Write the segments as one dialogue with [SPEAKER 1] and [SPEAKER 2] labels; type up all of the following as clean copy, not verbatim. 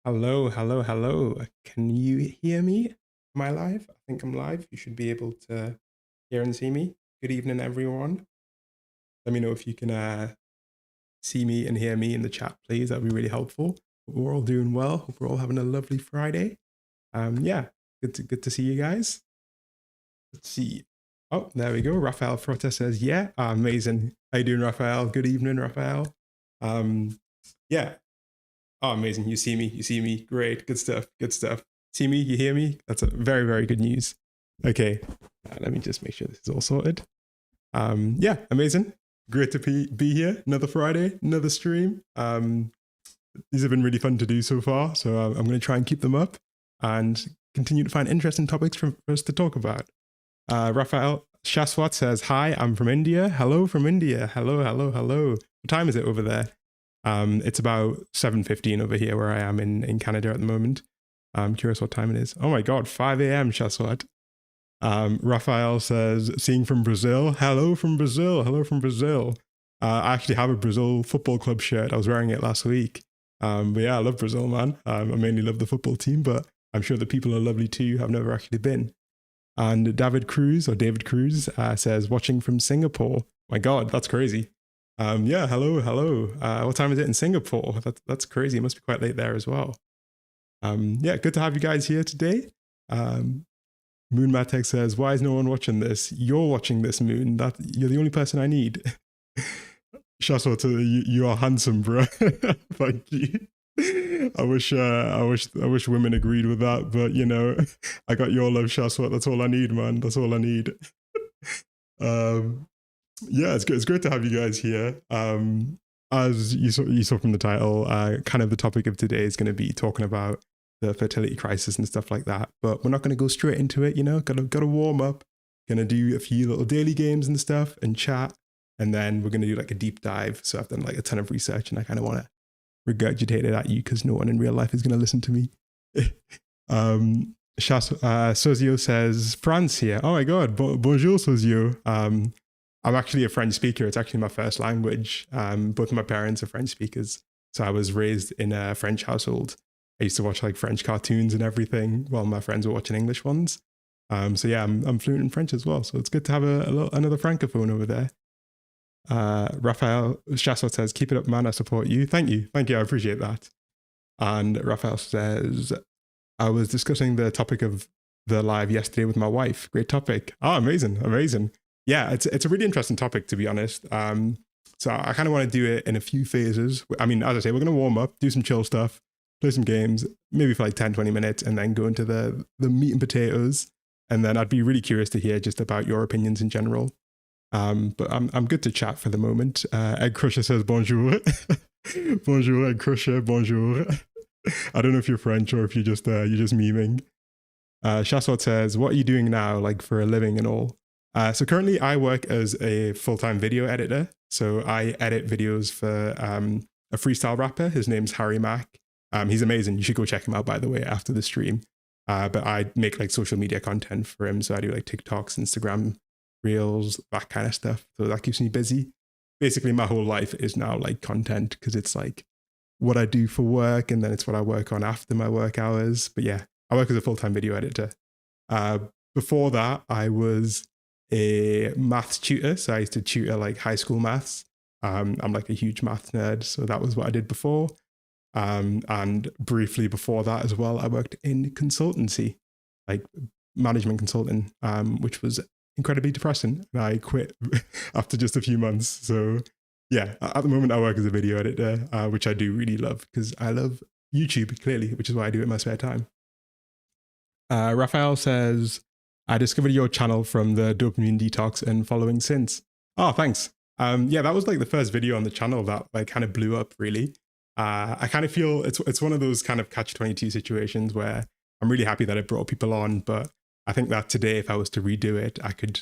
[SPEAKER 1] Hello, hello, hello. Can you hear me? Am I live? I think I'm live. You should be able to hear and see me. Good evening, everyone. Let me know if you can see me and hear me in the chat, please. That'd be really helpful. Hope we're all doing well. Hope we're all having a lovely Friday. Yeah, good to see you guys. Let's see. Oh, there we go. Raphael Frotta says, yeah, amazing. How you doing, Raphael? Good evening, Raphael. Yeah, oh, amazing. You see me. You see me. Great. Good stuff. Good stuff. See me? You hear me? That's a very, very good news. Okay. Let me just make sure this is all sorted. Yeah, amazing. Great to be here. Another Friday, another stream. These have been really fun to do so far. So I'm going to try and keep them up and continue to find interesting topics for us to talk about. Raphael Shaswat says, hi, I'm from India. Hello from India. Hello, hello, hello. What time is it over there? It's about 7:15 over here where I am in Canada at the moment. I'm curious what time it is. Oh my God, 5 a.m. Shaswat. Raphael says, seeing from Brazil. Hello from Brazil. Hello from Brazil. I actually have a Brazil football club shirt. I was wearing it last week. But yeah, I love Brazil, man. I mainly love the football team, but I'm sure the people are lovely too. I've never actually been. And David Cruz says, watching from Singapore. My God, that's crazy. Yeah, hello, hello. What time is it in Singapore? That's crazy. It must be quite late there as well. Yeah, good to have you guys here today. Moon Matek says, why is no one watching this? You're watching this, Moon. You're the only person I need. Shaswat, you are handsome, bro. Thank you. I wish women agreed with that, but you know, I got your love, Shaswat. That's all I need, man. That's all I need. Yeah, it's good. It's great to have you guys here. As you saw from the title, kind of the topic of today is going to be talking about the fertility crisis and stuff like that. But we're not going to go straight into it. You know, gotta warm up. Gonna do a few little daily games and stuff and chat, and then we're gonna do like a deep dive. So I've done like a ton of research, and I kind of want to regurgitate it at you because no one in real life is going to listen to me. Sozio says, France here. Oh my God. Bonjour, Sozio. I'm actually a French speaker. It's actually my first language. Both my parents are French speakers. So I was raised in a French household. I used to watch like French cartoons and everything while my friends were watching English ones. So yeah, I'm fluent in French as well. So it's good to have another francophone over there. Raphael Shaswat says, keep it up, man. I support you. Thank you. I appreciate that. And Raphael says, I was discussing the topic of the live yesterday with my wife. Great topic. Oh, amazing. Yeah, it's a really interesting topic, to be honest. So I kind of want to do it in a few phases. I mean, as I say, we're going to warm up, do some chill stuff, play some games, maybe for like 10, 20 minutes, and then go into the meat and potatoes. And then I'd be really curious to hear just about your opinions in general. But I'm good to chat for the moment. Egg Crusher says bonjour. Bonjour, Egg Crusher, bonjour. I don't know if you're French or if you're just memeing. Shaswat says, what are you doing now, like for a living and all? So currently I work as a full-time video editor. So I edit videos for a freestyle rapper. His name's Harry Mack. He's amazing. You should go check him out, by the way, after the stream. But I make like social media content for him. So I do like TikToks, Instagram Reels, that kind of stuff. So that keeps me busy. Basically, my whole life is now like content because it's like what I do for work and then it's what I work on after my work hours. But yeah, I work as a full-time video editor. Before that, I was a maths tutor. So I used to tutor like high school maths. I'm like a huge math nerd. So that was what I did before. And briefly before that as well, I worked in consultancy, like management consulting, which was incredibly depressing. And I quit after just a few months. So yeah, at the moment I work as a video editor, which I do really love because I love YouTube clearly, which is why I do it in my spare time. Raphael says, I discovered your channel from the dopamine detox and following since. Oh, thanks. Yeah, that was like the first video on the channel that like kind of blew up really. I kind of feel it's one of those kind of catch-22 situations where I'm really happy that it brought people on, but I think that today, if I was to redo it, I could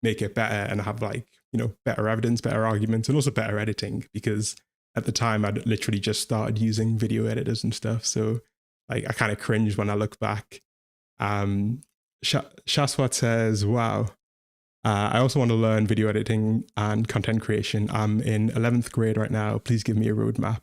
[SPEAKER 1] make it better and have like, you know, better evidence, better arguments, and also better editing because at the time I'd literally just started using video editors and stuff. So like I kind of cringe when I look back. Shaswat says, wow. I also want to learn video editing and content creation. I'm in 11th grade right now. Please give me a roadmap.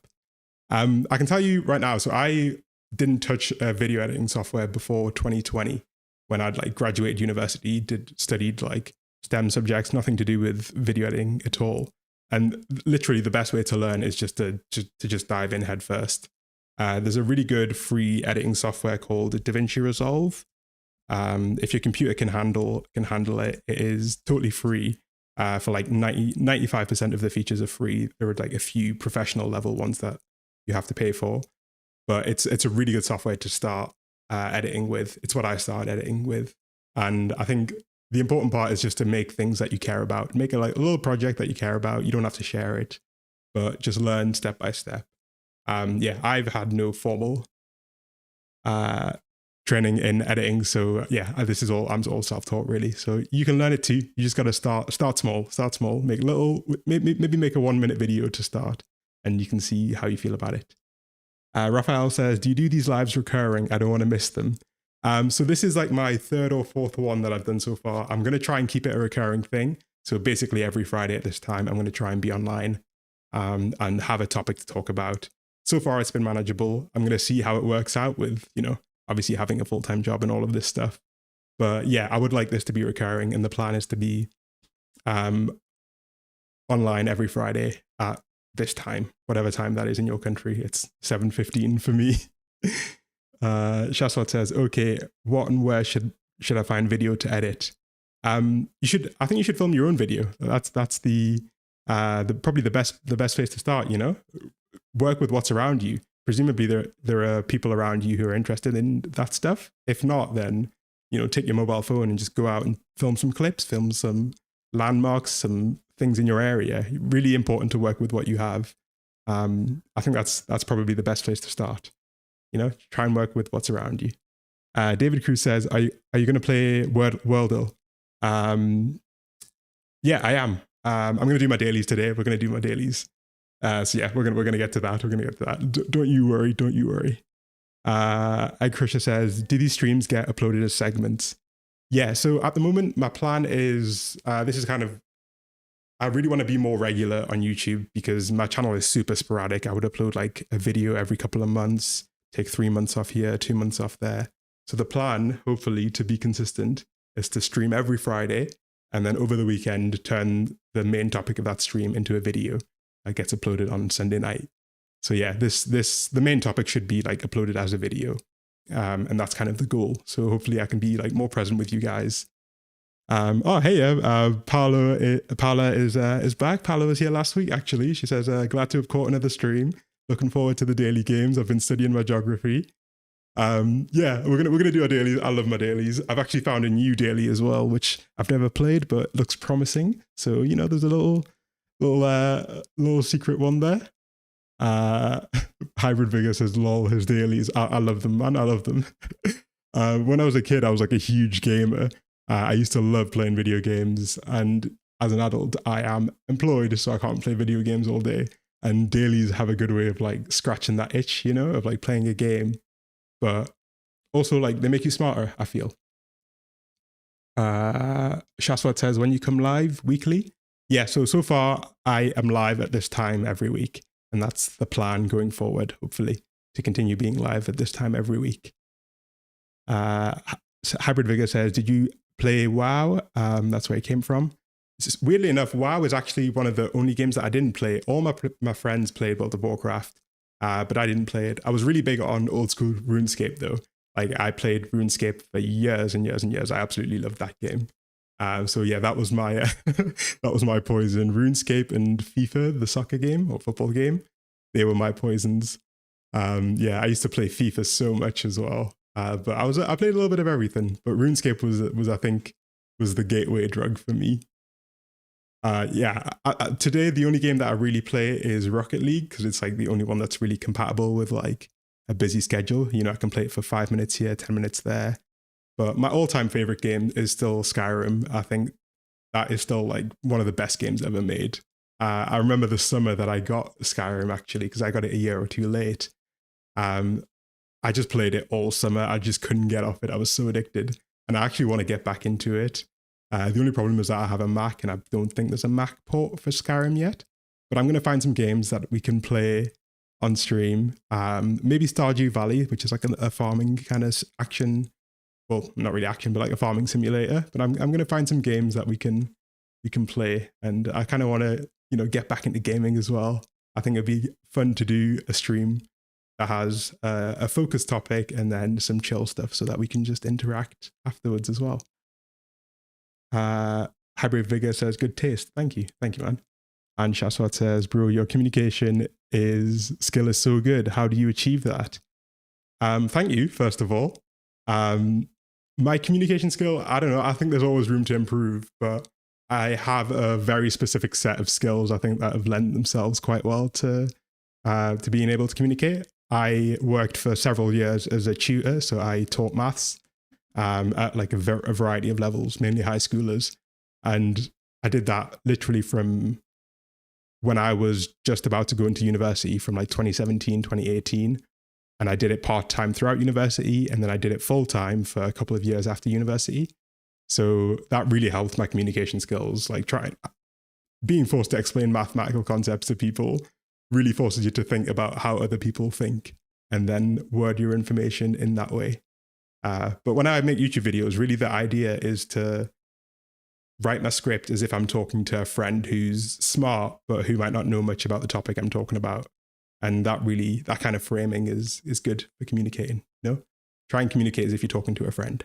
[SPEAKER 1] I can tell you right now. So I didn't touch video editing software before 2020 when I'd like graduated university, studied like STEM subjects, nothing to do with video editing at all. And literally the best way to learn is just to dive in head first. There's a really good free editing software called DaVinci Resolve. If your computer can handle it, it is totally free. For like 95% of the features are free. There are like a few professional level ones that you have to pay for, but it's a really good software to start editing with. It's what I started editing with. And I think the important part is just to make things that you care about. Make a little project that you care about. You don't have to share it, but just learn step by step. Yeah, I've had no formal training in editing, so yeah, I'm all self-taught really. So you can learn it too. You just got to start small, make maybe make a 1-minute video to start, and you can see how you feel about it. Raphael says, do you do these lives recurring? I don't want to miss them. So this is like my 3rd or 4th one that I've done so far. I'm going to try and keep it a recurring thing. So basically every Friday at this time, I'm going to try and be online and have a topic to talk about. So far it's been manageable. I'm going to see how it works out with, obviously having a full-time job and all of this stuff. But yeah, I would like this to be recurring, and the plan is to be online every Friday at this time, whatever time that is in your country. It's 7:15 for me. Shaswat says, okay, what and where should I find video to edit? I think you should film your own video. That's the probably the best place to start, work with what's around you. Presumably there are people around you who are interested in that stuff. If not, then, take your mobile phone and just go out and film some clips, film some landmarks, some things in your area. Really important to work with what you have. I think that's probably the best place to start. Try and work with what's around you. David Cruz says, are you going to play Wordle? Yeah, I am. I'm going to do my dailies today. We're going to do my dailies. So yeah, we're gonna get to that. We're gonna get to that. Don't you worry. Ed Krishna says, do these streams get uploaded as segments? Yeah. So at the moment, my plan is this is kind of, I really want to be more regular on YouTube because my channel is super sporadic. I would upload like a video every couple of months, take 3 months off here, 2 months off there. So the plan, hopefully, to be consistent, is to stream every Friday, and then over the weekend turn the main topic of that stream into a video that gets uploaded on Sunday night. So yeah, the main topic should be like uploaded as a video. And that's kind of the goal. So hopefully I can be like more present with you guys. Paula is back. Paula was here last week, actually. She says, glad to have caught another stream. Looking forward to the daily games. I've been studying my geography. Yeah, we're gonna do our dailies. I love my dailies. I've actually found a new daily as well, which I've never played, but looks promising. So, there's a little secret one there. Hybrid Vigor says, lol, his dailies. I love them, man. I love them. When I was a kid, I was like a huge gamer. I used to love playing video games, and as an adult, I am employed, so I can't play video games all day. And dailies have a good way of like scratching that itch, of like playing a game, but also like they make you smarter, I feel. Shaswat says, when you come live weekly? Yeah, so far I am live at this time every week, and that's the plan going forward, hopefully, to continue being live at this time every week. Hybrid Vigor says, did you play WoW? That's where it came from. Weirdly enough, WoW is actually one of the only games that I didn't play. All my friends played World of Warcraft, but I didn't play it. I was really big on old school RuneScape though. Like I played RuneScape for years and years and years. I absolutely loved that game. So yeah, that was my that was my poison. RuneScape and FIFA, the soccer game or football game, they were my poisons. Yeah, I used to play FIFA so much as well. But I played a little bit of everything. But RuneScape was I think was the gateway drug for me. Yeah, today the only game that I really play is Rocket League because it's like the only one that's really compatible with like a busy schedule. I can play it for 5 minutes here, 10 minutes there. But my all-time favorite game is still Skyrim. I think that is still like one of the best games ever made. I remember the summer that I got Skyrim actually, because I got it a year or two late. I just played it all summer. I just couldn't get off it. I was so addicted. And I actually want to get back into it. The only problem is that I have a Mac and I don't think there's a Mac port for Skyrim yet. But I'm going to find some games that we can play on stream. Maybe Stardew Valley, which is like a farming kind of action. Well, not really action, but like a farming simulator. But I'm going to find some games that we can play, and I kind of want to get back into gaming as well. I think it'd be fun to do a stream that has a focus topic and then some chill stuff, so that we can just interact afterwards as well. Hybrid Vigor says, good taste. Thank you, man. And Shaswat says, bro, your communication skill is so good. How do you achieve that? Thank you, first of all. My communication skill, I don't know. I think there's always room to improve, but I have a very specific set of skills, I think, that have lent themselves quite well to being able to communicate. I worked for several years as a tutor, so I taught maths at like a variety of levels, mainly high schoolers. And I did that literally from when I was just about to go into university, from like 2017, 2018. And I did it part-time throughout university, and then I did it full-time for a couple of years after university. So that really helped my communication skills. Like being forced to explain mathematical concepts to people really forces you to think about how other people think and then word your information in that way. But when I make YouTube videos, really the idea is to write my script as if I'm talking to a friend who's smart, but who might not know much about the topic I'm talking about. And that kind of framing is good for communicating. Try and communicate as if you're talking to a friend.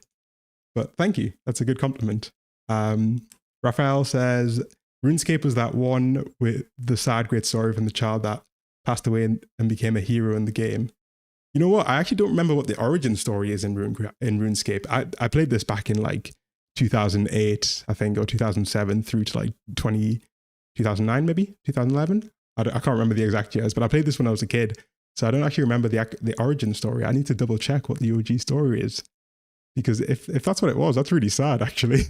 [SPEAKER 1] But thank you. That's a good compliment. Raphael says, RuneScape was that one with the sad, great story from the child that passed away and became a hero in the game. You know what? I actually don't remember what the origin story is in RuneScape. I played this back in like 2008, I think, or 2007 through to like 2009, maybe 2011. I can't remember the exact years, but I played this when I was a kid. So I don't actually remember the origin story. I need to double check what the OG story is. Because if that's what it was, that's really sad, actually.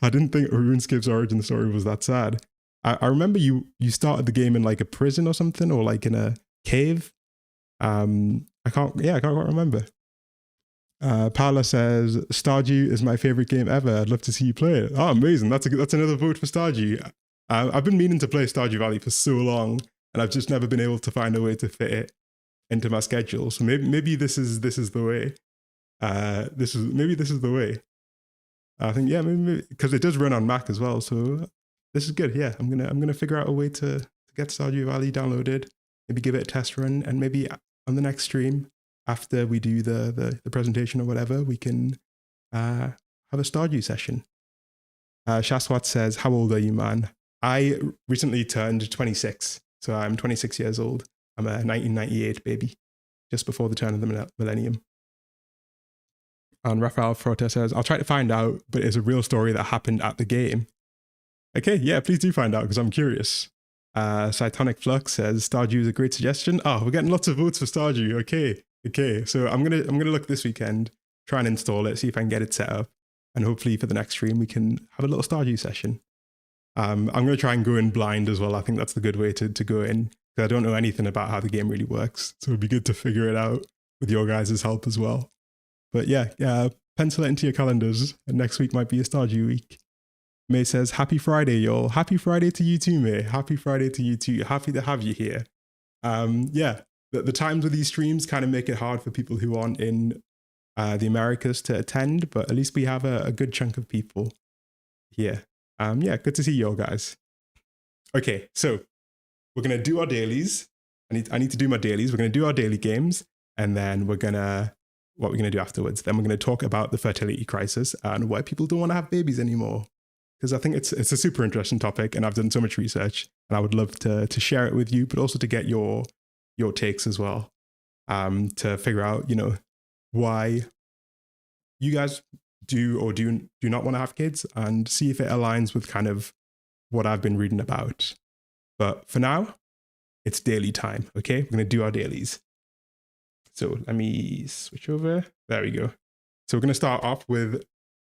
[SPEAKER 1] I didn't think RuneScape's origin story was that sad. I remember you started the game in like a prison or something, or like in a cave. I can't quite remember. Paula says, Stardew is my favorite game ever. I'd love to see you play it. Oh, amazing. That's another vote for Stardew. I've been meaning to play Stardew Valley for so long, and I've just never been able to find a way to fit it into my schedule. So maybe this is the way. This is the way. I think, yeah, maybe because it does run on Mac as well. So this is good. Yeah, I'm gonna figure out a way to get Stardew Valley downloaded. Maybe give it a test run, and maybe on the next stream after we do the presentation or whatever, we can have a Stardew session. Shaswat says, how old are you, man? I recently turned 26, so I'm 26 years old. I'm a 1998 baby, just before the turn of the millennium. And Raphael Frota says, I'll try to find out, but it's a real story that happened at the game. Okay, yeah, please do find out, because I'm curious. Cytonic Flux says, Stardew is a great suggestion. Oh, we're getting lots of votes for Stardew. Okay. So I'm gonna look this weekend, try and install it, see if I can get it set up, and hopefully for the next stream we can have a little Stardew session. I'm gonna try and go in blind as well. I think that's the good way to go in, because I don't know anything about how the game really works. So it'd be good to figure it out with your guys' help as well. But yeah, pencil it into your calendars. And next week might be a Stardew week. May says, happy Friday, y'all. Happy Friday to you too, May. Happy Friday to you too. Happy to have you here. Yeah, the times of these streams kind of make it hard for people who aren't in the Americas to attend, but at least we have a good chunk of people here. Yeah, good to see you all, guys. Okay, so we're going to do our dailies. I need to do my dailies. We're going to do our daily games, and then what we're going to do afterwards. Then we're going to talk about the fertility crisis and why people don't want to have babies anymore. Because I think it's a super interesting topic, and I've done so much research, and I would love to share it with you, but also to get your takes as well, to figure out, why you guys do or do not want to have kids, and see if it aligns with kind of what I've been reading about. But for now, it's daily time, okay? We're going to do our dailies. So let me switch over. There we go. So we're going to start off with,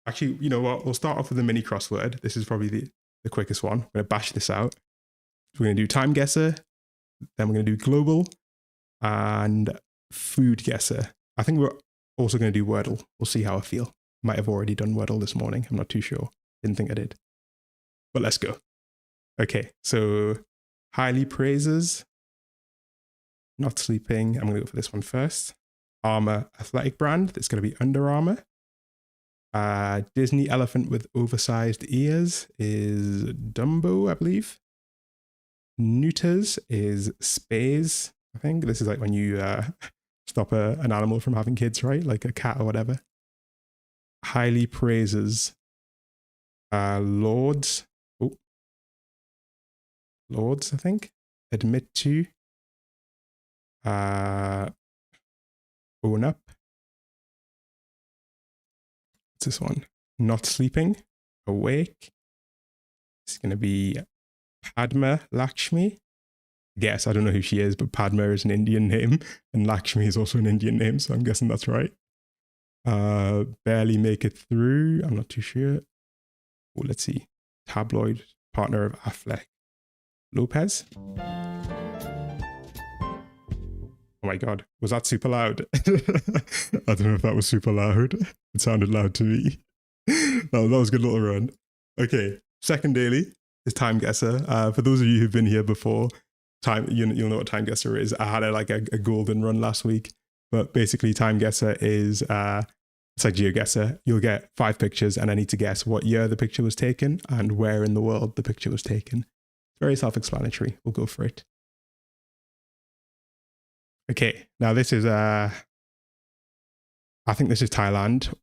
[SPEAKER 1] actually, you know what? We'll start off with a mini crossword. This is probably the quickest one. I'm going to bash this out. So we're going to do time guesser. Then we're going to do global and food guesser. I think we're also going to do Wordle. We'll see how I feel. Might have already done Wordle this morning. I'm not too sure. Didn't think I did. But let's go. Okay, so highly praises. Not sleeping. I'm going to go for this one first. Armour athletic brand. That's going to be Under Armour. Disney elephant with oversized ears is Dumbo, I believe. Neuters is Spays, I think. This is like when you stop an animal from having kids, right? Like a cat or whatever. Highly praises Lords. Oh. Lords, I think. Admit to. Own up. What's this one? Not sleeping. Awake. It's going to be Padma Lakshmi. Guess, I don't know who she is, but Padma is an Indian name and Lakshmi is also an Indian name, so I'm guessing that's right. Barely make it through. I'm not too sure. Oh, let's see. Tabloid partner of Affleck. Lopez. Oh my God, was that super loud? I don't know if that was super loud. It sounded loud to me. No, that was a good little run. Okay, second daily is Time Guesser. For those of you who've been here before, you'll know what Time Guesser is. I had a golden run last week, but basically Time Guesser is it's like GeoGuessr. You'll get 5 pictures and I need to guess what year the picture was taken and where in the world the picture was taken. It's very self-explanatory. We'll go for it. Okay, now this is I think this is Thailand.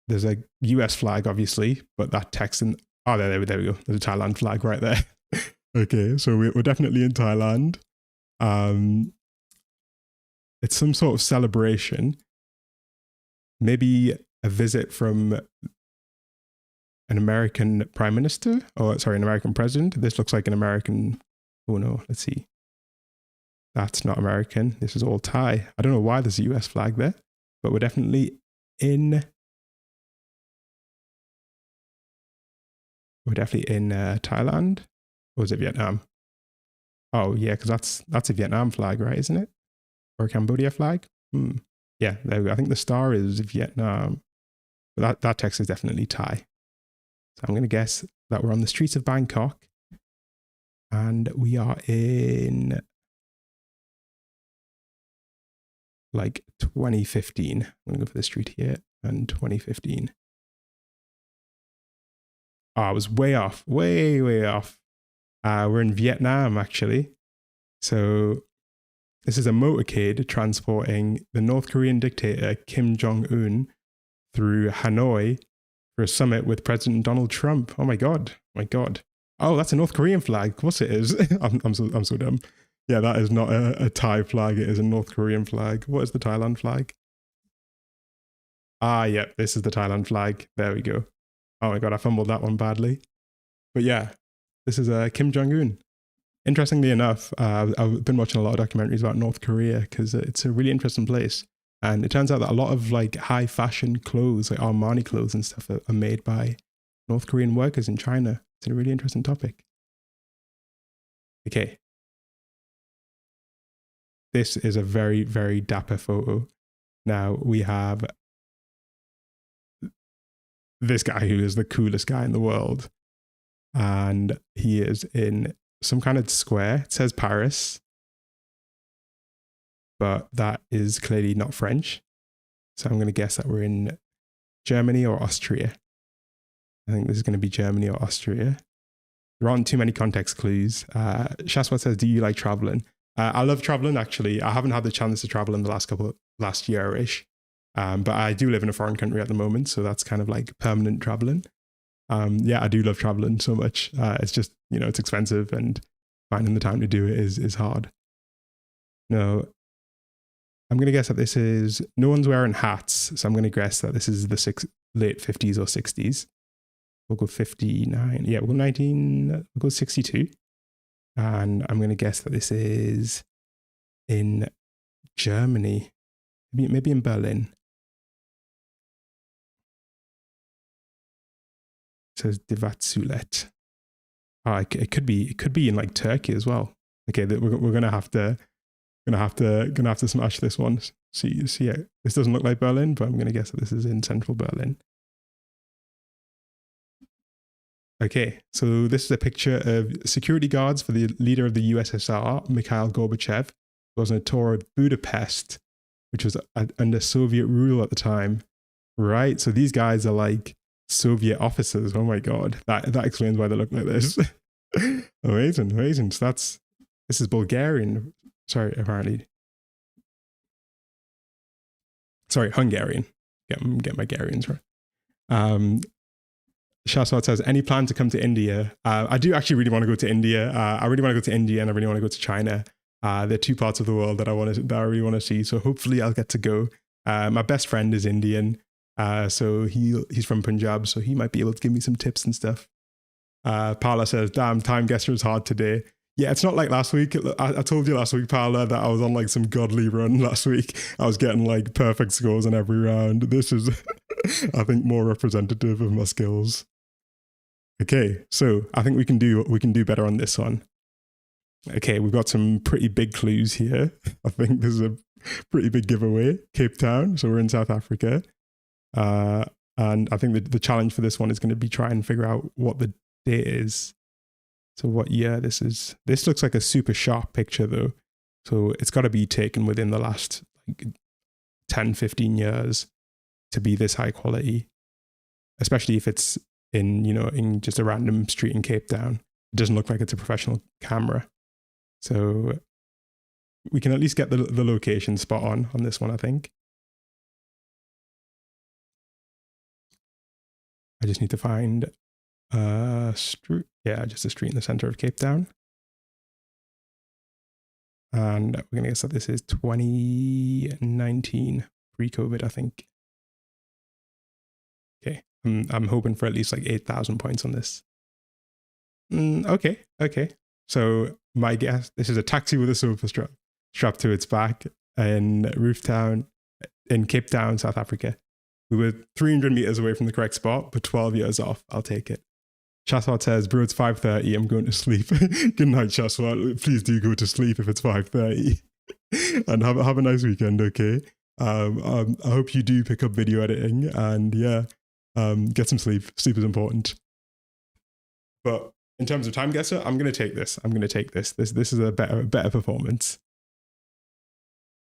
[SPEAKER 1] There's a US flag, obviously, but that text in there we go. There's a Thailand flag right there. Okay, so we're definitely in Thailand. It's some sort of celebration. Maybe a visit from an American prime minister, or sorry, an American president. This looks like an American. Oh no, let's see. That's not American. This is all Thai. I don't know why there's a US flag there, but we're definitely in. We're definitely in Thailand. Or is it Vietnam? Oh yeah, because that's a Vietnam flag, right? Isn't it? Or a Cambodia flag? Yeah, there we go. I think the star is Vietnam. But that text is definitely Thai. So I'm going to guess that we're on the streets of Bangkok. And we are in like 2015. I'm going to go for the street here. And 2015. Oh, I was way off. Way off. We're in Vietnam, actually. So this is a motorcade transporting the North Korean dictator Kim Jong-un through Hanoi for a summit with President Donald Trump. Oh my God. Oh, that's a North Korean flag. Of course it is. I'm so dumb. Yeah, that is not a Thai flag. It is a North Korean flag. What is the Thailand flag? Yeah, this is the Thailand flag. There we go. Oh my God, I fumbled that one badly. But yeah, this is Kim Jong-un. Interestingly enough, I've been watching a lot of documentaries about North Korea because it's a really interesting place. And it turns out that a lot of like high fashion clothes, like Armani clothes and stuff, are made by North Korean workers in China. It's a really interesting topic. Okay. This is a very, very dapper photo. Now we have this guy who is the coolest guy in the world. And he is in some kind of square. It says Paris, but that is clearly not French. So I'm going to guess that we're in Germany or Austria. I think this is going to be Germany or Austria. There aren't too many context clues. Shaswat says, do you like traveling? I love traveling, actually. I haven't had the chance to travel in the last year-ish. But I do live in a foreign country at the moment, so that's kind of like permanent traveling. Yeah, I do love traveling so much. It's just, it's expensive and finding the time to do it is hard. No, I'm going to guess that this is, no one's wearing hats. So I'm going to guess that this is the late 50s or 60s. We'll go 59. Yeah, we'll go 62. And I'm going to guess that this is in Germany, maybe in Berlin. It says Divatsulet. It could be in like Turkey as well. Okay, we're gonna have to smash this one. See, yeah, this doesn't look like Berlin, but I'm gonna guess that this is in central Berlin. Okay, so this is a picture of security guards for the leader of the USSR, Mikhail Gorbachev. goes on a tour of Budapest, which was under Soviet rule at the time. Right. So these guys are like Soviet officers. Oh my God. That explains why they look like this. Amazing. Amazing. So this is Bulgarian. Sorry, apparently. Sorry, Hungarian. Get my Garians right. Shaswat says, any plan to come to India? I do actually really want to go to India. I really want to go to India and I really want to go to China. They're two parts of the world that I really want to see. So hopefully I'll get to go. My best friend is Indian. So he's from Punjab, so he might be able to give me some tips and stuff. Paula says, damn, time guesser is hard today. Yeah, it's not like last week. I told you last week, Paula, that I was on like some godly run last week. I was getting like perfect scores on every round. This is, I think, more representative of my skills. Okay, so I think we can do better on this one. Okay, we've got some pretty big clues here. I think this is a pretty big giveaway. Cape Town, so we're in South Africa. And I think the challenge for this one is going to be try and figure out what the date is. So what year this is. This looks like a super sharp picture though. So it's got to be taken within the last like 10, 15 years to be this high quality, especially if it's in just a random street in Cape Town. It doesn't look like it's a professional camera. So we can at least get the location spot on this one, I think. I just need to find a street. Yeah, just a street in the center of Cape Town. And we're going to guess that this is 2019, pre-COVID, I think. Okay, I'm hoping for at least like 8,000 points on this. Okay. So my guess, this is a taxi with a sofa strapped to its back in Rooftown, in Cape Town, South Africa. We were 300 meters away from the correct spot, but 12 years off. I'll take it. Shaswat says, bro, it's 5:30. I'm going to sleep. Good night, Shaswat. Please do go to sleep if it's 5:30. And have a nice weekend, okay? I hope you do pick up video editing and get some sleep. Sleep is important. But in terms of time guesser, I'm going to take this. This is a better performance.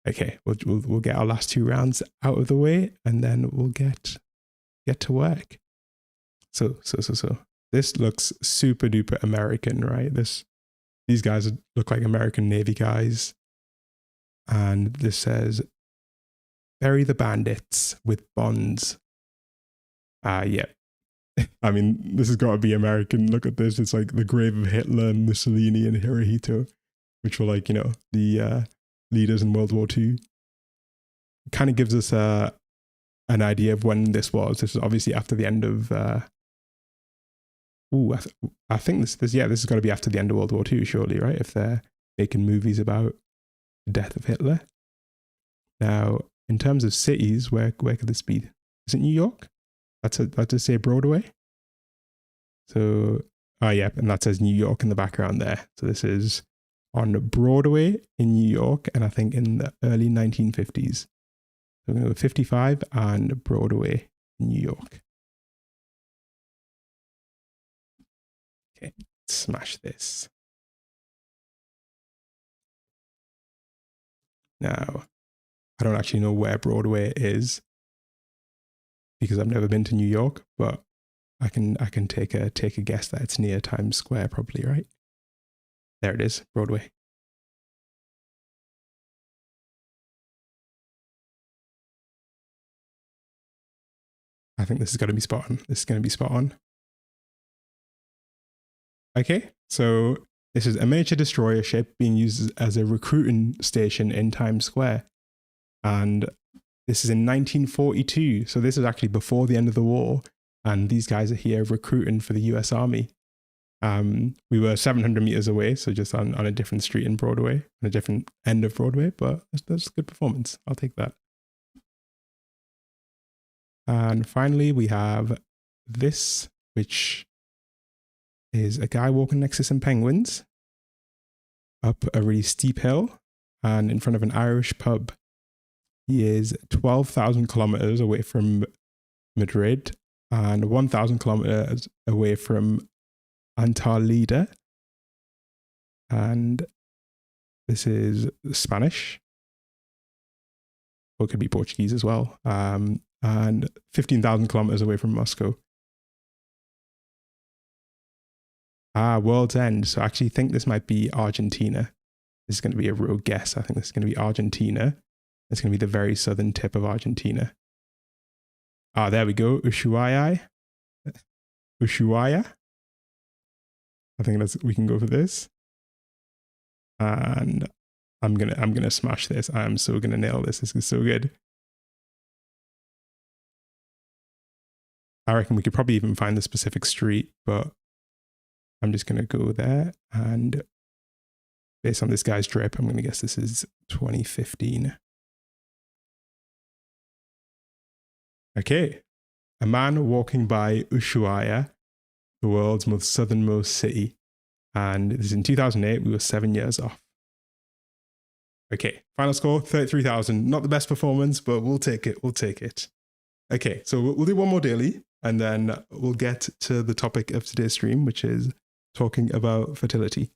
[SPEAKER 1] Okay, we'll get our last 2 rounds out of the way, and then we'll get to work. So this looks super duper American, right? These guys look like American Navy guys, and this says, "Bury the bandits with bonds." Yeah. I mean, this has got to be American. Look at this. It's like the grave of Hitler, Mussolini, and Hirohito, which were like, the leaders in World War II. It kind of gives us an idea of when this was. This is obviously after the end of... I think this has got to be after the end of World War II, surely, right? If they're making movies about the death of Hitler. Now, in terms of cities, where could this be? Is it New York? That does say Broadway. So, yeah, and that says New York in the background there. So this is on Broadway in New York, and I think in the early 1950s. So we're going to go 55 and Broadway, New York. Okay, smash this. Now, I don't actually know where Broadway is because I've never been to New York, but I can take a guess that it's near Times Square, probably, right? There it is, Broadway. I think this is going to be spot on. Okay, so this is a miniature destroyer ship being used as a recruiting station in Times Square. And this is in 1942. So this is actually before the end of the war. And these guys are here recruiting for the US Army. We were 700 meters away, so just on a different street in Broadway, on a different end of Broadway, but that's a good performance. I'll take that. And finally, we have this, which is a guy walking next to some penguins up a really steep hill and in front of an Irish pub. He is 12,000 kilometers away from Madrid and 1,000 kilometers away from Antalya. And This is Spanish, or it could be Portuguese as well. And 15,000 kilometers away from Moscow. World's End. So I actually think this might be Argentina. This is going to be a rogue guess. I think this is going to be Argentina. It's going to be the very southern tip of Argentina. There we go. Ushuaia. Ushuaia. I think we can go for this. And I'm gonna smash this. I am so gonna nail this. This is so good. I reckon we could probably even find the specific street, but I'm just gonna go there, and based on this guy's drip, I'm gonna guess this is 2015. Okay. A man walking by Ushuaia, the world's most southernmost city. And this is in 2008. We were 7 years off. Okay, final score, 33,000. Not the best performance, but we'll take it. We'll take it. Okay, so we'll do one more daily, and then we'll get to the topic of today's stream, which is talking about fertility.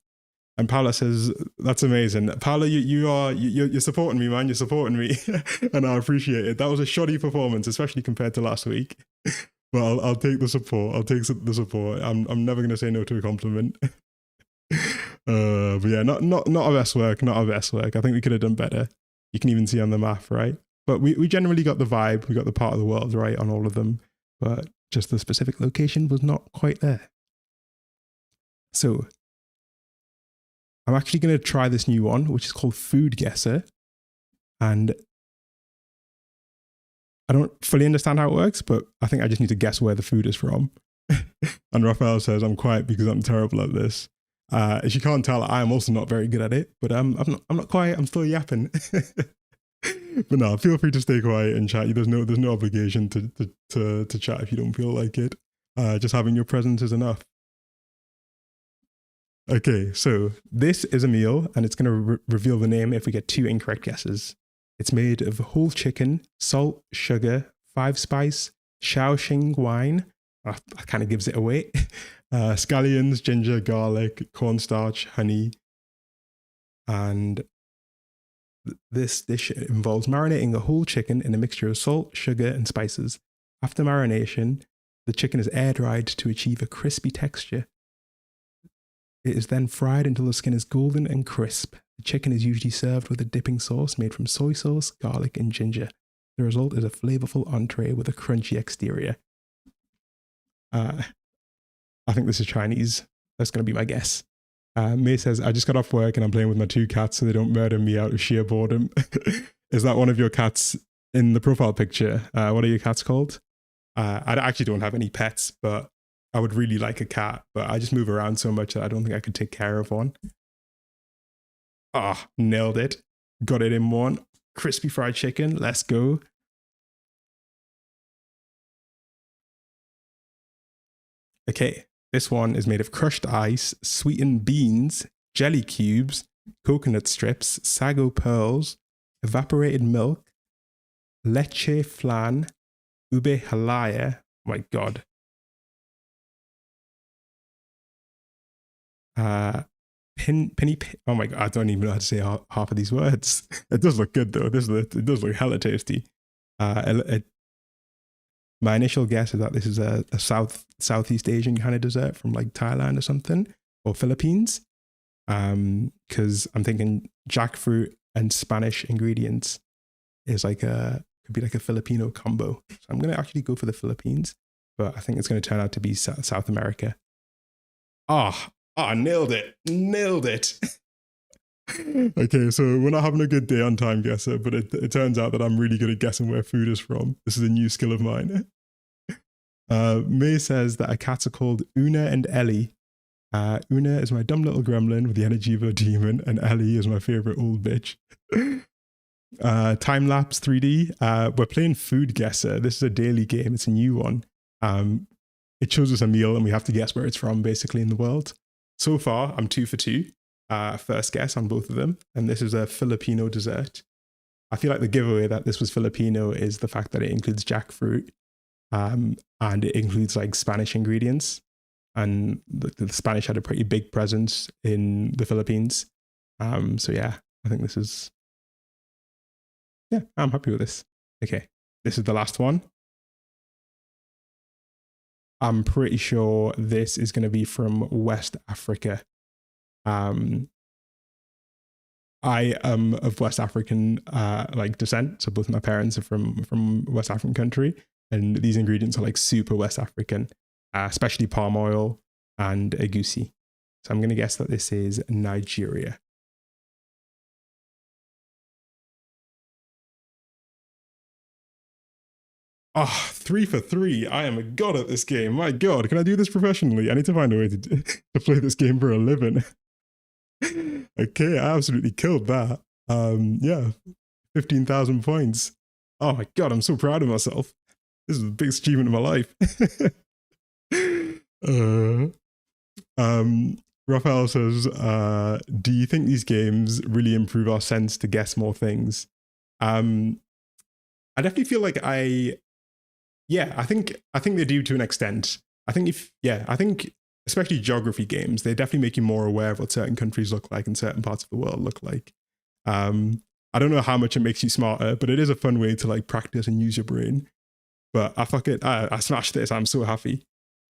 [SPEAKER 1] And Paula says, that's amazing. Paula, you're supporting me, man. You're supporting me. And I appreciate it. That was a shoddy performance, especially compared to last week. But I'll take the support. I'll take the support. I'm never going to say no to a compliment. But yeah, not our best work. Not our best work. I think we could have done better. You can even see on the math, right? But we generally got the vibe. We got the part of the world right on all of them. But just the specific location was not quite there. So I'm actually going to try this new one, which is called Food Guesser. And I don't fully understand how it works, but I think I just need to guess where the food is from. And Raphael says, I'm quiet because I'm terrible at this. As you can't tell, I am also not very good at it, but I'm not quiet. I'm still yapping. But no, feel free to stay quiet and chat. There's no obligation to chat if you don't feel like it. Just having your presence is enough. Okay, so this is a meal, and it's going to reveal the name if we get 2 incorrect guesses. It's made of whole chicken, salt, sugar, 5-spice, Shaoxing wine. That kind of gives it away. Scallions, ginger, garlic, cornstarch, honey. And this dish involves marinating a whole chicken in a mixture of salt, sugar, and spices. After marination, the chicken is air-dried to achieve a crispy texture. It is then fried until the skin is golden and crisp. The chicken is usually served with a dipping sauce made from soy sauce, garlic, and ginger. The result is a flavorful entree with a crunchy exterior. I think this is Chinese. That's going to be my guess. May says, I just got off work and I'm playing with my 2 cats so they don't murder me out of sheer boredom. Is that one of your cats in the profile picture? What are your cats called? I actually don't have any pets, but I would really like a cat, but I just move around so much that I don't think I could take care of one. Nailed it. Got it in one. Crispy fried chicken. Let's go. Okay, this one is made of crushed ice, sweetened beans, jelly cubes, coconut strips, sago pearls, evaporated milk, leche flan, ube halaya. Oh my God. Oh my God, I don't even know how to say half of these words. It does look good though. It does look hella tasty. My initial guess is that this is a Southeast Asian kind of dessert from like Thailand or something, or Philippines. Because I'm thinking jackfruit and Spanish ingredients is could be like a Filipino combo. So I'm going to actually go for the Philippines, but I think it's going to turn out to be South America. Nailed it. Okay, so we're not having a good day on Time Guesser, but it turns out that I'm really good at guessing where food is from. This is a new skill of mine. May says that our cats are called Una and Ellie. Una is my dumb little gremlin with the energy of a demon, and Ellie is my favorite old bitch. Time Lapse 3D. We're playing Food Guesser. This is a daily game. It's a new one. It shows us a meal, and we have to guess where it's from, basically, in the world. So far, I'm 2 for 2. First guess on both of them, and this is a Filipino dessert. I feel like the giveaway that this was Filipino is the fact that it includes jackfruit, and it includes like Spanish ingredients, and the Spanish had a pretty big presence in the Philippines, So yeah, I think this is, yeah, I'm happy with this. Okay, this is the last one. I'm pretty sure this is going to be from West Africa. I am of West African like descent, so both my parents are from West African country, and these ingredients are like super West African, especially palm oil and egusi. So I'm going to guess that this is Nigeria. Oh, 3 for 3. I am a god at this game. My god, can I do this professionally? I need to find a way to play this game for a living. Okay, I absolutely killed that. Yeah, 15,000 points. Oh my god, I'm so proud of myself. This is the biggest achievement of my life. Raphael says, do you think these games really improve our sense to guess more things? I definitely feel like I think they do to an extent. I think especially geography games, they definitely make you more aware of what certain countries look like and certain parts of the world look like. I don't know how much it makes you smarter, but it is a fun way to like practice and use your brain. But I smashed this. I'm so happy.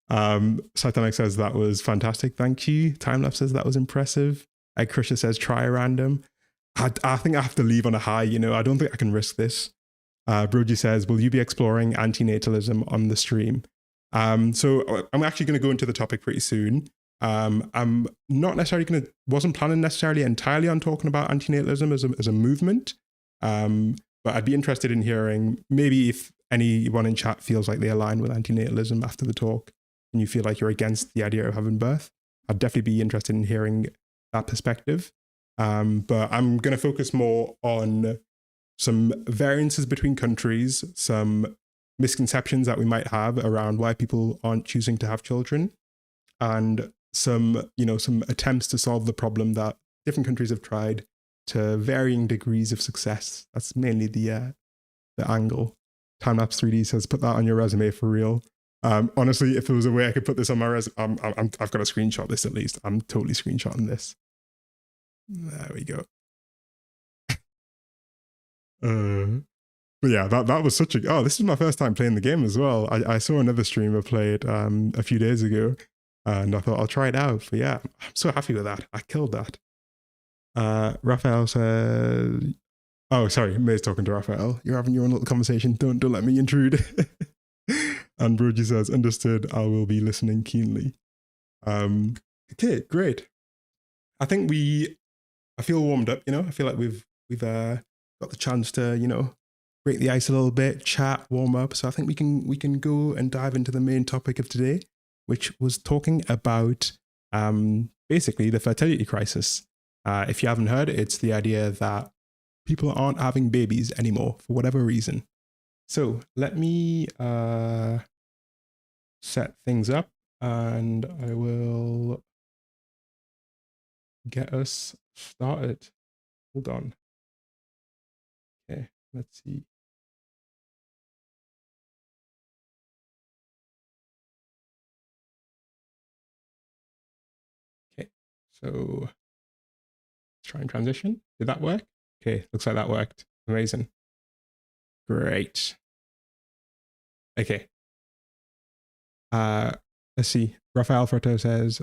[SPEAKER 1] Satanic says that was fantastic. Thank you. Timelapse says that was impressive. Egg Crusher says try a random. I think I have to leave on a high. I don't think I can risk this. Broji says, will you be exploring antinatalism on the stream? So I'm actually going to go into the topic pretty soon. I'm not necessarily wasn't planning necessarily entirely on talking about antinatalism as a movement. But I'd be interested in hearing maybe if anyone in chat feels like they align with antinatalism after the talk and you feel like you're against the idea of having birth. I'd definitely be interested in hearing that perspective. But I'm going to focus more on some variances between countries, some misconceptions that we might have around why people aren't choosing to have children, and some attempts to solve the problem that different countries have tried to varying degrees of success. That's mainly the angle. Timelapse 3D says, put that on your resume for real. Honestly, if there was a way I could put this on my resume, I've got to screenshot this at least. I'm totally screenshotting this. There we go. But yeah, that was such a... Oh, this is my first time playing the game as well. I saw another streamer play it a few days ago, and I thought I'll try it out. But yeah, I'm so happy with that. I killed that. Raphael says... Oh, sorry, May's talking to Raphael. You're having your own little conversation. Don't let me intrude. And Broji says, understood, I will be listening keenly. Okay, great. I think I feel warmed up, I feel like we've got the chance to, break the ice a little bit, chat, warm up. So I think we can go and dive into the main topic of today, which was talking about basically the fertility crisis. If you haven't heard, it's the idea that people aren't having babies anymore for whatever reason. So let me set things up and I will get us started. Hold on. Okay, let's see. Okay, so let's try and transition. Did that work? Okay, looks like that worked. Amazing. Great. Okay. Let's see. Raphael says,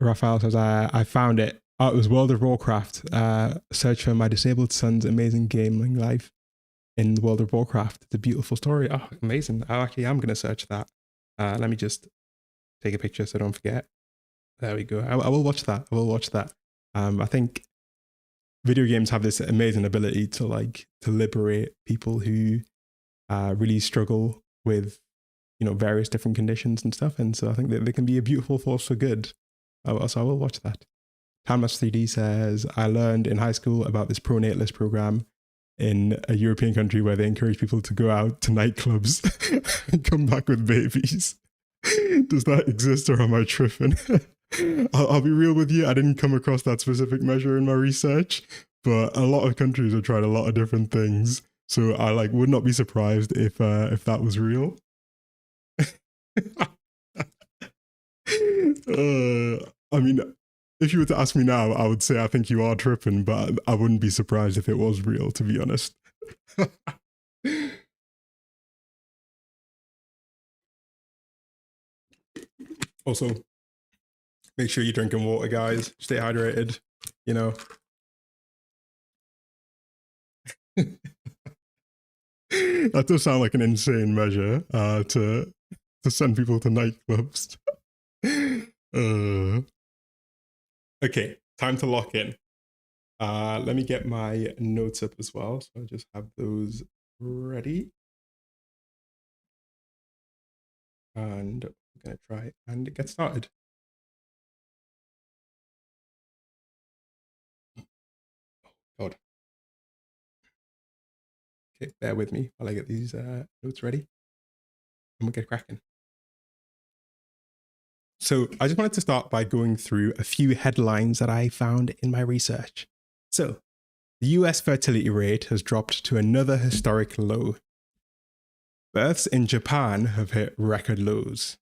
[SPEAKER 1] I found it. Oh, it was World of Warcraft. Search for my disabled son's amazing gaming life in World of Warcraft. It's a beautiful story. Oh, amazing. I actually am going to search that. Let me just take a picture so I don't forget. There we go. I will watch that. I think video games have this amazing ability to liberate people who really struggle with various different conditions and stuff, and so I think that they can be a beautiful force for good. So I will watch that. Canvas 3D says, I learned in high school about this pronatalist program in a European country where they encourage people to go out to nightclubs and come back with babies. Does that exist or am I tripping? I'll be real with you, I didn't come across that specific measure in my research, but a lot of countries have tried a lot of different things, so I would not be surprised if that was real. I mean, if you were to ask me now, I would say I think you are tripping, but I wouldn't be surprised if it was real, to be honest. Also, make sure you're drinking water, guys. Stay hydrated. You know. That does sound like an insane measure to send people to nightclubs. Okay, time to lock in. Let me get my notes up as well. So I just have those ready. And we're going to try and get started. Oh, God. Okay, bear with me while I get these notes ready. And we'll get cracking. So I just wanted to start by going through a few headlines that I found in my research. So the US fertility rate has dropped to another historic low. Births in Japan have hit record lows.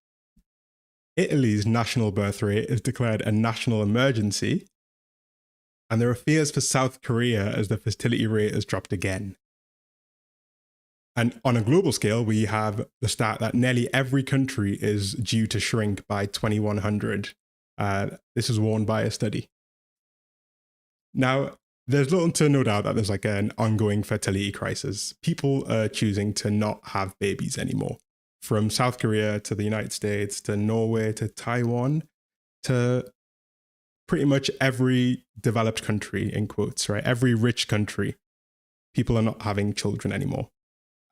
[SPEAKER 1] Italy's national birth rate is declared a national emergency. And there are fears for South Korea as the fertility rate has dropped again. And on a global scale, we have the stat that nearly every country is due to shrink by 2100. This is warned by a study. Now, there's little to no doubt that there's like an ongoing fertility crisis. People are choosing to not have babies anymore. From South Korea to the United States to Norway to Taiwan to pretty much every developed country, in quotes, right? Every rich country, people are not having children anymore.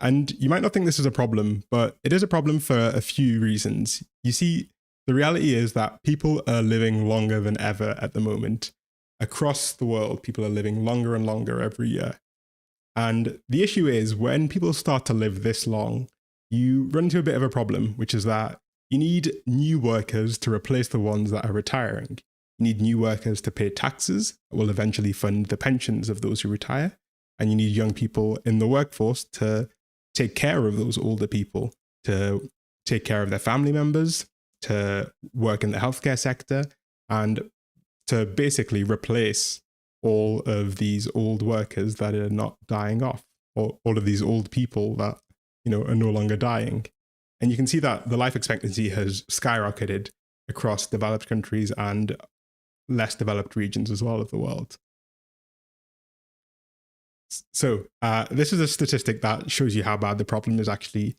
[SPEAKER 1] And you might not think this is a problem, but it is a problem for a few reasons. You see, the reality is that people are living longer than ever at the moment. Across the world, people are living longer and longer every year. And the issue is when people start to live this long, you run into a bit of a problem, which is that you need new workers to replace the ones that are retiring. You need new workers to pay taxes that will eventually fund the pensions of those who retire. And you need young people in the workforce to take care of those older people, to take care of their family members, to work in the healthcare sector, and to basically replace all of these old workers that are not dying off, or all of these old people that, you know, are no longer dying. And you can see that the life expectancy has skyrocketed across developed countries and less developed regions as well of the world. So this is a statistic that shows you how bad the problem is actually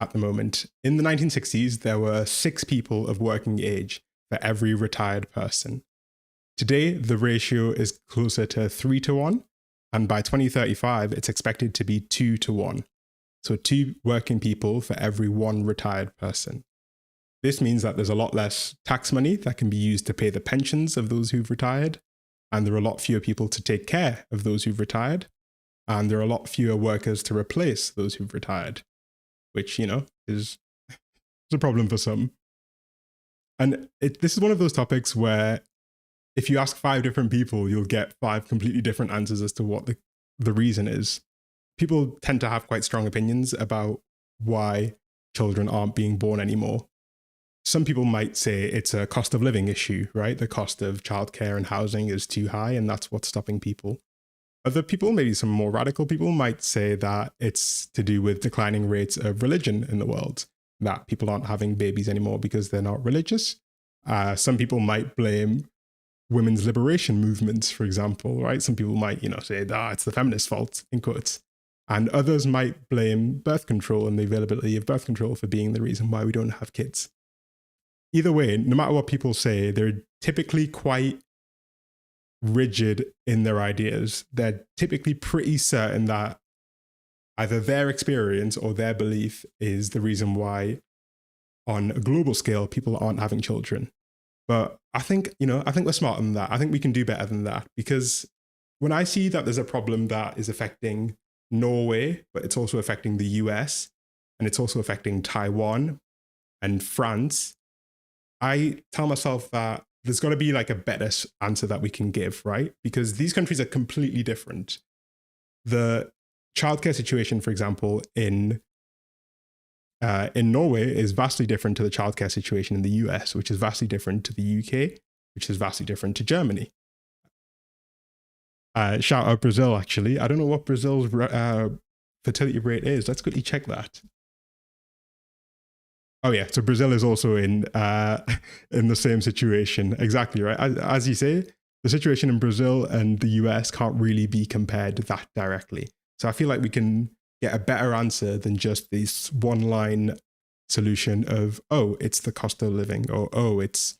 [SPEAKER 1] at the moment. In the 1960s, there were 6 people of working age for every retired person. Today, the ratio is closer to 3 to 1, and by 2035, it's expected to be 2 to 1. So 2 working people for every 1 retired person. This means that there's a lot less tax money that can be used to pay the pensions of those who've retired, and there are a lot fewer people to take care of those who've retired, and there are a lot fewer workers to replace those who've retired, which, you know, is a problem for some. And this is one of those topics where if you ask 5 different people, you'll get 5 completely different answers as to what the reason is. People tend to have quite strong opinions about why children aren't being born anymore. Some people might say it's a cost of living issue, right? The cost of childcare and housing is too high, and that's what's stopping people. Other people, maybe some more radical people, might say that it's to do with declining rates of religion in the world, that people aren't having babies anymore because they're not religious. Some people might blame women's liberation movements, for example, right? Some people might, you know, say, it's the feminist fault, in quotes. And others might blame birth control and the availability of birth control for being the reason why we don't have kids. Either way, no matter what people say, they're typically quite rigid in their ideas. They're typically pretty certain that either their experience or their belief is the reason why, on a global scale, people aren't having children. But I think we're smarter than that. I think we can do better than that, because when I see that there's a problem that is affecting Norway, but it's also affecting the US, and it's also affecting Taiwan and France, I tell myself that there's got to be like a better answer that we can give, right? Because these countries are completely different. The childcare situation, for example, in Norway is vastly different to the childcare situation in the US, which is vastly different to the UK. which is vastly different to Germany. Shout out Brazil, actually. I don't know what Brazil's fertility rate is. Let's quickly check that. Oh yeah, so Brazil is also in the same situation. Exactly right. As you say, the situation in Brazil and the US can't really be compared that directly. So I feel like we can get a better answer than just this one line solution of, oh, it's the cost of living, or oh, it's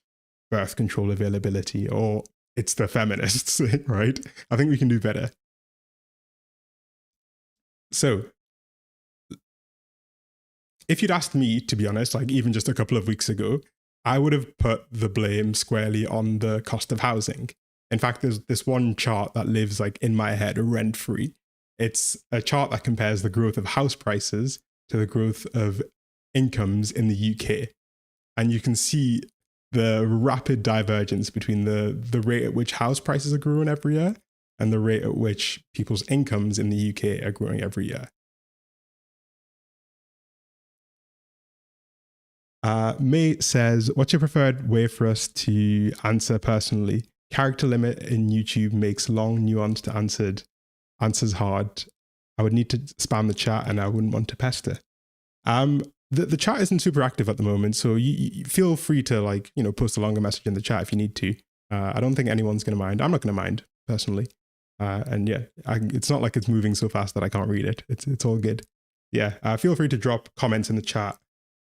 [SPEAKER 1] birth control availability, or it's the feminists, right? I think we can do better. So if you'd asked me, to be honest, like even just a couple of weeks ago, I would have put the blame squarely on the cost of housing. In fact, there's this one chart that lives like in my head rent free. It's a chart that compares the growth of house prices to the growth of incomes in the UK. And you can see the rapid divergence between the rate at which house prices are growing every year and the rate at which people's incomes in the UK are growing every year. May says, what's your preferred way for us to answer personally? Character limit in YouTube makes long, nuanced answers hard. I would need to spam the chat and I wouldn't want to pester. The chat isn't super active at the moment, so you feel free to post a longer message in the chat if you need to. I don't think anyone's going to mind. I'm not going to mind personally. And yeah, it's not like it's moving so fast that I can't read it. It's all good. Yeah, feel free to drop comments in the chat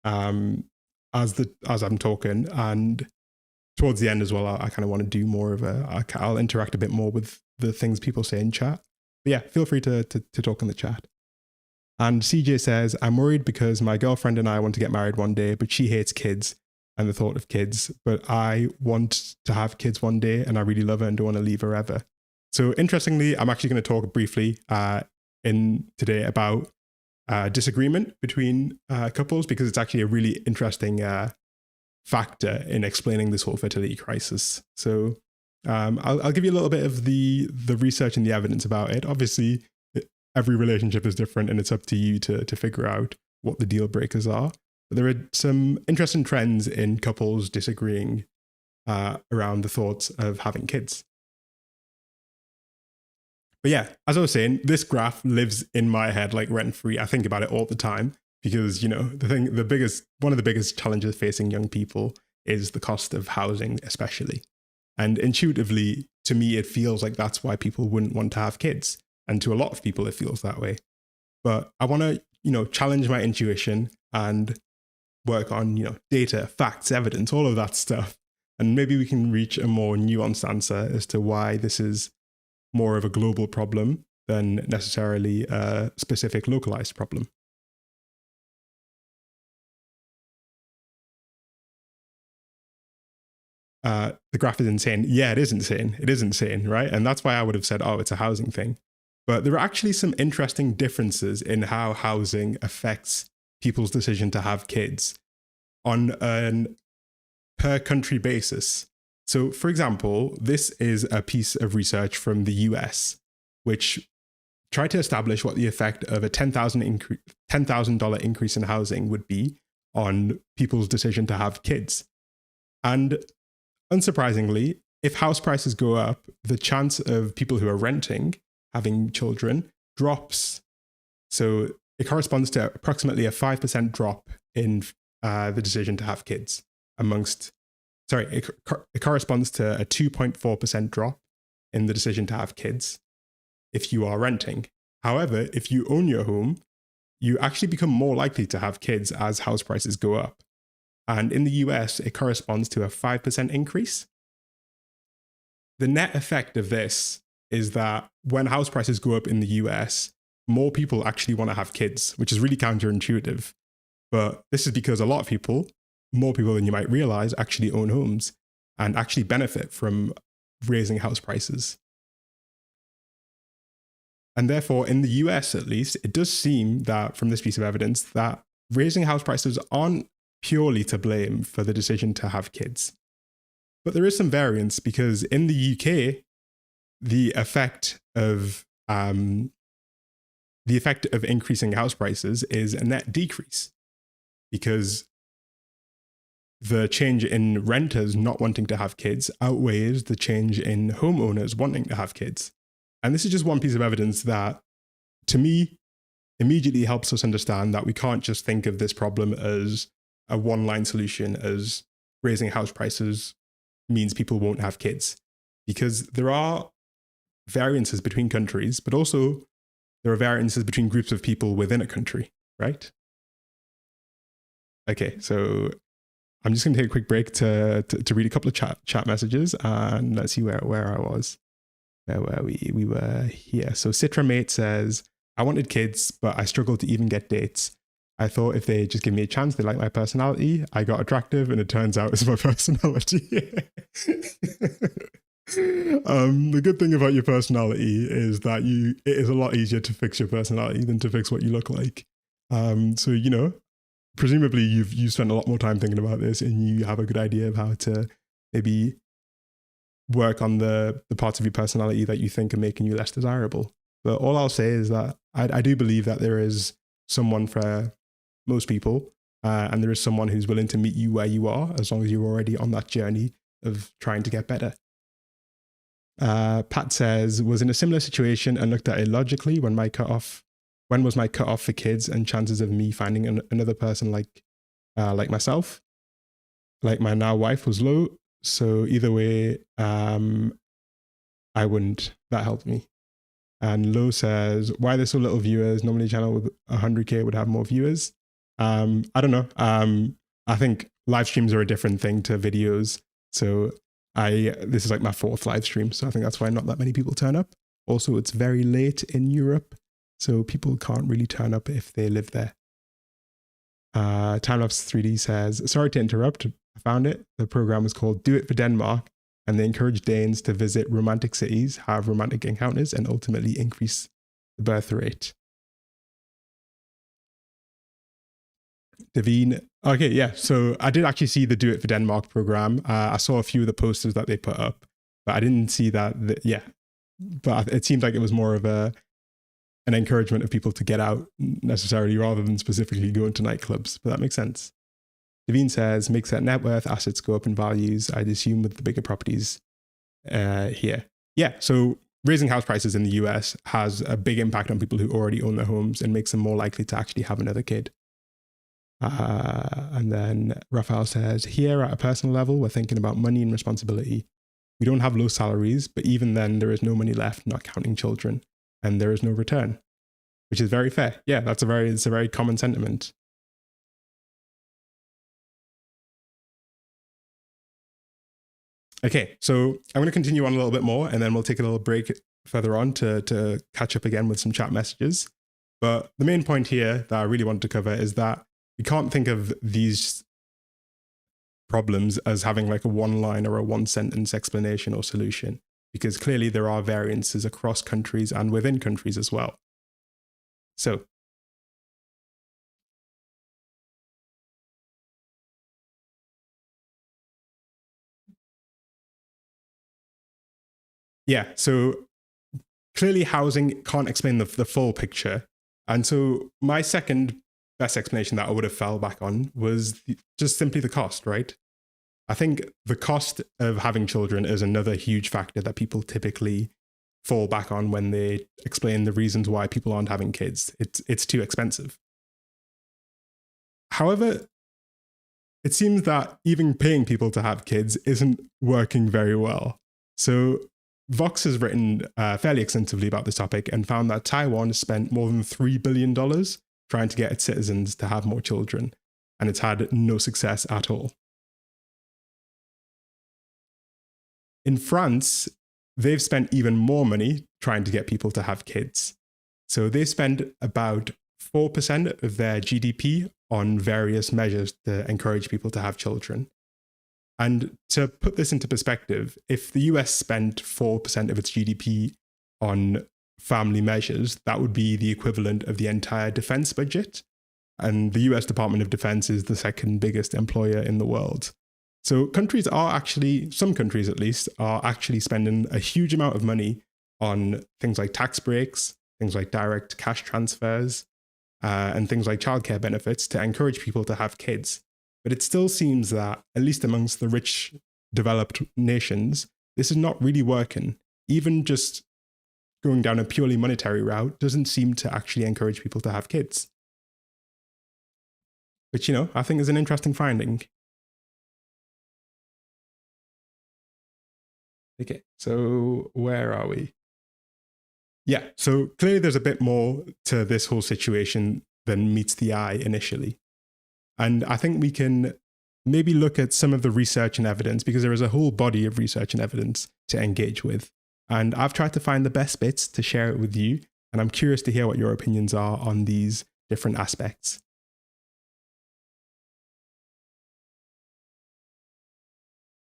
[SPEAKER 1] as I'm talking, and towards the end as well, I kind of want to do more of I'll interact a bit more with the things people say in chat. But yeah, feel free to talk in the chat. And CJ says, I'm worried because my girlfriend and I want to get married one day, but she hates kids and the thought of kids. But I want to have kids one day and I really love her and don't want to leave her ever. So interestingly, I'm actually going to talk briefly in today about disagreement between couples, because it's actually a really interesting factor in explaining this whole fertility crisis. So I'll give you a little bit of the research and the evidence about it. Obviously, every relationship is different and it's up to you to figure out what the deal breakers are. But there are some interesting trends in couples disagreeing around the thoughts of having kids. But yeah, as I was saying, this graph lives in my head like rent free. I think about it all the time because, one of the biggest challenges facing young people is the cost of housing, especially. And intuitively, to me, it feels like that's why people wouldn't want to have kids. And to a lot of people, it feels that way. But I want to, challenge my intuition and work on, data, facts, evidence, all of that stuff. And maybe we can reach a more nuanced answer as to why this is more of a global problem than necessarily a specific localized problem. The graph is insane. Yeah, it is insane. It is insane, right? And that's why I would have said, oh, it's a housing thing. But there are actually some interesting differences in how housing affects people's decision to have kids on an per country basis. So, for example, this is a piece of research from the US, which tried to establish what the effect of a $10,000 increase in housing would be on people's decision to have kids. And unsurprisingly, if house prices go up, the chance of people who are renting having children drops. So it corresponds to approximately a 5% drop in the decision to have kids it corresponds to a 2.4% drop in the decision to have kids if you are renting. However, if you own your home, you actually become more likely to have kids as house prices go up. And in the US, it corresponds to a 5% increase. The net effect of this is that when house prices go up in the US, more people actually want to have kids, which is really counterintuitive. But this is because a lot of people, more people than you might realize, actually own homes and actually benefit from raising house prices. And therefore, in the US at least, it does seem that from this piece of evidence that raising house prices aren't purely to blame for the decision to have kids. But there is some variance because in the UK, the effect of increasing house prices is a net decrease, because the change in renters not wanting to have kids outweighs the change in homeowners wanting to have kids. And this is just one piece of evidence that, to me, immediately helps us understand that we can't just think of this problem as a one-line solution, as raising house prices means people won't have kids. Because there are variances between countries, but also there are variances between groups of people within a country, right? Okay, so I'm just going to take a quick break to read a couple of chat messages, and let's see where I was. Where were we? We were here. So Citra Mate says, I wanted kids, but I struggled to even get dates. I thought if they just give me a chance, they like my personality. I got attractive, and it turns out it's my personality. The good thing about your personality is that it is a lot easier to fix your personality than to fix what you look like. So, you know, presumably you've spent a lot more time thinking about this, and you have a good idea of how to maybe work on the parts of your personality that you think are making you less desirable. But all I'll say is that I do believe that there is someone for most people, and there is someone who's willing to meet you where you are, as long as you're already on that journey of trying to get better. Pat says, was in a similar situation and looked at it logically. When was my cutoff for kids and chances of me finding another person like myself, like my now wife, was low. So either way, I wouldn't. That helped me. And Lo says, why there's so little viewers? Normally a channel with 100K would have more viewers. I don't know. I think live streams are a different thing to videos. So this is like my 4th live stream. So I think that's why not that many people turn up. Also, it's very late in Europe, so people can't really turn up if they live there. Timelapse 3D says, sorry to interrupt. I found it. The program was called Do It for Denmark, and they encourage Danes to visit romantic cities, have romantic encounters, and ultimately increase the birth rate. Davine. Okay, yeah. So I did actually see the Do It for Denmark program. I saw a few of the posters that they put up, but I didn't see that. Yeah. But it seemed like it was more of an encouragement of people to get out necessarily, rather than specifically going to nightclubs. But that makes sense. Davine says, makes that net worth assets go up in values, I'd assume, with the bigger properties here. Yeah. So raising house prices in the US has a big impact on people who already own their homes and makes them more likely to actually have another kid. And then Raphael says, here at a personal level, we're thinking about money and responsibility. We don't have low salaries, but even then there is no money left, not counting children, and there is no return, which is very fair. Yeah, it's a very common sentiment. Okay, so I'm going to continue on a little bit more, and then we'll take a little break further on to catch up again with some chat messages. But the main point here that I really wanted to cover is that we can't think of these problems as having like a one-line or a one-sentence explanation or solution, because clearly there are variances across countries and within countries as well. So yeah, so clearly housing can't explain the full picture. And so my second best explanation that I would have fell back on was just simply the cost, right? I think the cost of having children is another huge factor that people typically fall back on when they explain the reasons why people aren't having kids. It's too expensive. However, it seems that even paying people to have kids isn't working very well. So Vox has written fairly extensively about this topic and found that Taiwan has spent more than $3 billion trying to get its citizens to have more children, and it's had no success at all. In France, they've spent even more money trying to get people to have kids. So they spend about 4% of their GDP on various measures to encourage people to have children. And to put this into perspective, if the US spent 4% of its GDP on family measures, that would be the equivalent of the entire defense budget. And the US Department of Defense is the second biggest employer in the world. So countries are actually, some countries at least, are actually spending a huge amount of money on things like tax breaks, things like direct cash transfers, and things like childcare benefits to encourage people to have kids. But it still seems that, at least amongst the rich, developed nations, this is not really working. Even just going down a purely monetary route doesn't seem to actually encourage people to have kids. Which, I think is an interesting finding. Okay, so where are we? Yeah, so clearly there's a bit more to this whole situation than meets the eye initially. And I think we can maybe look at some of the research and evidence, because there is a whole body of research and evidence to engage with. And I've tried to find the best bits to share it with you. And I'm curious to hear what your opinions are on these different aspects.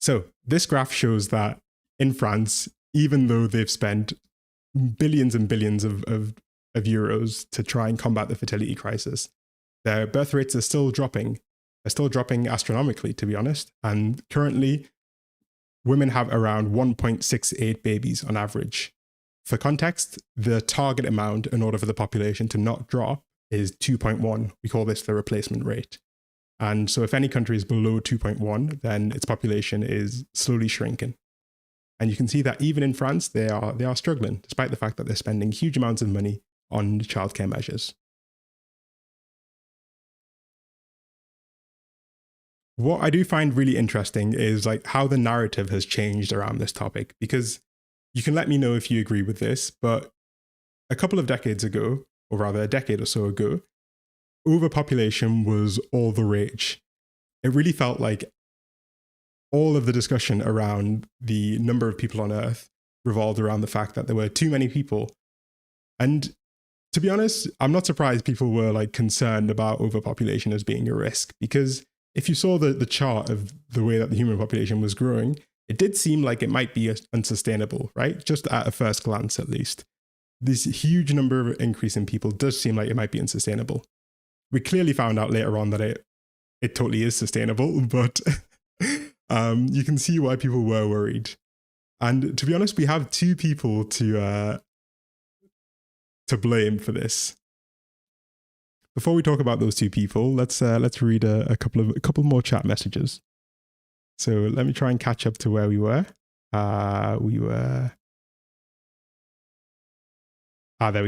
[SPEAKER 1] So this graph shows that in France, even though they've spent billions and billions of euros to try and combat the fertility crisis, their birth rates are still dropping. They're still dropping astronomically, to be honest. And currently, women have around 1.68 babies on average. For context, the target amount in order for the population to not drop is 2.1. We call this the replacement rate. And so if any country is below 2.1, then its population is slowly shrinking. And you can see that even in France, they are struggling, despite the fact that they're spending huge amounts of money on childcare measures. What I do find really interesting is like how the narrative has changed around this topic, because you can let me know if you agree with this, but a couple of decades ago, or rather a decade or so ago, overpopulation was all the rage. It really felt like all of the discussion around the number of people on Earth revolved around the fact that there were too many people. And to be honest, I'm not surprised people were like concerned about overpopulation as being a risk, because if you saw the chart of the way that the human population was growing, it did seem like it might be unsustainable, right? Just at a first glance, at least. This huge number of increase in people does seem like it might be unsustainable. We clearly found out later on that it totally is sustainable, but you can see why people were worried. And to be honest, we have two people to blame for this. Before we talk about those two people, let's read a couple more chat messages. So let me try and catch up to where we were. There we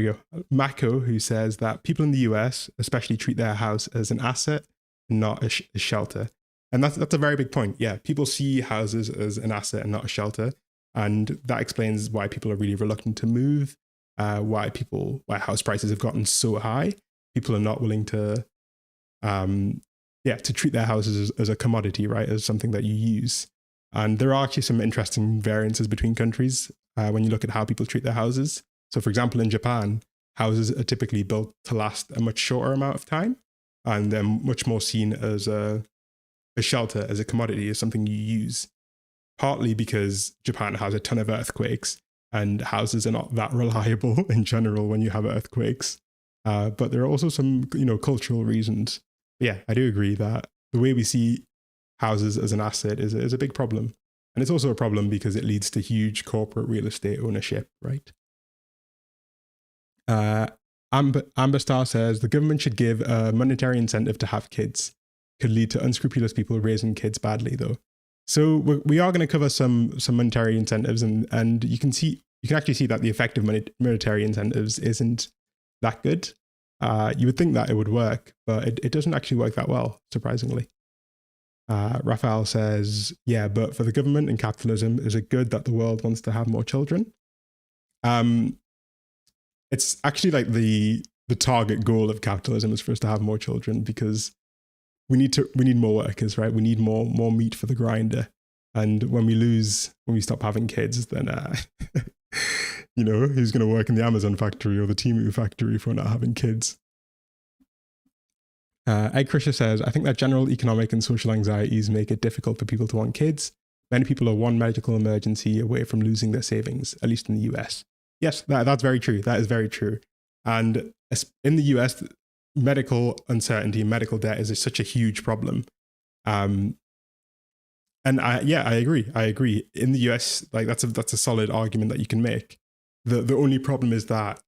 [SPEAKER 1] go. Mako, who says that people in the US especially treat their house as an asset, not a shelter. And that's a very big point. Yeah, people see houses as an asset and not a shelter. And that explains why people are really reluctant to move, why house prices have gotten so high. People are not willing to treat their houses as a commodity, right? As something that you use. And there are actually some interesting variances between countries when you look at how people treat their houses. So for example, in Japan, houses are typically built to last a much shorter amount of time, and they're much more seen as a shelter, as a commodity, as something you use. Partly because Japan has a ton of earthquakes and houses are not that reliable in general when you have earthquakes. But there are also some, cultural reasons. But yeah, I do agree that the way we see houses as an asset is a big problem. And it's also a problem because it leads to huge corporate real estate ownership, right? Amber Star says the government should give a monetary incentive to have kids. Could lead to unscrupulous people raising kids badly, though. So we are going to cover some monetary incentives, and you can actually see that the effect of monetary incentives isn't that good. You would think that it would work, but it doesn't actually work that well, surprisingly. Raphael says, yeah, but for the government and capitalism, is it good that the world wants to have more children? It's actually like the target goal of capitalism is for us to have more children, because we need more workers, right? We need more meat for the grinder. And when we stop having kids, then who's going to work in the Amazon factory or the Temu factory if we're not having kids? Egg Crusher says, I think that general economic and social anxieties make it difficult for people to want kids. Many people are one medical emergency away from losing their savings, at least in the US. Yes, that's very true. That is very true. And in the US, medical uncertainty, medical debt is such a huge problem. And I agree. In the US, like that's a solid argument that you can make. The only problem is that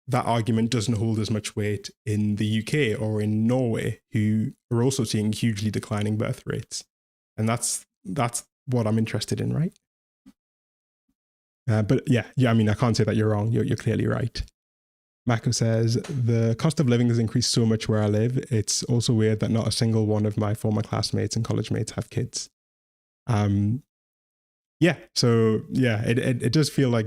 [SPEAKER 1] that argument doesn't hold as much weight in the UK or in Norway, who are also seeing hugely declining birth rates. And that's what I'm interested in, right? But yeah, I mean, I can't say that you're wrong. You're clearly right. Mako says, the cost of living has increased so much where I live. It's also weird that not a single one of my former classmates and college mates have kids. Yeah, so yeah, it does feel like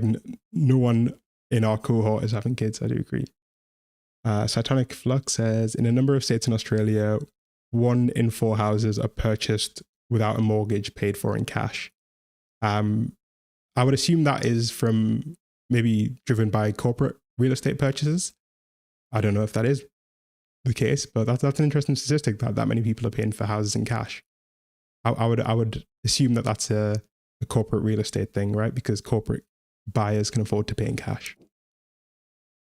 [SPEAKER 1] no one in our cohort is having kids. I do agree. Cytonic Flux says, in a number of states in Australia, 1 in 4 houses are purchased without a mortgage, paid for in cash. I would assume that is from maybe driven by corporate real estate purchases. I don't know if that is the case, but that's an interesting statistic that many people are paying for houses in cash. I would assume that that's a corporate real estate thing, right? Because corporate buyers can afford to pay in cash.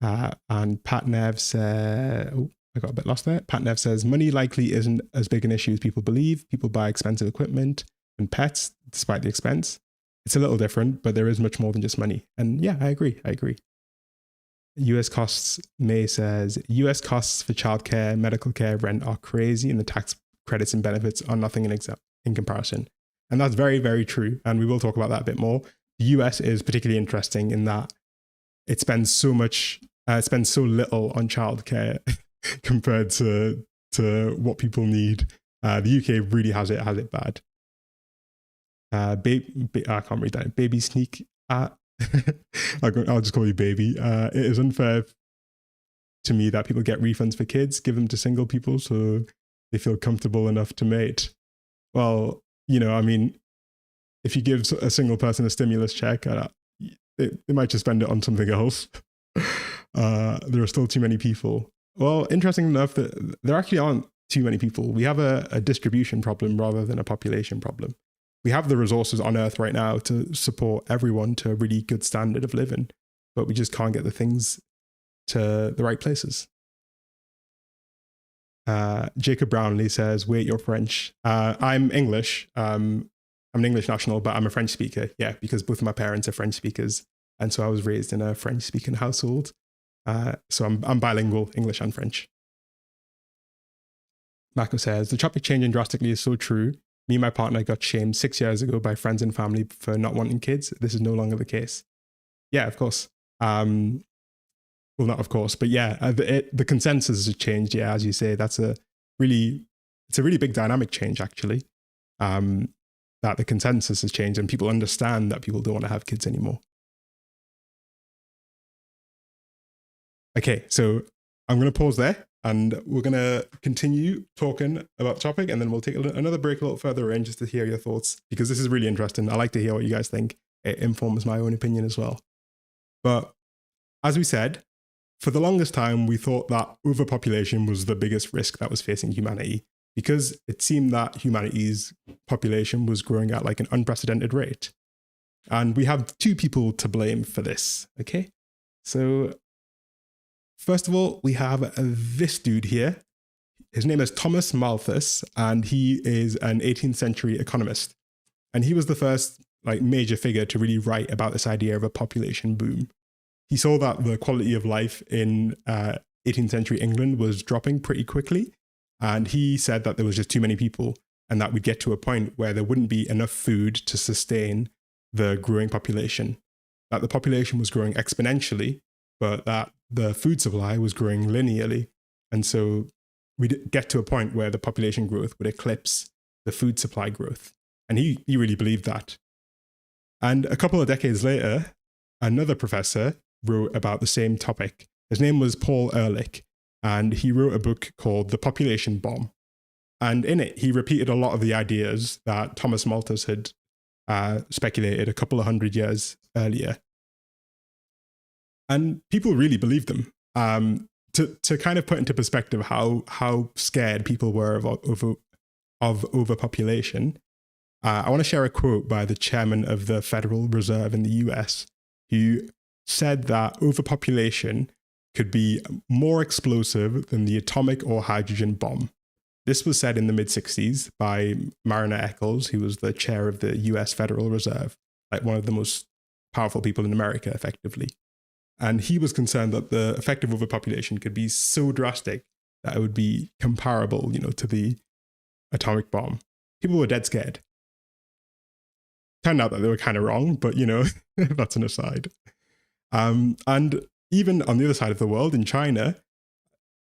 [SPEAKER 1] And Pat Nev said, I got a bit lost there. Pat Nev says, money likely isn't as big an issue as people believe. People buy expensive equipment and pets despite the expense. It's a little different, but there is much more than just money. And yeah, I agree. US costs, May says, US costs for childcare, medical care, rent are crazy, and the tax credits and benefits are nothing in comparison. And that's very, very true. And we will talk about that a bit more. The US is particularly interesting in that it spends so little on childcare compared to what people need. The UK really has it bad. I can't read that. Baby Sneak. I'll just call you Baby. It is unfair to me that people get refunds for kids, give them to single people so they feel comfortable enough to mate. Well, I mean, if you give a single person a stimulus check, they might just spend it on something else. There are still too many people. Well, interesting enough that there actually aren't too many people. We have a distribution problem rather than a population problem. We have the resources on Earth right now to support everyone to a really good standard of living, but we just can't get the things to the right places. Jacob Brownlee says, wait, you're French. I'm English. I'm an English national, but I'm a French speaker. Yeah, because both of my parents are French speakers. And so I was raised in a French speaking household. So I'm bilingual, English and French. Mako says, the topic changing drastically is so true. Me and my partner got shamed 6 years ago by friends and family for not wanting kids. This is no longer the case. Yeah, of course. Well, not of course, but yeah, the consensus has changed. Yeah, as you say, it's a really big dynamic change, actually. That the consensus has changed and people understand that people don't want to have kids anymore. Okay, so I'm going to pause there and we're going to continue talking about the topic, and then we'll take another break a little further in just to hear your thoughts, because this is really interesting. I like to hear what you guys think. It informs my own opinion as well. But as we said, for the longest time, we thought that overpopulation was the biggest risk that was facing humanity, because it seemed that humanity's population was growing at like an unprecedented rate. And we have 2 people to blame for this, okay? So first of all, we have this dude here. His name is Thomas Malthus, and he is an 18th century economist. And he was the first major figure to really write about this idea of a population boom. He saw that the quality of life in 18th century England was dropping pretty quickly. And he said that there was just too many people, and that we'd get to a point where there wouldn't be enough food to sustain the growing population. That the population was growing exponentially, but that the food supply was growing linearly. And so we'd get to a point where the population growth would eclipse the food supply growth. And he really believed that. And a couple of decades later, another professor wrote about the same topic. His name was Paul Ehrlich, and he wrote a book called The Population Bomb. And in it, he repeated a lot of the ideas that Thomas Malthus had speculated a couple of hundred years earlier. And people really believed them. To kind of put into perspective how scared people were of overpopulation, I want to share a quote by the chairman of the Federal Reserve in the US, who said that overpopulation could be more explosive than the atomic or hydrogen bomb. This was said in the mid-60s by Mariner Eccles, who was the chair of the US Federal Reserve, like one of the most powerful people in America, effectively. And he was concerned that the effect of overpopulation could be so drastic that it would be comparable, to the atomic bomb. People were dead scared. Turned out that they were kind of wrong, but that's an aside. And even on the other side of the world, in China,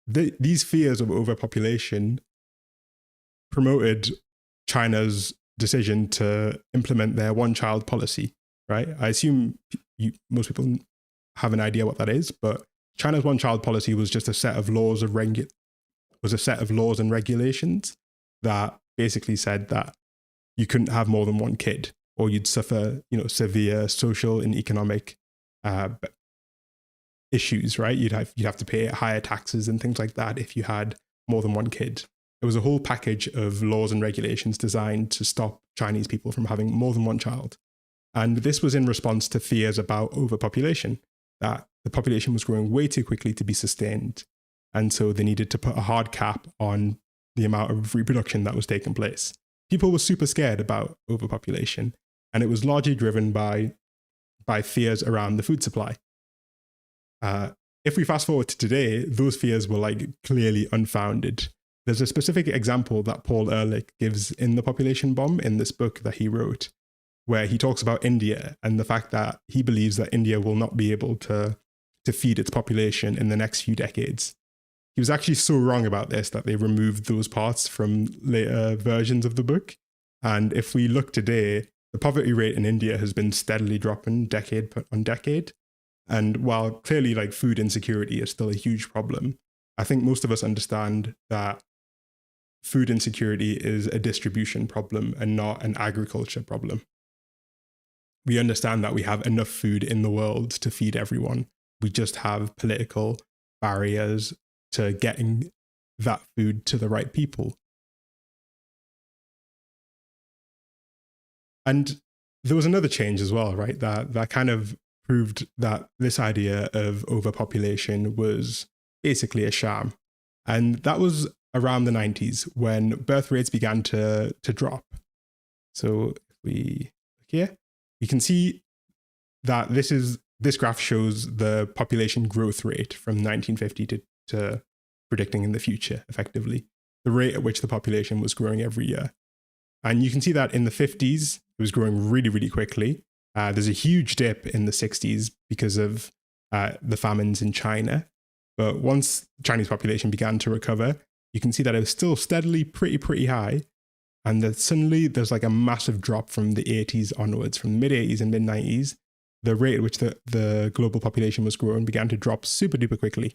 [SPEAKER 1] these fears of overpopulation promoted China's decision to implement their one-child policy, right? I assume most people have an idea what that is, but China's one-child policy was just a set of laws and regulations that basically said that you couldn't have more than one kid, or you'd suffer, severe social and economic issues, right? You'd have to pay higher taxes and things like that if you had more than one kid. It was a whole package of laws and regulations designed to stop Chinese people from having more than one child. And this was in response to fears about overpopulation, that the population was growing way too quickly to be sustained. And so they needed to put a hard cap on the amount of reproduction that was taking place. People were super scared about overpopulation, and it was largely driven by fears around the food supply. If we fast forward to today, those fears were clearly unfounded. There's a specific example that Paul Ehrlich gives in The Population Bomb in this book that he wrote, where he talks about India and the fact that he believes that India will not be able to feed its population in the next few decades. He was actually so wrong about this that they removed those parts from later versions of the book. And if we look today, the poverty rate in India has been steadily dropping decade on decade. And while clearly food insecurity is still a huge problem, I think most of us understand that food insecurity is a distribution problem and not an agriculture problem. We understand that we have enough food in the world to feed everyone. We just have political barriers to getting that food to the right people. And there was another change as well, right? That kind of proved that this idea of overpopulation was basically a sham. And that was around the 90s when birth rates began to drop. So if we look here, you can see that this graph shows the population growth rate from 1950 to predicting in the future, effectively, the rate at which the population was growing every year. And you can see that in the 50s, it was growing really, really quickly. There's a huge dip in the 60s because of the famines in China. But once the Chinese population began to recover, you can see that it was still steadily pretty high. And then suddenly there's a massive drop from the 80s onwards, from the mid 80s and mid 90s. The rate at which the global population was growing began to drop super duper quickly.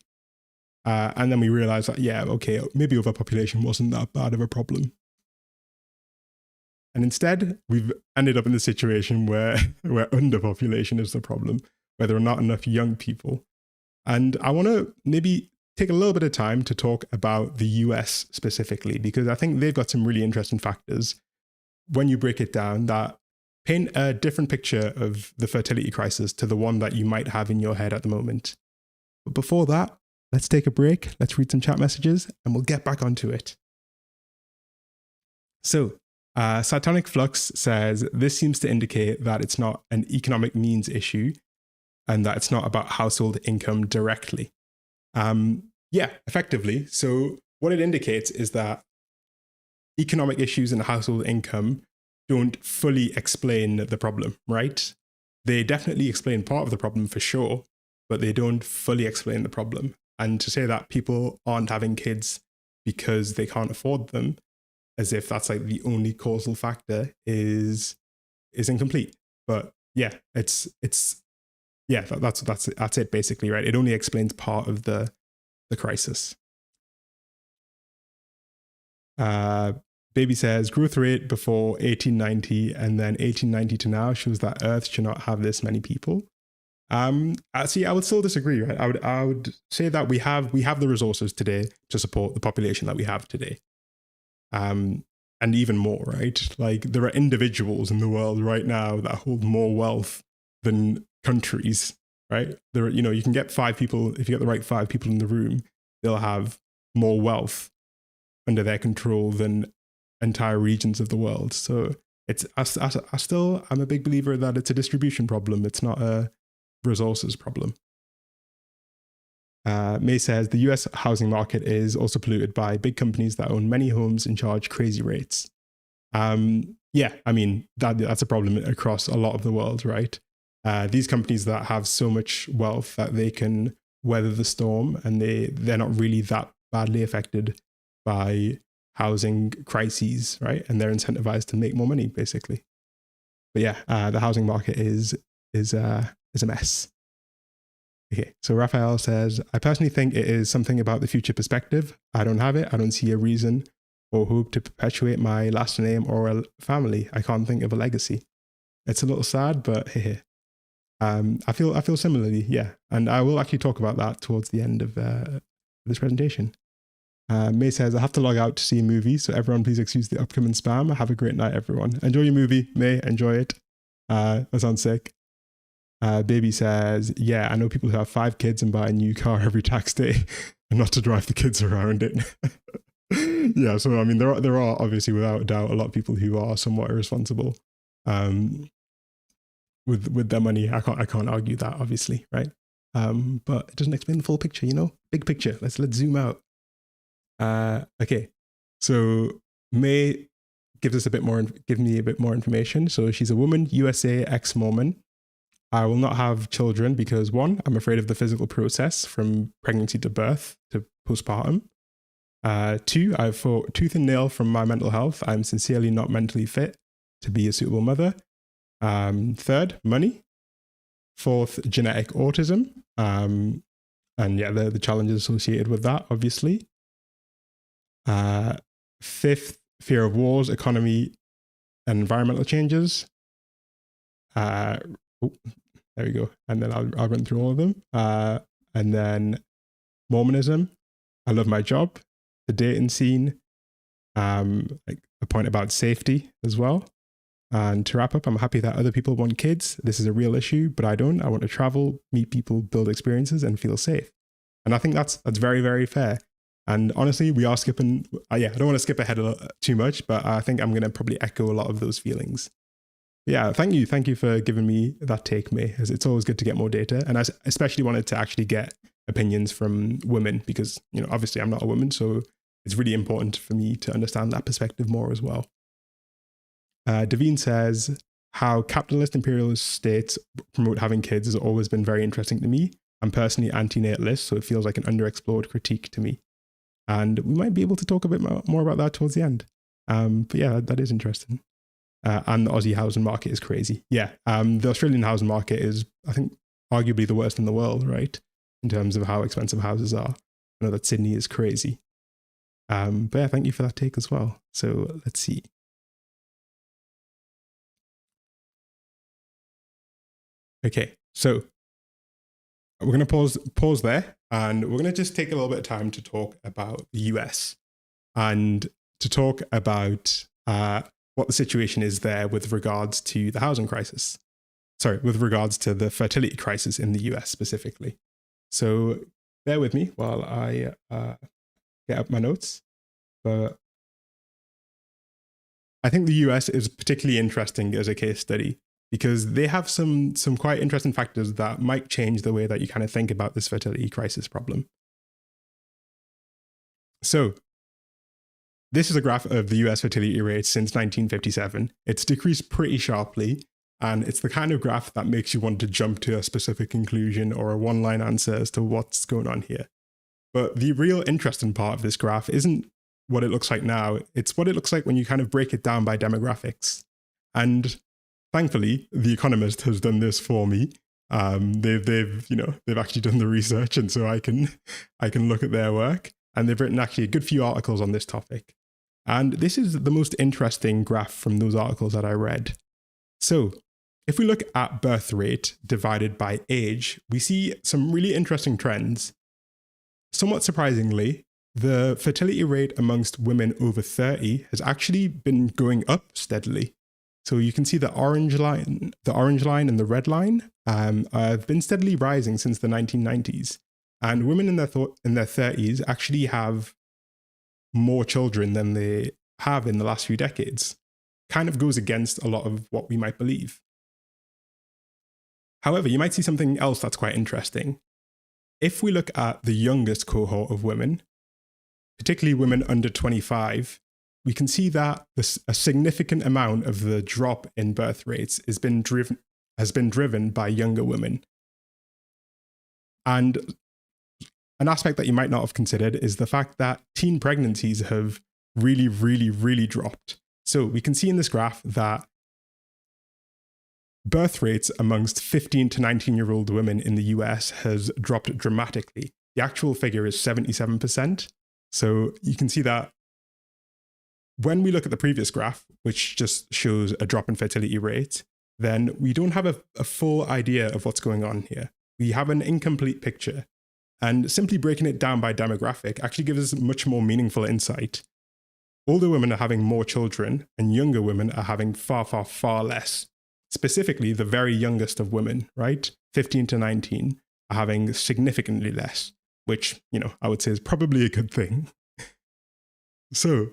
[SPEAKER 1] And then we realized that, maybe overpopulation wasn't that bad of a problem. And instead, we've ended up in the situation where underpopulation is the problem, where there are not enough young people. And I want to maybe take a little bit of time to talk about the US specifically, because I think they've got some really interesting factors when you break it down that paint a different picture of the fertility crisis to the one that you might have in your head at the moment. But before that, let's take a break, let's read some chat messages, and we'll get back onto it. So, Satanic Flux says, this seems to indicate that it's not an economic means issue and that it's not about household income directly. Effectively. So what it indicates is that economic issues and household income don't fully explain the problem, right? They definitely explain part of the problem for sure, but they don't fully explain the problem. And to say that people aren't having kids because they can't afford them, as if that's the only causal factor, is incomplete. But that's it basically, right? It only explains part of the crisis. Baby says growth rate before 1890 and then 1890 to now shows that Earth should not have this many people. See, I would still disagree, right? I would say that we have the resources today to support the population that we have today. And even more, right? There are individuals in the world right now that hold more wealth than countries, right? There are, you can get 5 people, if you get the right 5 people in the room, they'll have more wealth under their control than entire regions of the world. So I'm a big believer that it's a distribution problem. It's not a resources problem. May says the US housing market is also polluted by big companies that own many homes and charge crazy rates. Yeah, I mean, that's a problem across a lot of the world, right? These companies that have so much wealth that they can weather the storm, and they're not really that badly affected by housing crises, right? And they're incentivized to make more money, basically. But yeah, the housing market is a mess. Okay, so Raphael says, I personally think it is something about the future perspective. I don't have it. I don't see a reason or hope to perpetuate my last name or a family. I can't think of a legacy. It's a little sad, but hey. I feel similarly, yeah. And I will actually talk about that towards the end of this presentation. May says, I have to log out to see a movie, so everyone please excuse the upcoming spam. Have a great night, everyone. Enjoy your movie, May. Enjoy it. That sounds sick. Baby says, yeah, I know people who have 5 kids and buy a new car every tax day and not to drive the kids around it. Yeah, so I mean, there are obviously, without a doubt, a lot of people who are somewhat irresponsible with their money. I can't argue that, obviously, right? But it doesn't explain the full picture, you know? Big picture. Let's zoom out. Okay, so May gives me a bit more information. So she's a woman, USA, ex-Mormon. I will not have children because 1, I'm afraid of the physical process from pregnancy to birth to postpartum. 2, I've fought tooth and nail from my mental health. I'm sincerely not mentally fit to be a suitable mother. 3rd, money. 4th, genetic autism. And yeah, the challenges associated with that, obviously. 5th, fear of wars, economy, and environmental changes. There we go. And then I'll run through all of them. And then Mormonism. I love my job. The dating scene. Like a point about safety as well. And to wrap up, I'm happy that other people want kids. This is a real issue, but I don't. I want to travel, meet people, build experiences, and feel safe. And I think that's very, very fair. And honestly, we are skipping. I don't want to skip ahead too much, but I think I'm going to probably echo a lot of those feelings. Yeah, thank you for giving me that take, May, as it's always good to get more data. And I especially wanted to actually get opinions from women because, you know, obviously I'm not a woman, so it's really important for me to understand that perspective more as well. Davine says, how capitalist imperialist states promote having kids has always been very interesting to me. I'm personally anti-natalist, so it feels like an underexplored critique to me. And we might be able to talk a bit more about that towards the end. But yeah, that is interesting. And the Aussie housing market is crazy. Yeah, the Australian housing market is, I think, arguably the worst in the world, right? In terms of how expensive houses are. I know that Sydney is crazy. But yeah, thank you for that take as well. So let's see. Okay, so we're going to pause there, and we're going to just take a little bit of time to talk about the US and to talk about what the situation is there with regards to the housing crisis. Sorry, with regards to the fertility crisis in the US specifically. So bear with me while I get up my notes. But I think the US is particularly interesting as a case study because they have some quite interesting factors that might change the way that you kind of think about this fertility crisis problem. So this is a graph of the US fertility rate since 1957. It's decreased pretty sharply, and it's the kind of graph that makes you want to jump to a specific conclusion or a one-line answer as to what's going on here. But the real interesting part of this graph isn't what it looks like now. It's what it looks like when you kind of break it down by demographics. And thankfully, The Economist has done this for me. They've actually done the research, and so I can look at their work. And they've written actually a good few articles on this topic. And this is the most interesting graph from those articles that I read. So if we look at birth rate divided by age, we see some really interesting trends. Somewhat surprisingly, the fertility rate amongst women over 30 has actually been going up steadily. So you can see the orange line and the red line have been steadily rising since the 1990s. And women in their 30s actually have more children than they have in the last few decades. Kind of goes against a lot of what we might believe. However, you might see something else that's quite interesting. if we look at the youngest cohort of women, particularly women under 25, we can see that a significant amount of the drop in birth rates has been driven by younger women. And an aspect that you might not have considered is the fact that teen pregnancies have really, really, really dropped. So we can see in this graph that birth rates amongst 15 to 19-year-old women in the US has dropped dramatically. The actual figure is 77%. So you can see that when we look at the previous graph, which just shows a drop in fertility rate, then we don't have a full idea of what's going on here. We have an incomplete picture. And simply breaking it down by demographic actually gives us much more meaningful insight. Older women are having more children, and younger women are having far, far, far less. Specifically, the very youngest of women, right? 15 to 19 are having significantly less, which, I would say is probably a good thing. So,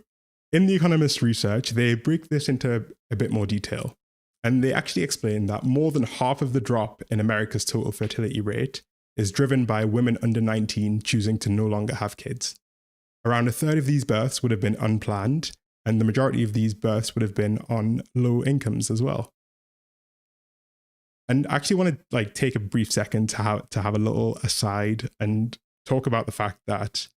[SPEAKER 1] in The Economist research, they break this into a bit more detail. And they actually explain that more than half of the drop in America's total fertility rate is driven by women under 19 choosing to no longer have kids. Around a third of these births would have been unplanned, and the majority of these births would have been on low incomes as well. And I actually want to take a brief second to have a little aside and talk about the fact that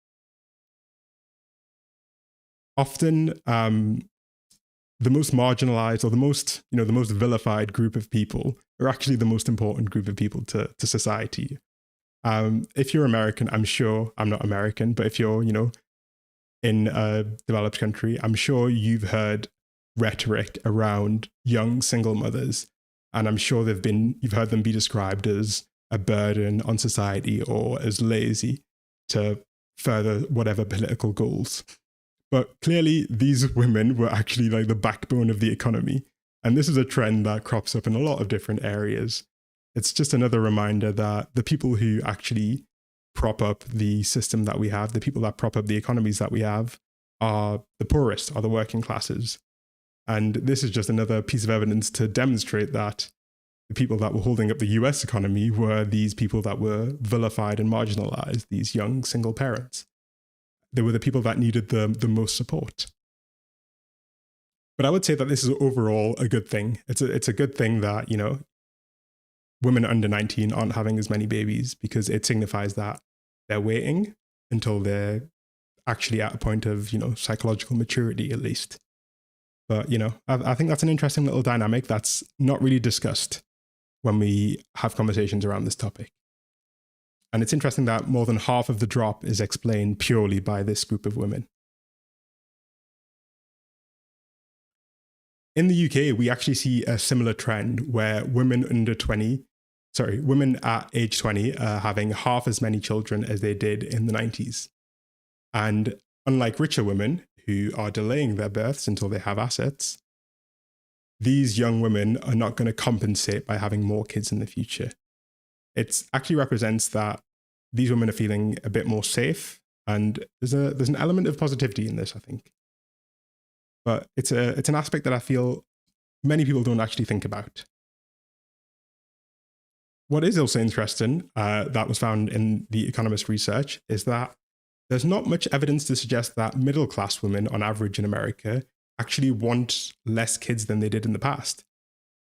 [SPEAKER 1] often the most marginalized or the most vilified group of people are actually the most important group of people to society. If you're American, I'm sure, I'm not American, but if you're, in a developed country, I'm sure you've heard rhetoric around young single mothers. And I'm sure you've heard them be described as a burden on society or as lazy to further whatever political goals. But clearly, these women were actually the backbone of the economy. And this is a trend that crops up in a lot of different areas. It's just another reminder that the people who actually prop up the system that we have, the people that prop up the economies that we have, are the poorest, are the working classes. And this is just another piece of evidence to demonstrate that the people that were holding up the US economy were these people that were vilified and marginalized, these young single parents. They were the people that needed the most support. But I would say that this is overall a good thing. It's a good thing that, women under 19 aren't having as many babies, because it signifies that they're waiting until they're actually at a point of, psychological maturity at least. But, I think that's an interesting little dynamic that's not really discussed when we have conversations around this topic. And it's interesting that more than half of the drop is explained purely by this group of women. In the UK, we actually see a similar trend where women at age 20 are having half as many children as they did in the 90s. And unlike richer women who are delaying their births until they have assets, these young women are not going to compensate by having more kids in the future. It actually represents that these women are feeling a bit more safe, and there's an element of positivity in this, I think. But it's an aspect that I feel many people don't actually think about. What is also interesting that was found in the Economist research is that there's not much evidence to suggest that middle-class women on average in America actually want less kids than they did in the past.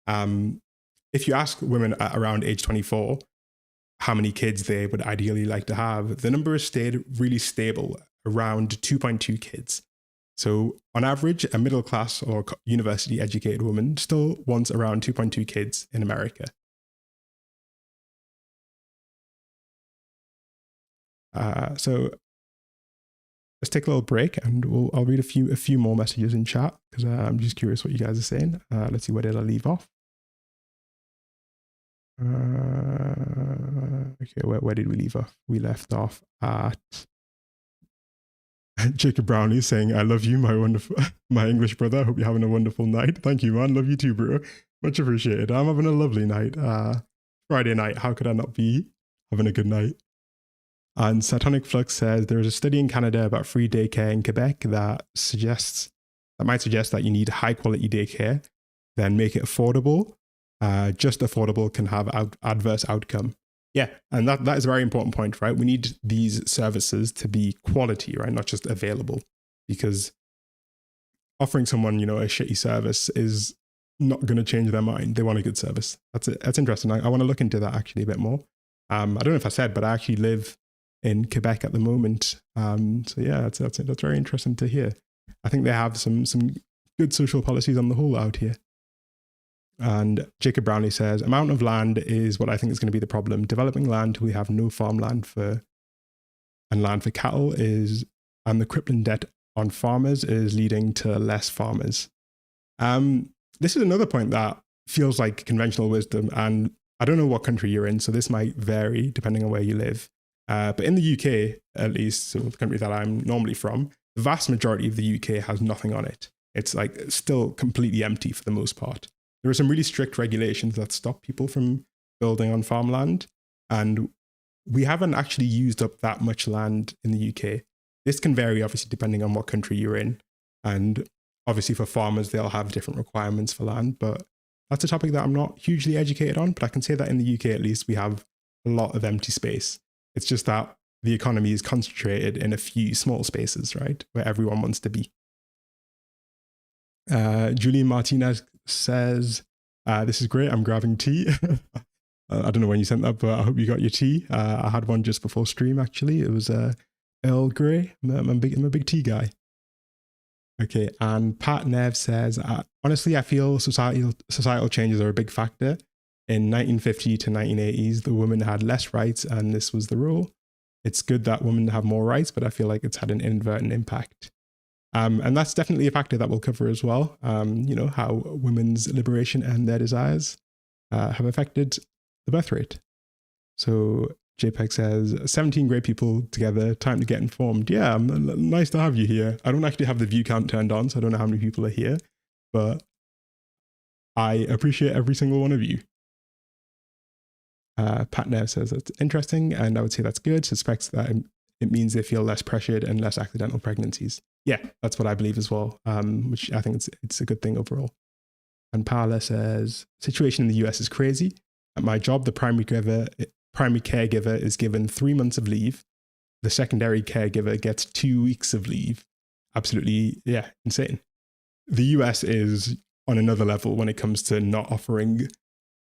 [SPEAKER 1] If you ask women at around age 24 how many kids they would ideally like to have, the number has stayed really stable, around 2.2 kids. So on average, a middle-class or university-educated woman still wants around 2.2 kids in America. So let's take a little break, and I'll read a few more messages in chat, because I'm just curious what you guys are saying. Let's see, where did I leave off? Okay, where did we leave off? We left off at Jacob Brownlee saying, "I love you, my English brother. I hope you're having a wonderful night." Thank you, man. Love you too, bro. Much appreciated. I'm having a lovely night. Friday night. How could I not be having a good night? And Satanic Flux says there is a study in Canada about free daycare in Quebec that might suggest that you need high quality daycare, then make it affordable. Just affordable can have adverse outcome. Yeah, and that is a very important point, right? We need these services to be quality, right? Not just available, because offering someone, a shitty service is not going to change their mind. They want a good service. That's interesting. I want to look into that actually a bit more. I don't know if I said, but I actually live in Quebec at the moment. So yeah, that's very interesting to hear. I think they have some good social policies on the whole out here. And Jacob Brownlee says, amount of land is what I think is going to be the problem. Developing land, we have no farmland and land for cattle and the crippling debt on farmers is leading to less farmers. This is another point that feels like conventional wisdom, and I don't know what country you're in, so this might vary depending on where you live. But in the UK, at least, so the country that I'm normally from, the vast majority of the UK has nothing on it. It's like still completely empty for the most part. There are some really strict regulations that stop people from building on farmland, and we haven't actually used up that much land in the UK. This can vary, obviously, depending on what country you're in. And obviously for farmers, they'll have different requirements for land, but that's a topic that I'm not hugely educated on, but I can say that in the UK, at least, we have a lot of empty space. It's just that the economy is concentrated in a few small spaces, right, where everyone wants to be. Julian Martinez says, this is great. I'm grabbing tea. I don't know when you sent that, but I hope you got your tea. I had one just before stream, actually. It was Earl Grey. I'm a big tea guy. Okay, and Pat Nev says, honestly, I feel societal changes are a big factor. In 1950 to 1980s, the women had less rights, and this was the rule. It's good that women have more rights, but I feel like it's had an inadvertent impact. And that's definitely a factor that we'll cover as well. How women's liberation and their desires have affected the birth rate. So JPEG says, 17 great people together, time to get informed. Yeah, nice to have you here. I don't actually have the view count turned on, so I don't know how many people are here, but I appreciate every single one of you. Pat Nev says that's interesting, and I would say that's good. Suspects that it means they feel less pressured and less accidental pregnancies. Yeah, that's what I believe as well, which I think it's a good thing overall. And Paula says, situation in the US is crazy. At my job, the primary caregiver is given 3 months of leave. The secondary caregiver gets 2 weeks of leave. Absolutely, yeah, insane. The US is on another level when it comes to not offering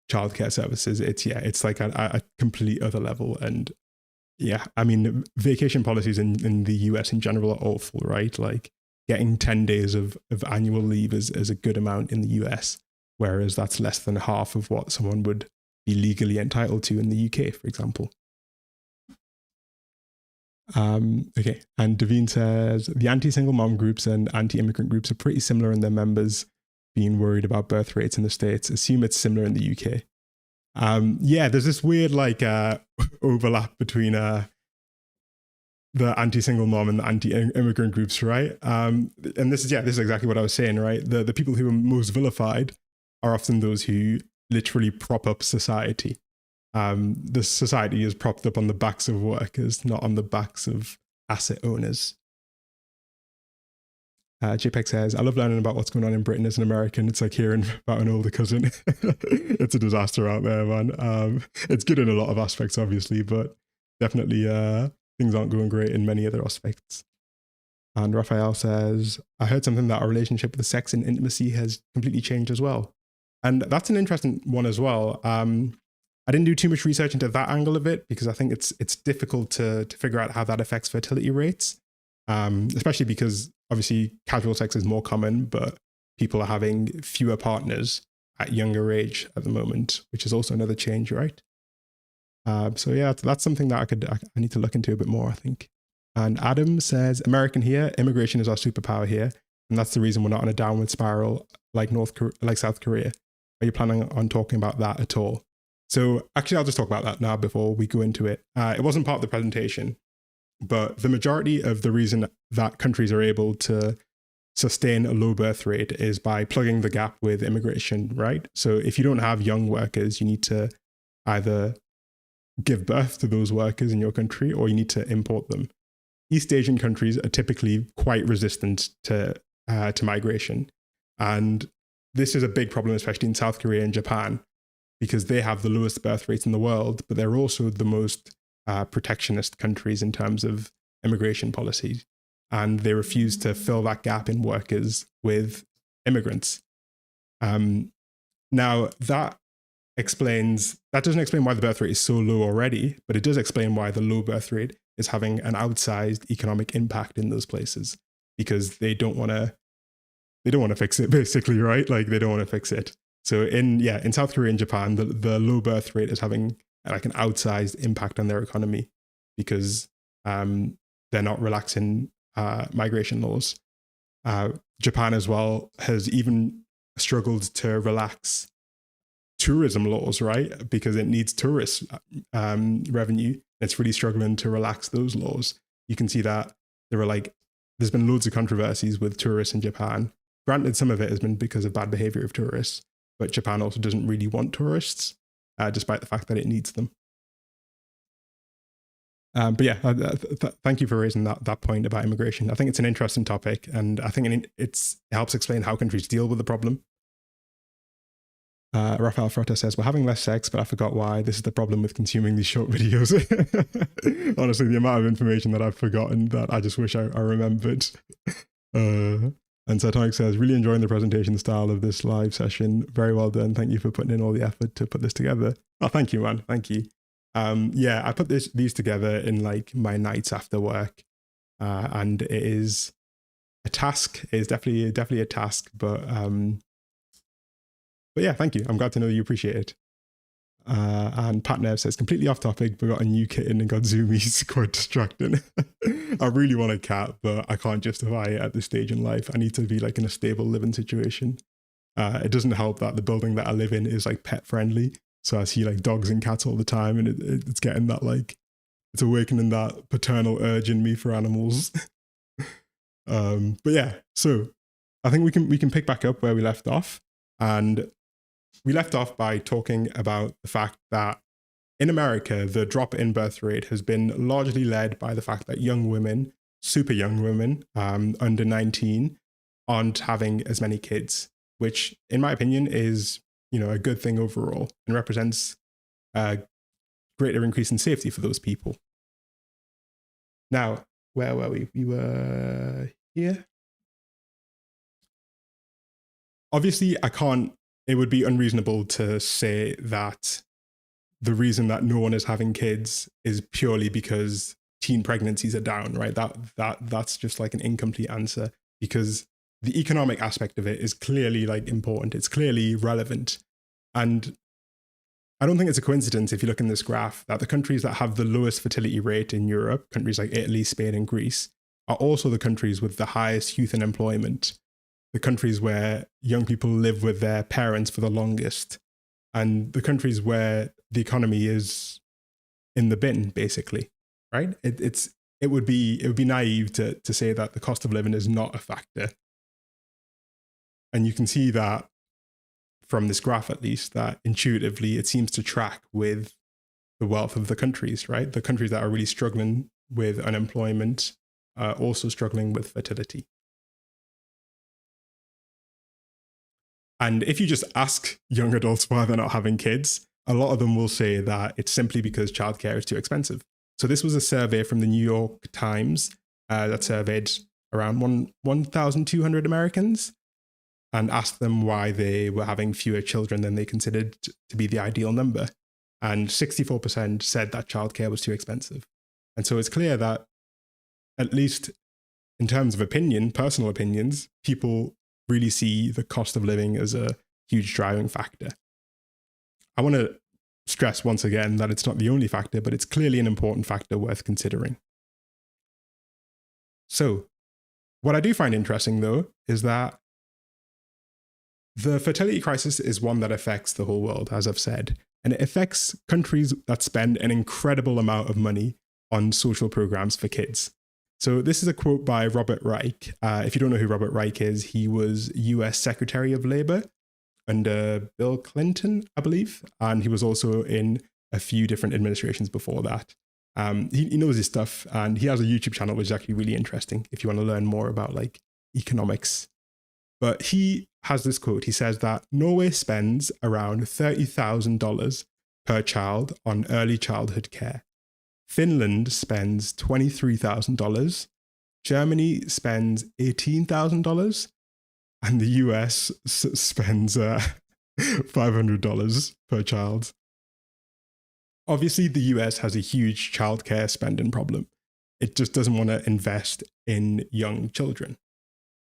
[SPEAKER 1] childcare services. It's like a complete other level. And yeah, I mean, vacation policies in the US in general are awful, right? Like getting 10 days of annual leave is a good amount in the US, whereas that's less than half of what someone would be legally entitled to in the UK, for example. Okay, and Davine says, the anti-single mom groups and anti-immigrant groups are pretty similar in their members being worried about birth rates in the States. Assume it's similar in the UK. Yeah, there's this weird overlap between the anti-single mom and the anti-immigrant groups, right? And this is exactly what I was saying, right? The people who are most vilified are often those who literally prop up society. The society is propped up on the backs of workers, not on the backs of asset owners. JPEG says, I love learning about what's going on in Britain as an American. It's like hearing about an older cousin. It's a disaster out there, man. It's good in a lot of aspects, obviously, but definitely things aren't going great in many other aspects. And Raphael says, I heard something that our relationship with the sex and intimacy has completely changed as well. And that's an interesting one as well. I didn't do too much research into that angle of it because I think it's difficult to figure out how that affects fertility rates, especially because obviously casual sex is more common, but people are having fewer partners at younger age at the moment, which is also another change, right? So yeah, that's something that I need to look into a bit more, I think. And Adam says, American here, immigration is our superpower here, and that's the reason we're not on a downward spiral like South Korea. Are you planning on talking about that at all? So actually, I'll just talk about that now before we go into it. It wasn't part of the presentation, but the majority of the reason that countries are able to sustain a low birth rate is by plugging the gap with immigration, right? So if you don't have young workers, you need to either give birth to those workers in your country or you need to import them. East Asian countries are typically quite resistant to migration. And this is a big problem, especially in South Korea and Japan, because they have the lowest birth rates in the world, but they're also the most protectionist countries in terms of immigration policy. And they refuse to fill that gap in workers with immigrants. Now, that doesn't explain why the birth rate is so low already, but it does explain why the low birth rate is having an outsized economic impact in those places, because they don't want to fix it, basically, right? Like, they don't want to fix it. So in South Korea and Japan, the low birth rate is having like an outsized impact on their economy because they're not relaxing migration laws. Japan as well has even struggled to relax tourism laws, right? Because it needs tourist revenue. It's really struggling to relax those laws. You can see that there's been loads of controversies with tourists in Japan. Granted, some of it has been because of bad behavior of tourists, but Japan also doesn't really want tourists, despite the fact that it needs them. But yeah, thank you for raising that point about immigration. I think it's an interesting topic, and I think it helps explain how countries deal with the problem. Rafael Frota says, we're having less sex, but I forgot why. This is the problem with consuming these short videos. Honestly, the amount of information that I've forgotten that I just wish I remembered. And Satonic says, really enjoying the presentation style of this live session. Very well done. Thank you for putting in all the effort to put this together. Oh, thank you, man. Thank you. Yeah, I put these together in like my nights after work. And it is a task. It is definitely a task, but yeah, thank you. I'm glad to know you appreciate it. And Pat Nev says, completely off topic, but got a new kitten and got zoomies. Quite distracting. I really want a cat, but I can't justify it at this stage in life. I need to be like in a stable living situation. It doesn't help that the building that I live in is like pet friendly. So I see like dogs and cats all the time, and it's getting that like, it's awakening that paternal urge in me for animals. But yeah, so I think we can pick back up where we left off. And we left off by talking about the fact that in America, the drop in birth rate has been largely led by the fact that young women, super young women, under 19, aren't having as many kids, which in my opinion is, a good thing overall and represents a greater increase in safety for those people. Now, where were we? We were here. Obviously, it would be unreasonable to say that the reason that no one is having kids is purely because teen pregnancies are down, right? That's just like an incomplete answer, because the economic aspect of it is clearly like important. It's clearly relevant. And I don't think it's a coincidence if you look in this graph that the countries that have the lowest fertility rate in Europe, countries like Italy, Spain, and Greece, are also the countries with the highest youth unemployment, the countries where young people live with their parents for the longest, and the countries where the economy is in the bin, basically, right? It would be naive to say that the cost of living is not a factor. And you can see that from this graph, at least, that intuitively it seems to track with the wealth of the countries, right? The countries that are really struggling with unemployment are also struggling with fertility. And if you just ask young adults why they're not having kids, a lot of them will say that it's simply because childcare is too expensive. So this was a survey from the New York Times that surveyed around 1,200 Americans and asked them why they were having fewer children than they considered to be the ideal number. And 64% said that childcare was too expensive. And so it's clear that, at least in terms of opinion, personal opinions, people really see the cost of living as a huge driving factor. I want to stress once again that it's not the only factor, but it's clearly an important factor worth considering. So what I do find interesting, though, is that the fertility crisis is one that affects the whole world, as I've said, and it affects countries that spend an incredible amount of money on social programs for kids. So this is a quote by Robert Reich. If you don't know who Robert Reich is, he was US Secretary of Labor under Bill Clinton, I believe. And he was also in a few different administrations before that. He knows his stuff, and he has a YouTube channel, which is actually really interesting if you want to learn more about like economics. But he has this quote. He says that Norway spends around $30,000 per child on early childhood care. Finland spends $23,000. Germany spends $18,000. And the US spends $500 per child. Obviously, the US has a huge childcare spending problem. It just doesn't want to invest in young children.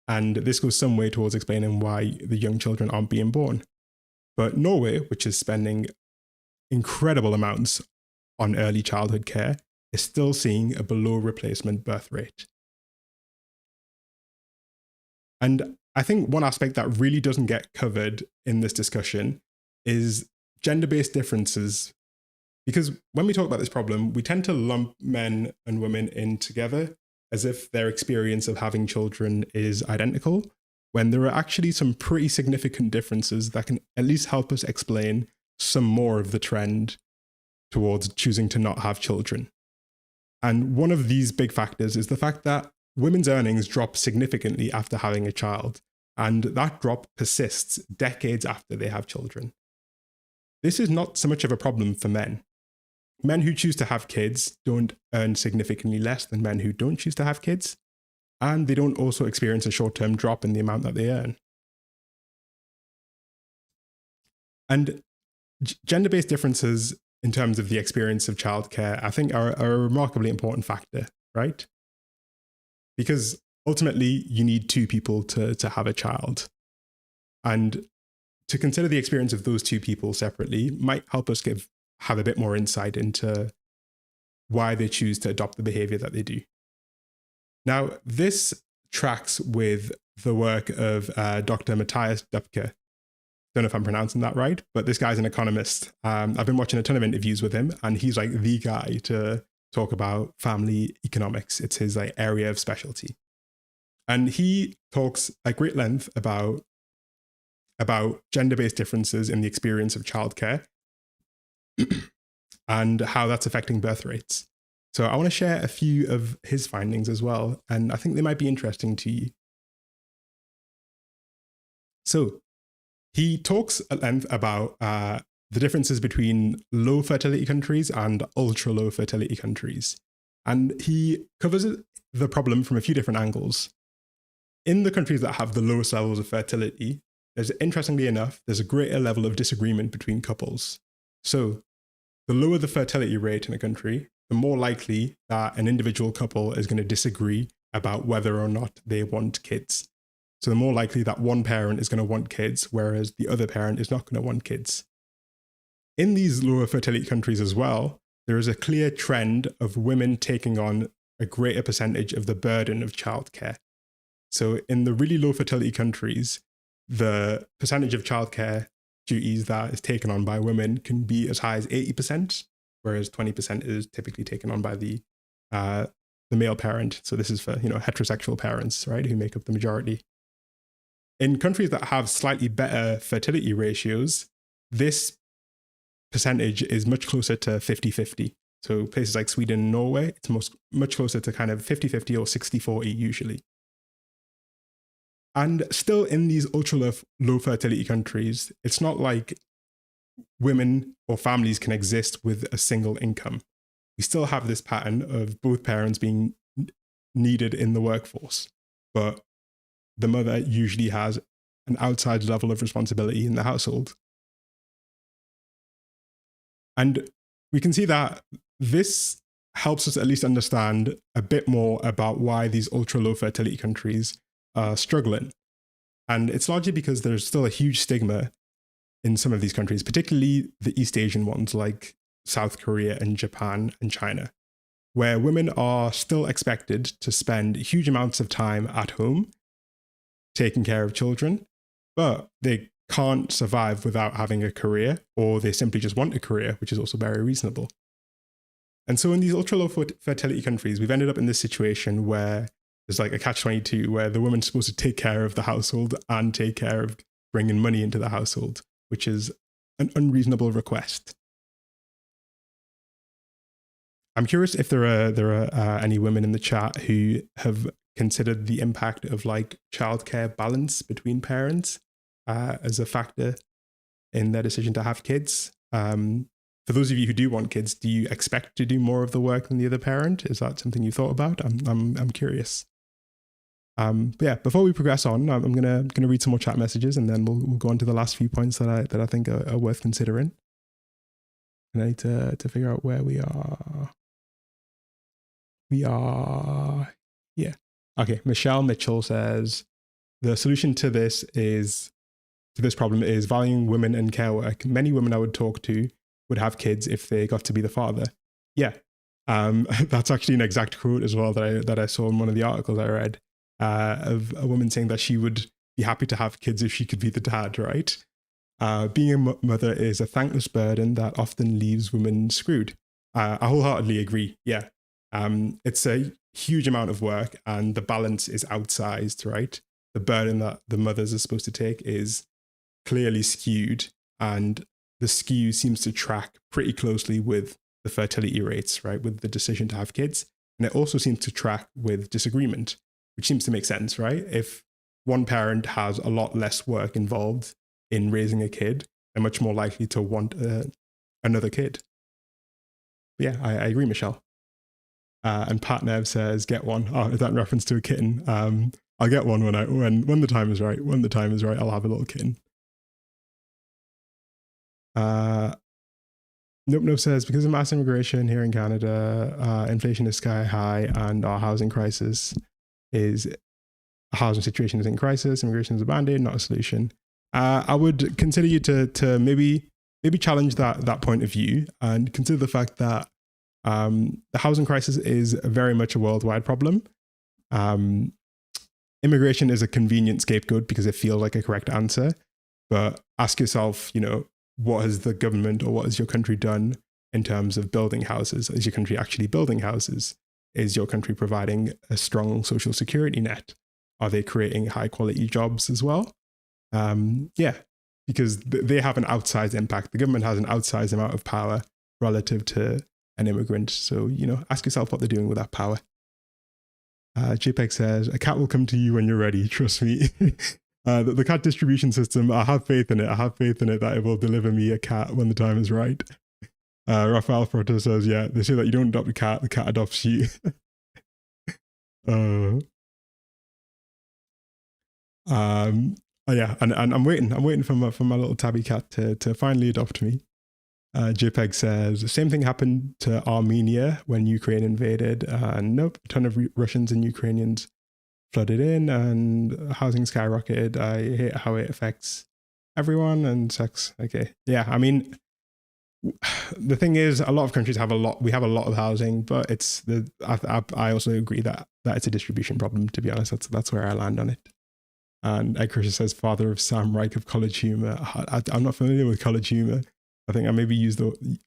[SPEAKER 1] And this goes some way towards explaining why the young children aren't being born. But Norway, which is spending incredible amounts on early childhood care, is still seeing a below replacement birth rate. And I think one aspect that really doesn't get covered in this discussion is gender-based differences. Because when we talk about this problem, we tend to lump men and women in together as if their experience of having children is identical, when there are actually some pretty significant differences that can at least help us explain some more of the trend towards choosing to not have children. And one of these big factors is the fact that women's earnings drop significantly after having a child, and that drop persists decades after they have children. This is not so much of a problem for men. Men who choose to have kids don't earn significantly less than men who don't choose to have kids, and they don't also experience a short-term drop in the amount that they earn. And gender-based differences in terms of the experience of childcare, I think are a remarkably important factor, right? Because ultimately, you need two people to have a child. And to consider the experience of those two people separately might help us have a bit more insight into why they choose to adopt the behavior that they do. Now, this tracks with the work of Dr. Matthias Dupke. Don't know if I'm pronouncing that right, but this guy's an economist. I've been watching a ton of interviews with him, and he's like the guy to talk about family economics. It's his like area of specialty. And he talks at great length about gender-based differences in the experience of childcare and how that's affecting birth rates. So I want to share a few of his findings as well, and I think they might be interesting to you. So he talks at length about the differences between low fertility countries and ultra low fertility countries. And he covers the problem from a few different angles. In the countries that have the lowest levels of fertility, interestingly enough, there's a greater level of disagreement between couples. So the lower the fertility rate in a country, the more likely that an individual couple is going to disagree about whether or not they want kids. So the more likely that one parent is going to want kids, whereas the other parent is not going to want kids. In these lower fertility countries as well, there is a clear trend of women taking on a greater percentage of the burden of childcare. So in the really low fertility countries, the percentage of childcare duties that is taken on by women can be as high as 80%, whereas 20% is typically taken on by the male parent. So this is for heterosexual parents, right, who make up the majority. In countries that have slightly better fertility ratios, this percentage is much closer to 50-50. So places like Sweden and Norway, it's much closer to kind of 50-50 or 60-40 usually. And still in these ultra low fertility countries, it's not like women or families can exist with a single income. We still have this pattern of both parents being needed in the workforce, but the mother usually has an outside level of responsibility in the household. And we can see that this helps us at least understand a bit more about why these ultra low fertility countries are struggling. And it's largely because there's still a huge stigma in some of these countries, particularly the East Asian ones like South Korea and Japan and China, where women are still expected to spend huge amounts of time at home taking care of children, but they can't survive without having a career, or they simply just want a career, which is also very reasonable. And so in these ultra low fertility countries, we've ended up in this situation where there's like a catch-22 where the woman's supposed to take care of the household and take care of bringing money into the household, which is an unreasonable request. I'm curious if there are any women in the chat who have considered the impact of like childcare balance between parents as a factor in their decision to have kids. For those of you who do want kids, do you expect to do more of the work than the other parent? Is that something you thought about? I'm curious. But yeah, before we progress on, I'm gonna read some more chat messages, and then we'll go on to the last few points that I think are worth considering. And I need to figure out where we are. We are yeah. Okay, Michelle Mitchell says the solution to this problem is valuing women and care work. Many women I would talk to would have kids if they got to be the father. Yeah, that's actually an exact quote as well that I saw in one of the articles I read of a woman saying that she would be happy to have kids if she could be the dad, right? Being a mother is a thankless burden that often leaves women screwed. I wholeheartedly agree. Yeah, it's a huge amount of work, and the balance is outsized, right? The burden that the mothers are supposed to take is clearly skewed, and the skew seems to track pretty closely with the fertility rates, right? With the decision to have kids. And it also seems to track with disagreement, which seems to make sense, right? If one parent has a lot less work involved in raising a kid, they're much more likely to want another kid. But yeah, I agree, Michelle. And Pat Nev says, get one. Oh, is that in reference to a kitten? I'll get one when the time is right. When the time is right, I'll have a little kitten. Nope says, because of mass immigration here in Canada, inflation is sky high, and our housing situation is in crisis. Immigration is a band-aid, not a solution. I would consider you to maybe challenge that point of view, and consider the fact that the housing crisis is very much a worldwide problem. Immigration is a convenient scapegoat because it feels like a correct answer, but ask yourself, what has the government or what has your country done in terms of building houses? Is your country actually building houses? Is your country providing a strong social security net? Are they creating high quality jobs as well? Yeah, because they have an outsized impact. The government has an outsized amount of power relative to an immigrant. So, ask yourself what they're doing with that power. JPEG says, a cat will come to you when you're ready. Trust me. The cat distribution system, I have faith in it. I have faith in it that it will deliver me a cat when the time is right. Rafael Proto says, yeah, they say that you don't adopt a cat, the cat adopts you. Yeah, and I'm waiting for my little tabby cat to finally adopt me. JPEG says, the same thing happened to Armenia when Ukraine invaded. Nope, a ton of Russians and Ukrainians flooded in and housing skyrocketed. I hate how it affects everyone and sex. Okay. Yeah. I mean, the thing is, a lot of countries we have a lot of housing, but I also agree that it's a distribution problem, to be honest. That's where I land on it. And Ed Krisha says, father of Sam Reich of College Humor. I'm not familiar with College Humor. I think I maybe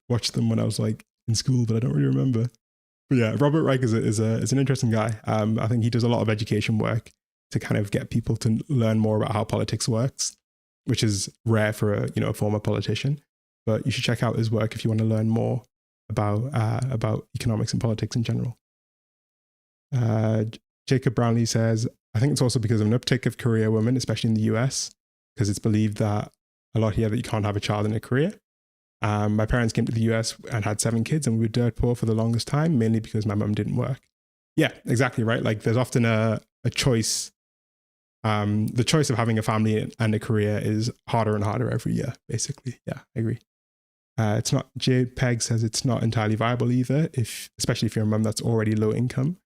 [SPEAKER 1] watched them when I was like in school, but I don't really remember. But yeah, Robert Reich is an interesting guy. I think he does a lot of education work to kind of get people to learn more about how politics works, which is rare for a former politician. But you should check out his work if you want to learn more about economics and politics in general. Jacob Brownlee says, I think it's also because of an uptick of career women, especially in the US, because it's believed that a lot here that you can't have a child in a career. My parents came to the US and had 7 kids, and we were dirt poor for the longest time, mainly because my mum didn't work. Yeah, exactly right. Like there's often a choice. The choice of having a family and a career is harder and harder every year, basically. Yeah, I agree. It's not, JPEG says it's not entirely viable either, especially if you're a mum that's already low income.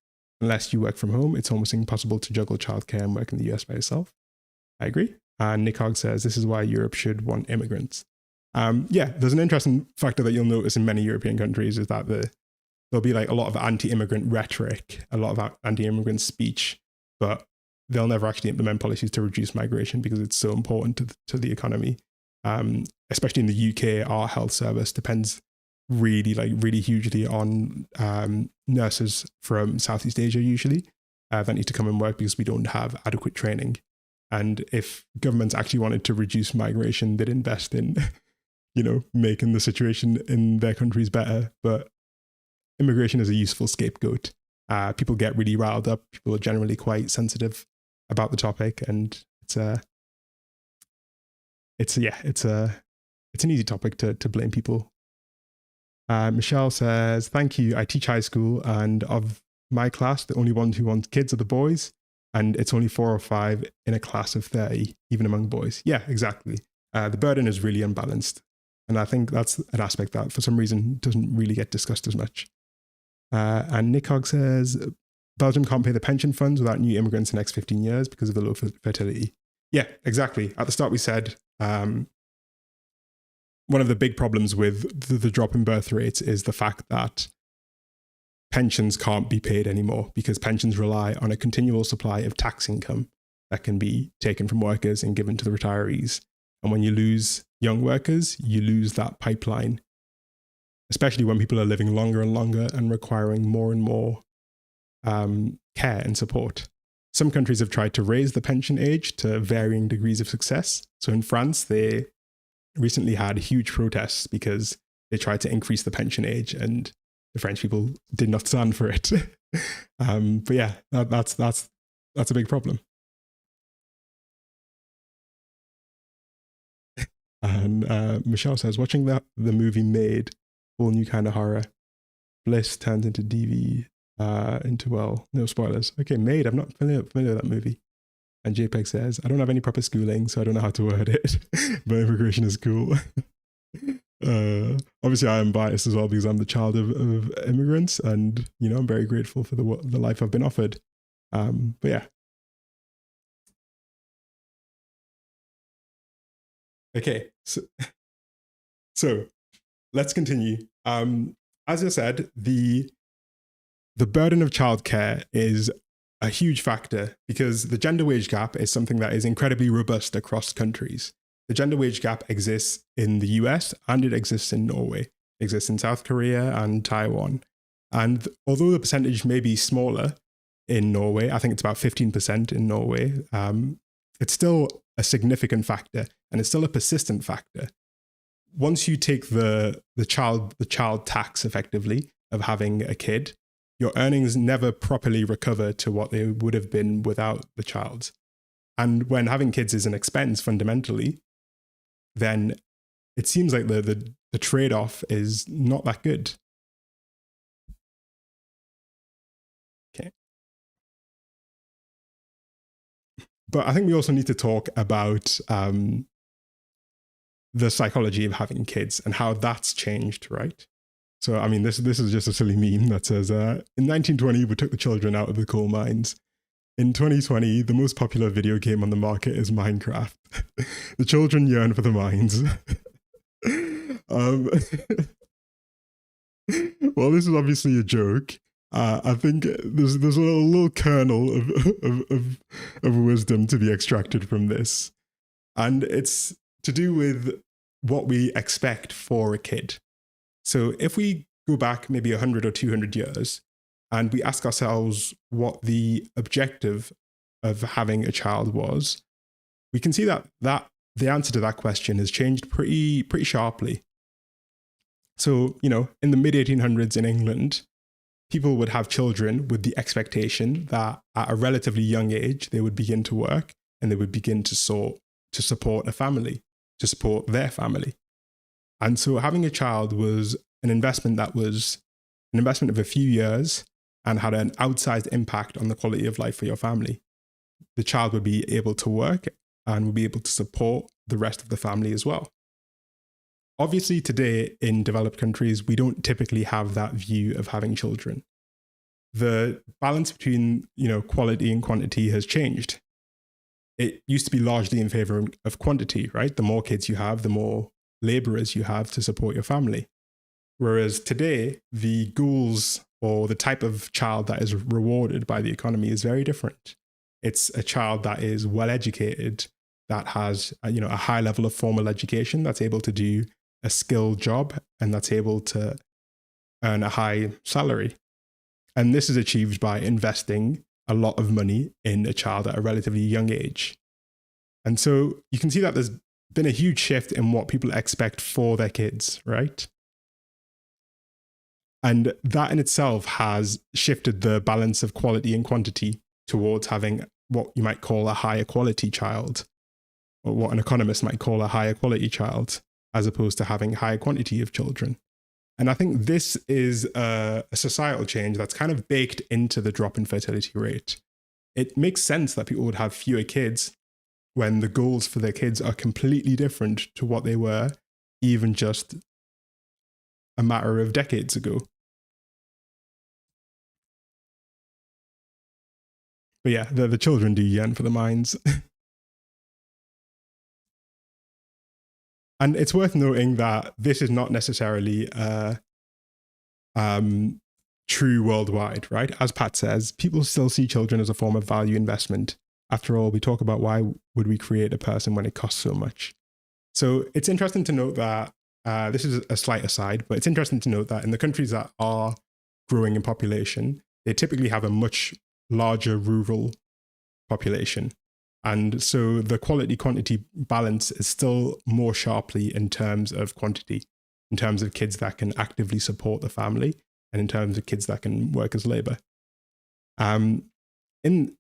[SPEAKER 1] Unless you work from home, it's almost impossible to juggle childcare and work in the US by yourself. I agree. And Nick Hogg says, this is why Europe should want immigrants. Yeah, there's an interesting factor that you'll notice in many European countries is that there'll be like a lot of anti-immigrant rhetoric, a lot of anti-immigrant speech, but they'll never actually implement policies to reduce migration because it's so important to the economy. Especially in the UK, our health service depends really hugely on nurses from Southeast Asia usually that need to come and work because we don't have adequate training. And if governments actually wanted to reduce migration, they'd invest in making the situation in their countries better. But immigration is a useful scapegoat. People get really riled up. People are generally quite sensitive about the topic, and it's an easy topic to blame people. Michelle says, thank you. I teach high school, and of my class, the only ones who want kids are the boys, and it's only 4 or 5 in a class of 30, even among boys. Yeah, exactly. The burden is really unbalanced. And I think that's an aspect that, for some reason, doesn't really get discussed as much. And Nick Hogg says, Belgium can't pay the pension funds without new immigrants in the next 15 years because of the low fertility. Yeah, exactly. At the start, we said one of the big problems with the drop in birth rates is the fact that pensions can't be paid anymore because pensions rely on a continual supply of tax income that can be taken from workers and given to the retirees. And when you lose young workers, you lose that pipeline, especially when people are living longer and longer and requiring more and more care and support. Some countries have tried to raise the pension age to varying degrees of success. So in France, they recently had huge protests because they tried to increase the pension age, and the French people did not stand for it. But yeah, that's a big problem. And Michelle says, watching the movie Made, whole new kind of horror. Bliss turns into DV, well, no spoilers. Okay, Made, I'm not familiar with that movie. And JPEG says, I don't have any proper schooling, so I don't know how to word it, but immigration is cool. Obviously, I am biased as well because I'm the child of immigrants, and I'm very grateful for the life I've been offered. But yeah. Okay, so let's continue. As I said, the burden of childcare is a huge factor because the gender wage gap is something that is incredibly robust across countries. The gender wage gap exists in the US and it exists in Norway. It exists in South Korea and Taiwan. And although the percentage may be smaller in Norway, I think it's about 15% in Norway, it's still a significant factor and it's still a persistent factor. Once you take the child tax effectively of having a kid, your earnings never properly recover to what they would have been without the child. And when having kids is an expense fundamentally, then it seems like the trade-off is not that good. Okay. But I think we also need to talk about the psychology of having kids and how that's changed, right? So, I mean, this is just a silly meme that says, in 1920, we took the children out of the coal mines. In 2020, the most popular video game on the market is Minecraft. The children yearn for the mines. Well, this is obviously a joke. I think there's a little kernel of wisdom to be extracted from this. And it's to do with what we expect for a kid. So if we go back maybe 100 or 200 years and we ask ourselves what the objective of having a child was, we can see that the answer to that question has changed pretty sharply. So, in the mid-1800s in England, people would have children with the expectation that at a relatively young age, they would begin to work and they would begin to support a family, to support their family. And so having a child was an investment that was an investment of a few years and had an outsized impact on the quality of life for your family. The child would be able to work and would be able to support the rest of the family as well. Obviously, today in developed countries, we don't typically have that view of having children. The balance between, quality and quantity has changed. It used to be largely in favor of quantity, right? The more kids you have, the more laborers you have to support your family. Whereas today, the goals or the type of child that is rewarded by the economy is very different. It's a child that is well educated, that has a high level of formal education, that's able to do a skilled job, and that's able to earn a high salary. And this is achieved by investing a lot of money in a child at a relatively young age. And so you can see that there's been a huge shift in what people expect for their kids, right? And that in itself has shifted the balance of quality and quantity towards having what you might call a higher quality child, or what an economist might call a higher quality child, as opposed to having higher quantity of children. And I think this is a societal change that's kind of baked into the drop in fertility rate. It makes sense that people would have fewer kids when the goals for their kids are completely different to what they were even just a matter of decades ago. But yeah, the children do yearn for the minds. And it's worth noting that this is not necessarily true worldwide, right? As Pat says, people still see children as a form of value investment. After all, we talk about why would we create a person when it costs so much. So it's interesting to note that this is a slight aside, but it's interesting to note that in the countries that are growing in population, they typically have a much larger rural population. And so the quality quantity balance is still more sharply in terms of quantity, in terms of kids that can actively support the family, and in terms of kids that can work as labor.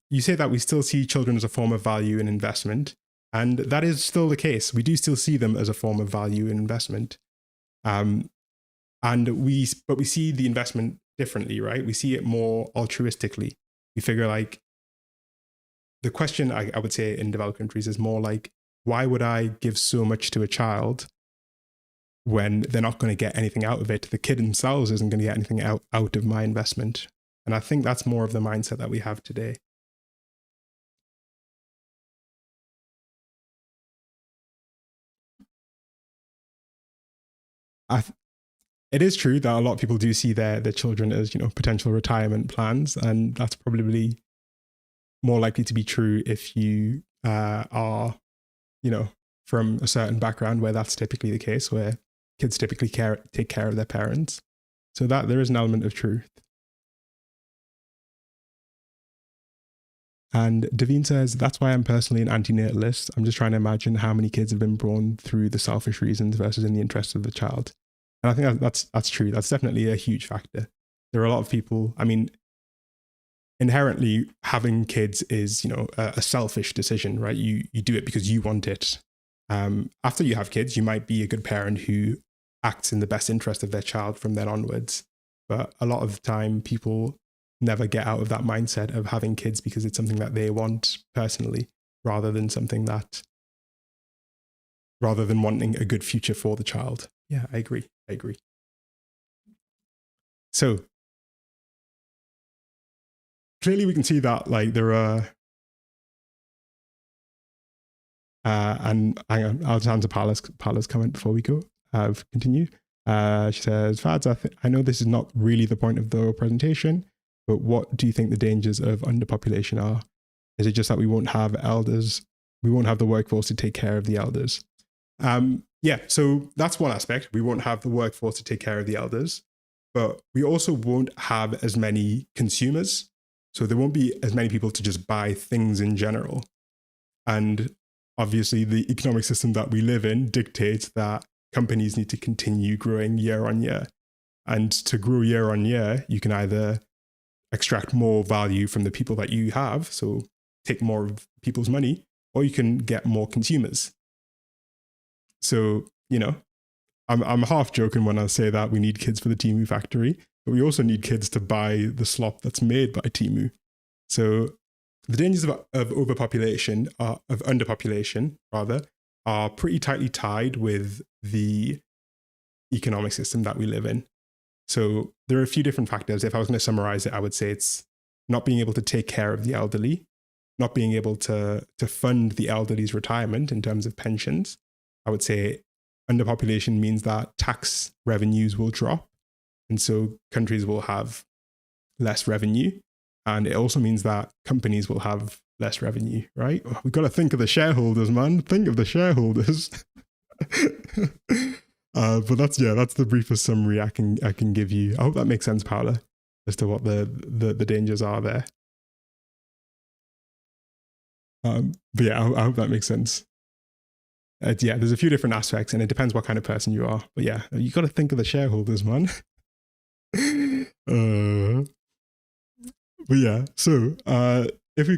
[SPEAKER 1] You say that we still see children as a form of value and investment, and that is still the case. We do still see them as a form of value and investment. But we see the investment differently, right? We see it more altruistically. We figure like, the question I would say in developed countries is more like, why would I give so much to a child when they're not going to get anything out of it? The kid themselves isn't going to get anything out of my investment. And I think that's more of the mindset that we have today. It is true that a lot of people do see their children as, potential retirement plans. And that's probably more likely to be true if you are, from a certain background where that's typically the case, where kids typically take care of their parents. So that there is an element of truth. And Daveen says, that's why I'm personally an antinatalist. I'm just trying to imagine how many kids have been born through the selfish reasons versus in the interest of the child. And I think that's true. That's definitely a huge factor. There are a lot of people, inherently having kids is, a selfish decision, right? You do it because you want it. After you have kids, you might be a good parent who acts in the best interest of their child from then onwards. But a lot of the time, people never get out of that mindset of having kids because it's something that they want personally, rather than wanting a good future for the child. Yeah, I agree. So clearly we can see that like there are, and hang on, I'll just answer Paula's comment before we go. Continue. She says, Fads, I know this is not really the point of the presentation, but what do you think the dangers of underpopulation are? Is it just that we won't have elders? We won't have the workforce to take care of the elders? Yeah, so that's one aspect. We won't have the workforce to take care of the elders, but we also won't have as many consumers. So there won't be as many people to just buy things in general. And obviously the economic system that we live in dictates that companies need to continue growing year on year. And to grow year on year, you can either extract more value from the people that you have, so take more of people's money, or you can get more consumers. So, I'm half joking when I say that we need kids for the Temu factory, but we also need kids to buy the slop that's made by Temu. So the dangers of overpopulation, of underpopulation rather, are pretty tightly tied with the economic system that we live in. So there are a few different factors. If I was going to summarize it, I would say it's not being able to take care of the elderly, not being able to fund the elderly's retirement in terms of pensions. I would say underpopulation means that tax revenues will drop. And so countries will have less revenue. And it also means that companies will have less revenue, right? We've got to think of the shareholders, man. Think of the shareholders. But that's the briefest summary I can give you. I hope that makes sense, Paula, as to what the dangers are there. But yeah, I hope that makes sense. Yeah, there's a few different aspects, and it depends what kind of person you are. But yeah, you got to think of the shareholders, man. uh, but yeah, so if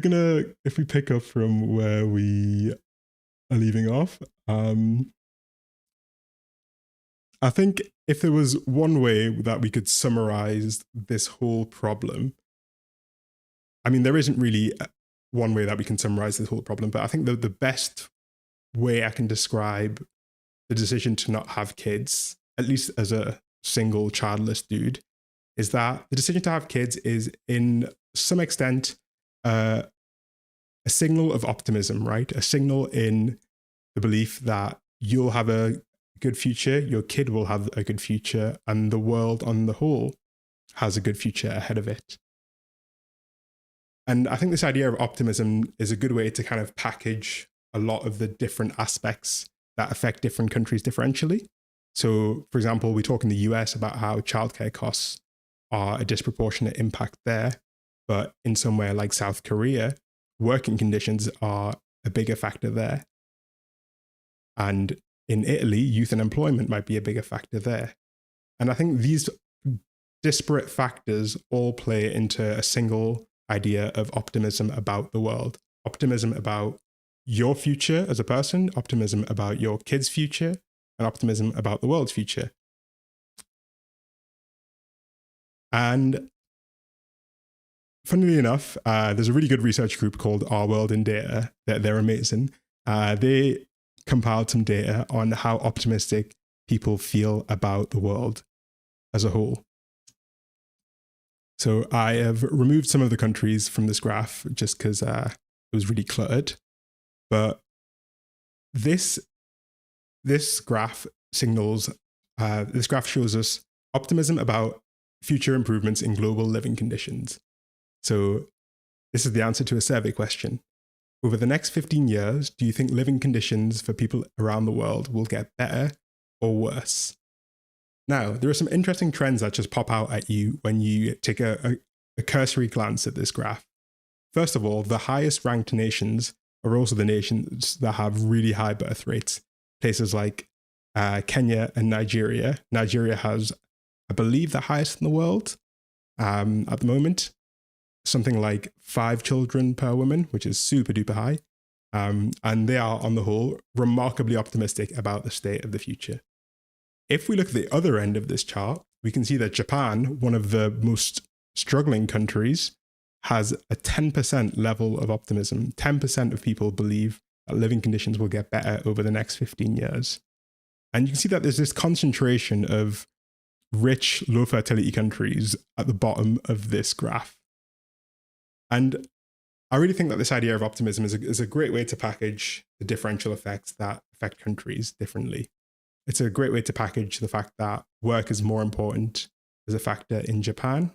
[SPEAKER 1] we pick up from where we are leaving off, I think if there was one way that we could summarize this whole problem, I mean, there isn't really one way that we can summarize this whole problem, but I think the best way I can describe the decision to not have kids, at least as a single childless dude, is that the decision to have kids is in some extent a signal of optimism, right? A signal in the belief that you'll have a good future, your kid will have a good future, and the world on the whole has a good future ahead of it. And I think this idea of optimism is a good way to kind of package a lot of the different aspects that affect different countries differentially. So, for example, we talk in the US about how childcare costs are a disproportionate impact there. But in somewhere like South Korea, working conditions are a bigger factor there. And in Italy, youth unemployment might be a bigger factor there. And I think these disparate factors all play into a single idea of optimism about the world. Optimism about your future as a person, optimism about your kids' future, and optimism about the world's future. And funnily enough, there's a really good research group called Our World in Data. They're amazing. They compiled some data on how optimistic people feel about the world as a whole. So I have removed some of the countries from this graph just because it was really cluttered. But this graph signals, this graph shows us optimism about future improvements in global living conditions. So this is the answer to a survey question. Over the next 15 years, do you think living conditions for people around the world will get better or worse? Now, there are some interesting trends that just pop out at you when you take a cursory glance at this graph. First of all, the highest ranked nations are also the nations that have really high birth rates. Places like Kenya and Nigeria. Nigeria has, I believe, the highest in the world at the moment. Something like 5 children per woman, which is super duper high. And they are, on the whole, remarkably optimistic about the state of the future. If we look at the other end of this chart, we can see that Japan, one of the most struggling countries, has a 10% level of optimism. 10% of people believe that living conditions will get better over the next 15 years. And you can see that there's this concentration of rich, low fertility countries at the bottom of this graph. And I really think that this idea of optimism is a great way to package the differential effects that affect countries differently. It's a great way to package the fact that work is more important as a factor in Japan,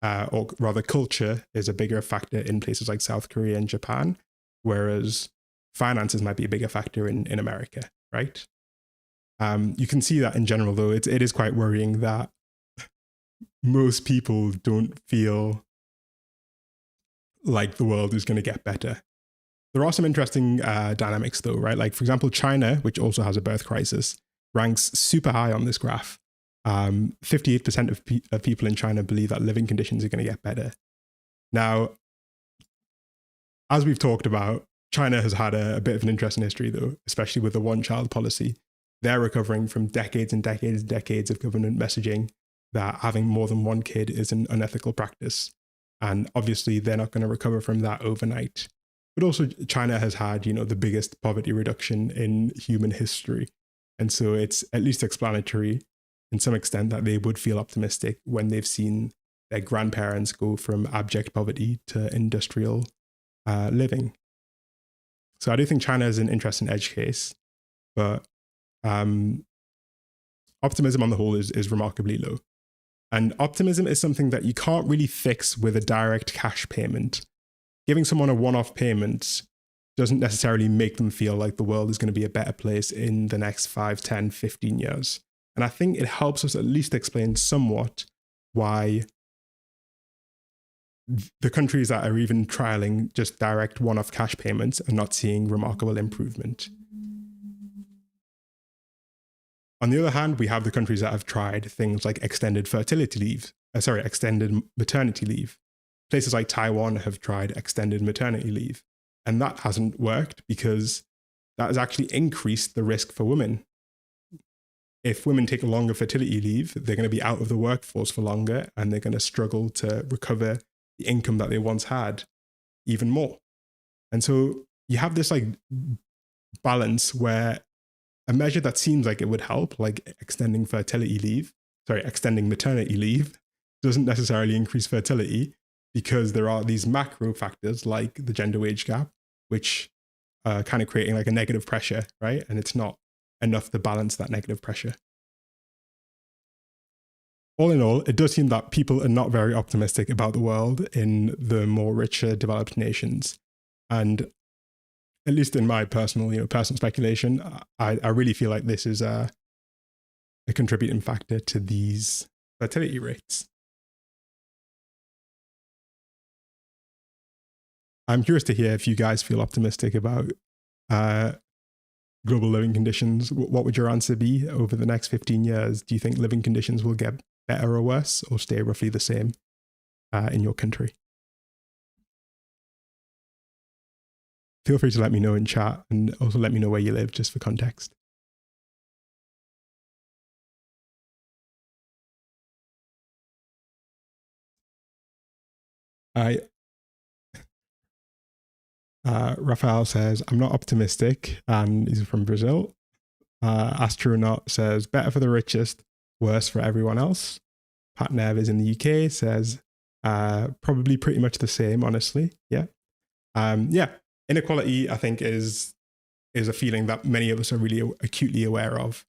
[SPEAKER 1] or rather culture is a bigger factor in places like South Korea and Japan, whereas finances might be a bigger factor in America, right? You can see that in general, though, it is quite worrying that most people don't feel like the world is going to get better. There are some interesting dynamics, though, right? Like, for example, China, which also has a birth crisis, ranks super high on this graph. 58% of people in China believe that living conditions are going to get better. Now, as we've talked about, China has had a bit of an interesting history, though, especially with the one-child policy. They're recovering from decades and decades and decades of government messaging that having more than one kid is an unethical practice. And obviously, they're not going to recover from that overnight. But also, China has had, the biggest poverty reduction in human history. And so it's at least explanatory in some extent that they would feel optimistic when they've seen their grandparents go from abject poverty to industrial living. So I do think China is an interesting edge case, but optimism on the whole is remarkably low. And optimism is something that you can't really fix with a direct cash payment. Giving someone a one-off payment doesn't necessarily make them feel like the world is going to be a better place in the next 5, 10, 15 years. And I think it helps us at least explain somewhat why the countries that are even trialing just direct one-off cash payments are not seeing remarkable improvement. On the other hand, we have the countries that have tried things like extended maternity leave. Places like Taiwan have tried extended maternity leave, and that hasn't worked because that has actually increased the risk for women. If women take longer fertility leave, they're going to be out of the workforce for longer, and they're going to struggle to recover the income that they once had even more. And so you have this like balance where a measure that seems like it would help, like extending maternity leave, doesn't necessarily increase fertility because there are these macro factors like the gender wage gap, which are kind of creating like a negative pressure, right? And it's not enough to balance that negative pressure. All in all, it does seem that people are not very optimistic about the world in the more richer developed nations. And at least in my personal speculation, I really feel like this is a contributing factor to these fertility rates. I'm curious to hear if you guys feel optimistic about global living conditions. What would your answer be over the next 15 years? Do you think living conditions will get better or worse, or stay roughly the same in your country? Feel free to let me know in chat, and also let me know where you live, just for context. Rafael says, I'm not optimistic, and he's from Brazil. Astronaut says, better for the richest, worse for everyone else. Pat Nev is in the UK, says, probably pretty much the same, honestly. Yeah. Inequality, I think, is a feeling that many of us are really acutely aware of.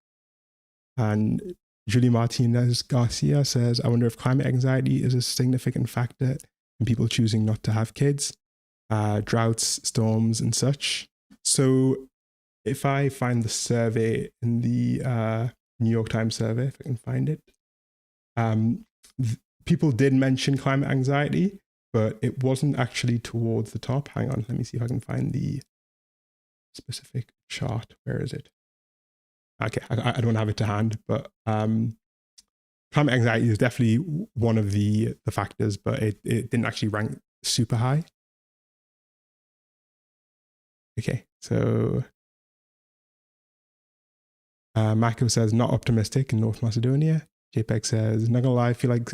[SPEAKER 1] And Julie Martinez Garcia says, I wonder if climate anxiety is a significant factor in people choosing not to have kids, droughts, storms, and such. So if I find the survey in the New York Times survey, if I can find it, people did mention climate anxiety, but it wasn't actually towards the top. Hang on, let me see if I can find the specific chart. Where is it? Okay, I don't have it to hand, but climate anxiety is definitely one of the factors, but it didn't actually rank super high. Okay, so Mako says, not optimistic in North Macedonia. JPEG says, not gonna lie, I feel like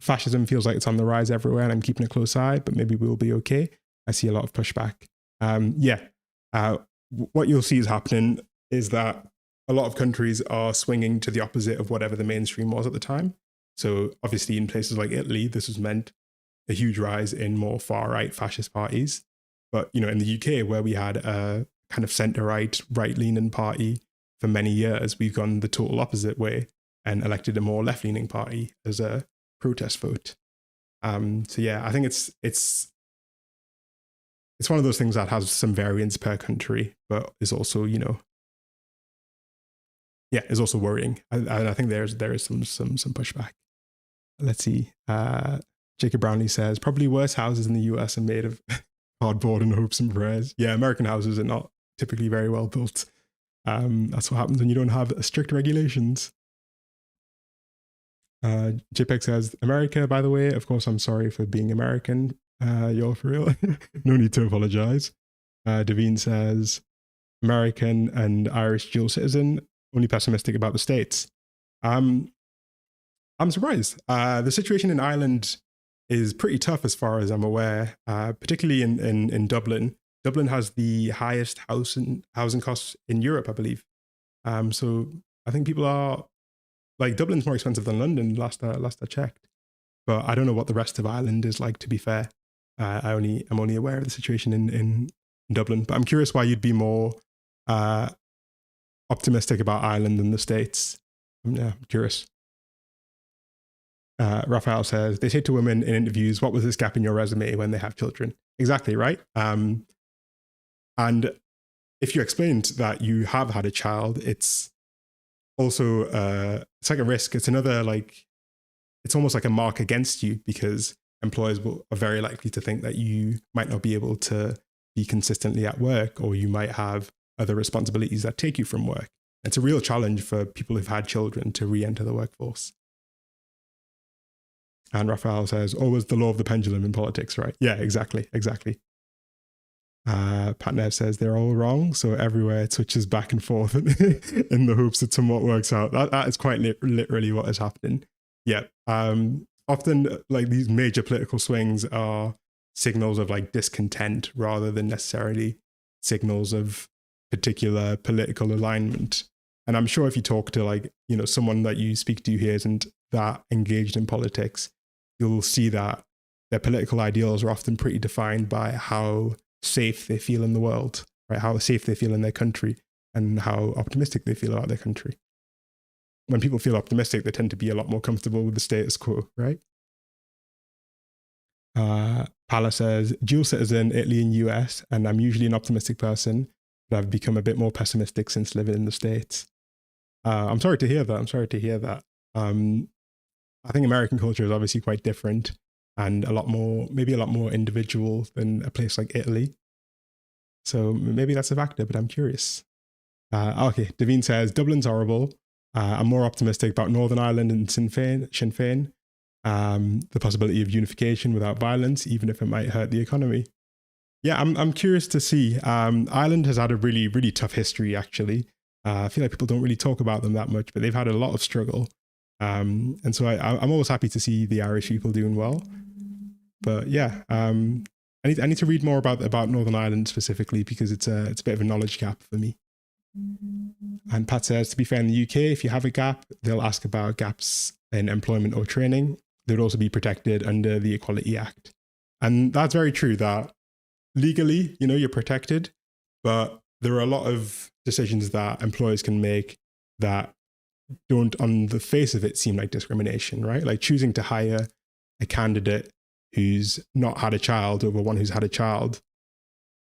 [SPEAKER 1] fascism feels like it's on the rise everywhere, and I'm keeping a close eye, but maybe we'll be okay. I see a lot of pushback. What you'll see is happening is that a lot of countries are swinging to the opposite of whatever the mainstream was at the time. So obviously in places like Italy, this has meant a huge rise in more far-right fascist parties. But, in the UK, where we had a kind of centre-right, right-leaning party for many years, we've gone the total opposite way and elected a more left-leaning party as a protest vote. I think it's one of those things that has some variance per country, but is also, is also worrying. And I think there is some pushback. Let's see. Jacob Brownlee says, probably worse houses in the US are made of cardboard and hopes and prayers. Yeah, American houses are not typically very well built. That's what happens when you don't have strict regulations. JPEG says, America, by the way, of course, I'm sorry for being American. You're for real. No need to apologize. Devine says, American and Irish dual citizen, only pessimistic about the States. I'm surprised. The situation in Ireland is pretty tough as far as I'm aware, particularly in Dublin. Dublin has the highest housing costs in Europe, I believe. So I think people are, like, Dublin's more expensive than London last I checked. But I don't know what the rest of Ireland is like, to be fair. I'm only aware of the situation in Dublin. But I'm curious why you'd be more optimistic about Ireland than the States. I'm curious. Raphael says, they say to women in interviews, what was this gap in your resume when they have children? Exactly, right? And if you explained that you have had a child, it's also, it's like a risk. It's another, it's almost like a mark against you, because employers are very likely to think that you might not be able to be consistently at work, or you might have other responsibilities that take you from work. It's a real challenge for people who've had children to re-enter the workforce. And Raphael says, always the law of the pendulum in politics, right? Yeah, exactly. Patnev says they're all wrong, so everywhere it switches back and forth in the hopes that somewhat works out. That is quite literally what is happening. Yeah. Often, like, these major political swings are signals of like discontent rather than necessarily signals of particular political alignment. And I'm sure if you talk to, like, someone that you speak to here isn't that engaged in politics, you'll see that their political ideals are often pretty defined by how safe they feel in the world, right? How safe they feel in their country and how optimistic they feel about their country. When people feel optimistic, they tend to be a lot more comfortable with the status quo, right? Pala says, dual citizen, Italy and US, and I'm usually an optimistic person, but I've become a bit more pessimistic since living in the States. I'm sorry to hear that. I think American culture is obviously quite different and maybe a lot more individual than a place like Italy. So maybe that's a factor, but I'm curious. Okay, Davine says, Dublin's horrible. I'm more optimistic about Northern Ireland and Sinn Féin. The possibility of unification without violence, even if it might hurt the economy. Yeah, I'm curious to see. Ireland has had a really, really tough history, actually. I feel like people don't really talk about them that much, but they've had a lot of struggle. And so I'm always happy to see the Irish people doing well. But yeah, I need to read more about Northern Ireland specifically, because it's a bit of a knowledge gap for me. And Pat says, to be fair, in the UK, if you have a gap, they'll ask about gaps in employment or training. They'd also be protected under the Equality Act. And that's very true, that legally, you're protected, but there are a lot of decisions that employers can make that don't, on the face of it, seem like discrimination, right? Like choosing to hire a candidate who's not had a child over one who's had a child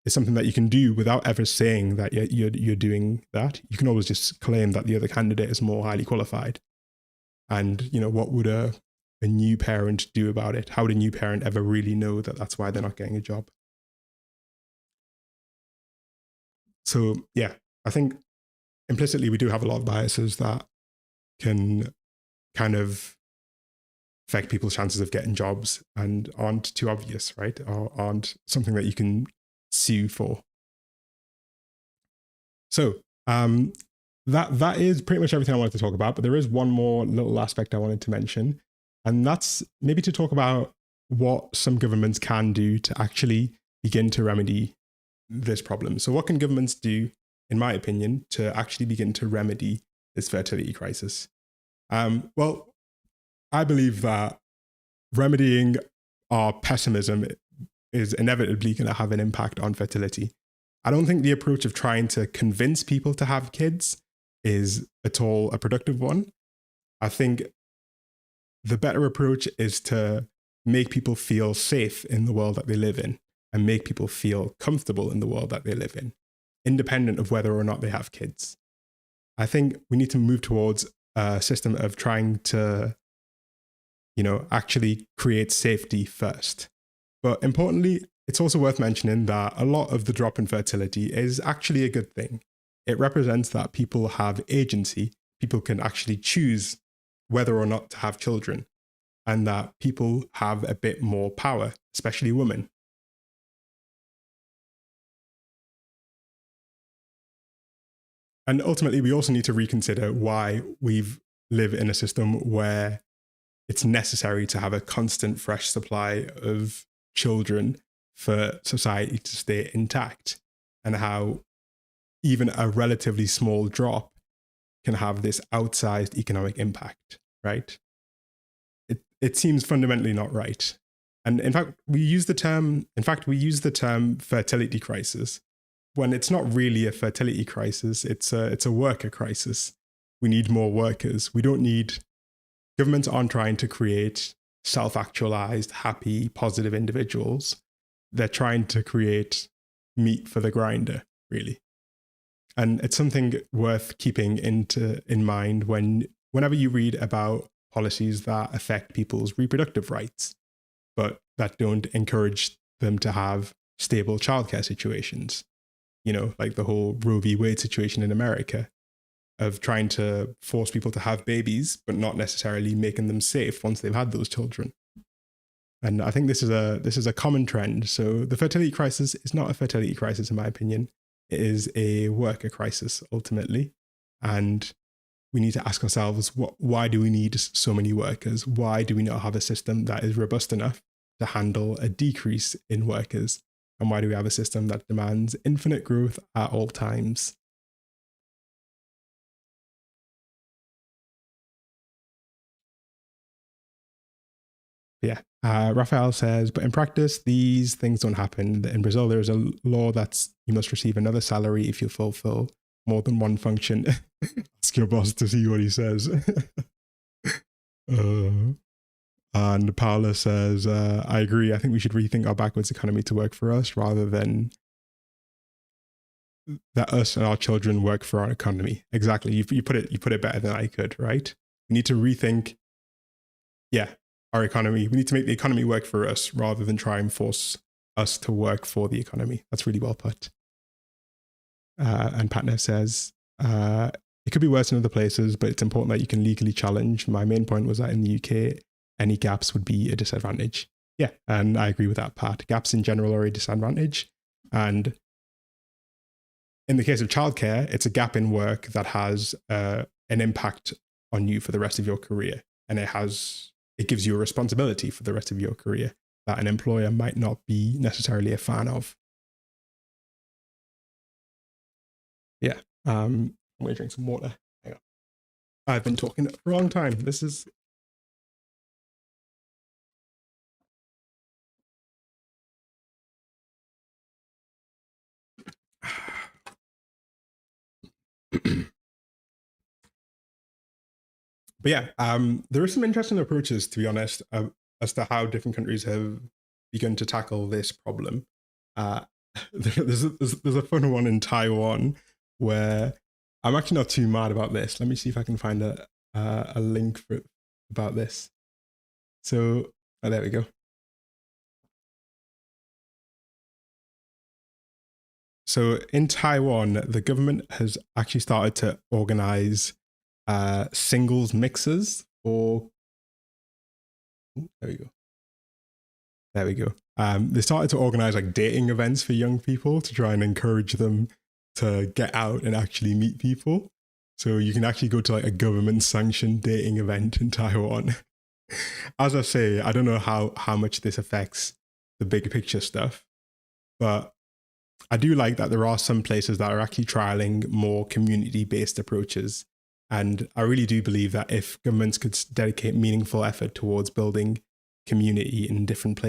[SPEAKER 1] is something that you can do without ever saying that you're doing that. You can always just claim that the other candidate is more highly qualified. And, what would a new parent do about it? How would a new parent ever really know that that's why they're not getting a job? So, yeah, I think implicitly we do have a lot of biases that can kind of affect people's chances of getting jobs and aren't too obvious, right? Or aren't something that you can sue for. So that is pretty much everything I wanted to talk about, but there is one more little aspect I wanted to mention, and that's maybe to talk about what some governments can do to actually begin to remedy this problem. So what can governments do, in my opinion, to actually begin to remedy this fertility crisis? Well, I believe that remedying our pessimism is inevitably going to have an impact on fertility. I don't think the approach of trying to convince people to have kids is at all a productive one. I think the better approach is to make people feel safe in the world that they live in and make people feel comfortable in the world that they live in, independent of whether or not they have kids. I think we need to move towards a system of trying to, actually create safety first. But importantly, it's also worth mentioning that a lot of the drop in fertility is actually a good thing. It represents that people have agency. People can actually choose whether or not to have children, and that people have a bit more power, especially women. And ultimately, we also need to reconsider why we live in a system where it's necessary to have a constant fresh supply of children for society to stay intact, and how even a relatively small drop can have this outsized economic impact, right? It seems fundamentally not right. And in fact, we use the term fertility crisis when it's not really a fertility crisis. It's a worker crisis. We need more workers. Governments aren't trying to create self-actualized, happy, positive individuals. They're trying to create meat for the grinder, really. And it's something worth keeping in mind whenever you read about policies that affect people's reproductive rights, but that don't encourage them to have stable childcare situations. Like the whole Roe v. Wade situation in America. of trying to force people to have babies, but not necessarily making them safe once they've had those children. And I think this is a common trend. So the fertility crisis is not a fertility crisis, in my opinion. It is a worker crisis ultimately, and we need to ask ourselves, why do we need so many workers? Why do we not have a system that is robust enough to handle a decrease in workers? And why do we have a system that demands infinite growth at all times? Yeah. Raphael says, but in practice, these things don't happen. In Brazil, there is a law that's you must receive another salary if you fulfill more than one function. Ask your boss to see what he says. And Paula says, I agree. I think we should rethink our backwards economy to work for us rather than that us and our children work for our economy. Exactly. You put it better than I could, right? We need to rethink, our economy. We need to make the economy work for us rather than try and force us to work for the economy. That's really well put. And Patner says, it could be worse in other places, but it's important that you can legally challenge. My main point was that in the UK, any gaps would be a disadvantage. Yeah, and I agree with that part. Gaps in general are a disadvantage. And in the case of childcare, it's a gap in work that has an impact on you for the rest of your career. And it gives you a responsibility for the rest of your career that an employer might not be necessarily a fan of. Yeah. I'm going to drink some water. Hang on. I've been talking for a long time. This is... But yeah, there are some interesting approaches, to be honest, as to how different countries have begun to tackle this problem. There's a fun one in Taiwan where I'm actually not too mad about this. Let me see if I can find a link about this. So there we go. So in Taiwan, the government has actually started to organize singles mixers or there we go. There we go. They started to organize like dating events for young people to try and encourage them to get out and actually meet people. So you can actually go to like a government sanctioned dating event in Taiwan. As I say, I don't know how much this affects the big picture stuff, but I do like that there are some places that are actually trialing more community-based approaches. And I really do believe that if governments could dedicate meaningful effort towards building community in different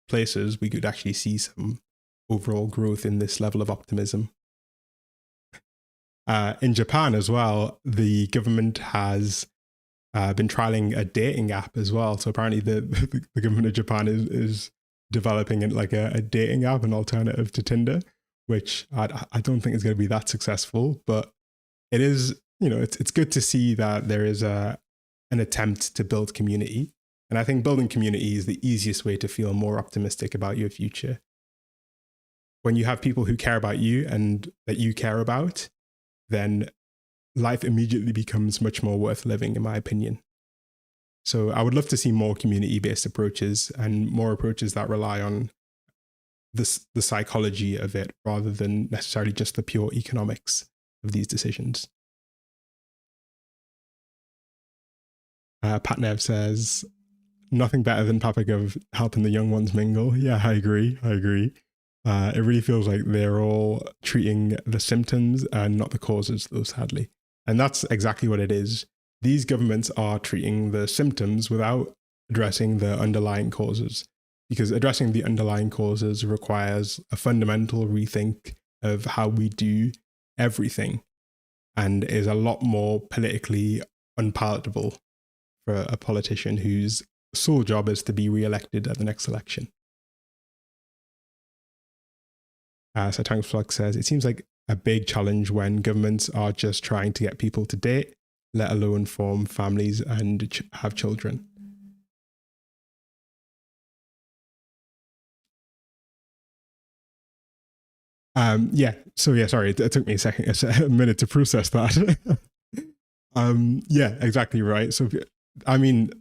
[SPEAKER 1] places, we could actually see some overall growth in this level of optimism. In Japan as well, the government has been trialing a dating app as well. So apparently the government of Japan is developing like a dating app, an alternative to Tinder, which I don't think is going to be that successful, but it is, it's good to see that there is an attempt to build community. And I think building community is the easiest way to feel more optimistic about your future. When you have people who care about you and that you care about, then life immediately becomes much more worth living, in my opinion. So I would love to see more community-based approaches and more approaches that rely on the psychology of it rather than necessarily just the pure economics of these decisions. Patnev says, nothing better than Papa Gov helping the young ones mingle. Yeah, I agree. It really feels like they're all treating the symptoms and not the causes, though, sadly. And that's exactly what it is. These governments are treating the symptoms without addressing the underlying causes, because addressing the underlying causes requires a fundamental rethink of how we do everything and is a lot more politically unpalatable for a politician whose sole job is to be re-elected at the next election. So Tankflux says, it seems like a big challenge when governments are just trying to get people to date, let alone form families and have children. Sorry, it took me a minute to process that. Yeah, exactly right. So, I mean,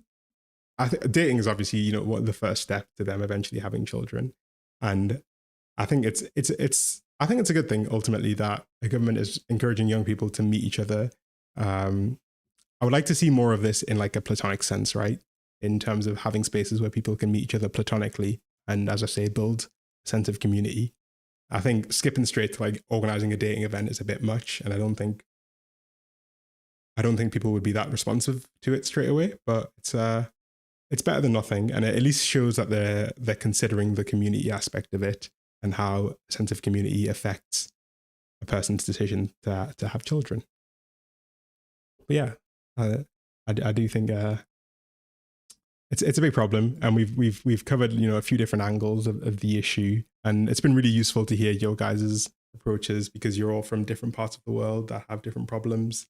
[SPEAKER 1] I think dating is obviously, what the first step to them eventually having children. And I think I think it's a good thing ultimately that the government is encouraging young people to meet each other. Um, I would like to see more of this in like a platonic sense, right? In terms of having spaces where people can meet each other platonically and, as I say, build a sense of community. I think skipping straight to like organizing a dating event is a bit much, and I don't think people would be that responsive to it straight away. But it's better than nothing, and it at least shows that they're considering the community aspect of it and how a sense of community affects a person's decision to have children. But yeah, I do think it's a big problem, and we've covered a few different angles of the issue, and it's been really useful to hear your guys' approaches because you're all from different parts of the world that have different problems,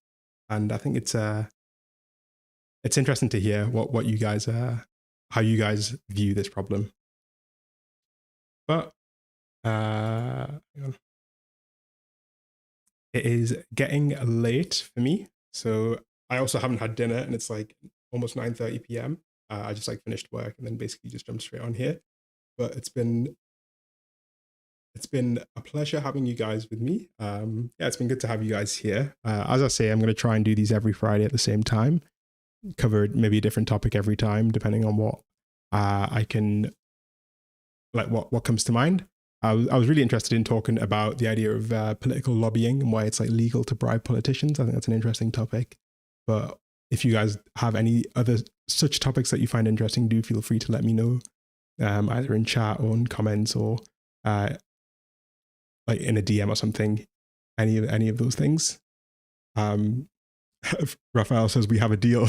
[SPEAKER 1] and I think it's interesting to hear what you guys how you guys view this problem. But hang on. It is getting late for me, so I also haven't had dinner, and it's like almost 9:30 p.m. I just like finished work and then basically just jumped straight on here. But it's been a pleasure having you guys with me. Yeah, it's been good to have you guys here. As I say, I'm going to try and do these every Friday at the same time, cover maybe a different topic every time, depending on what I can, like what comes to mind. I was really interested in talking about the idea of political lobbying and why it's like legal to bribe politicians. I think that's an interesting topic. But if you guys have any other such topics that you find interesting, do feel free to let me know, either in chat or in comments or like in a DM or something. Any of those things. Raphael says we have a deal.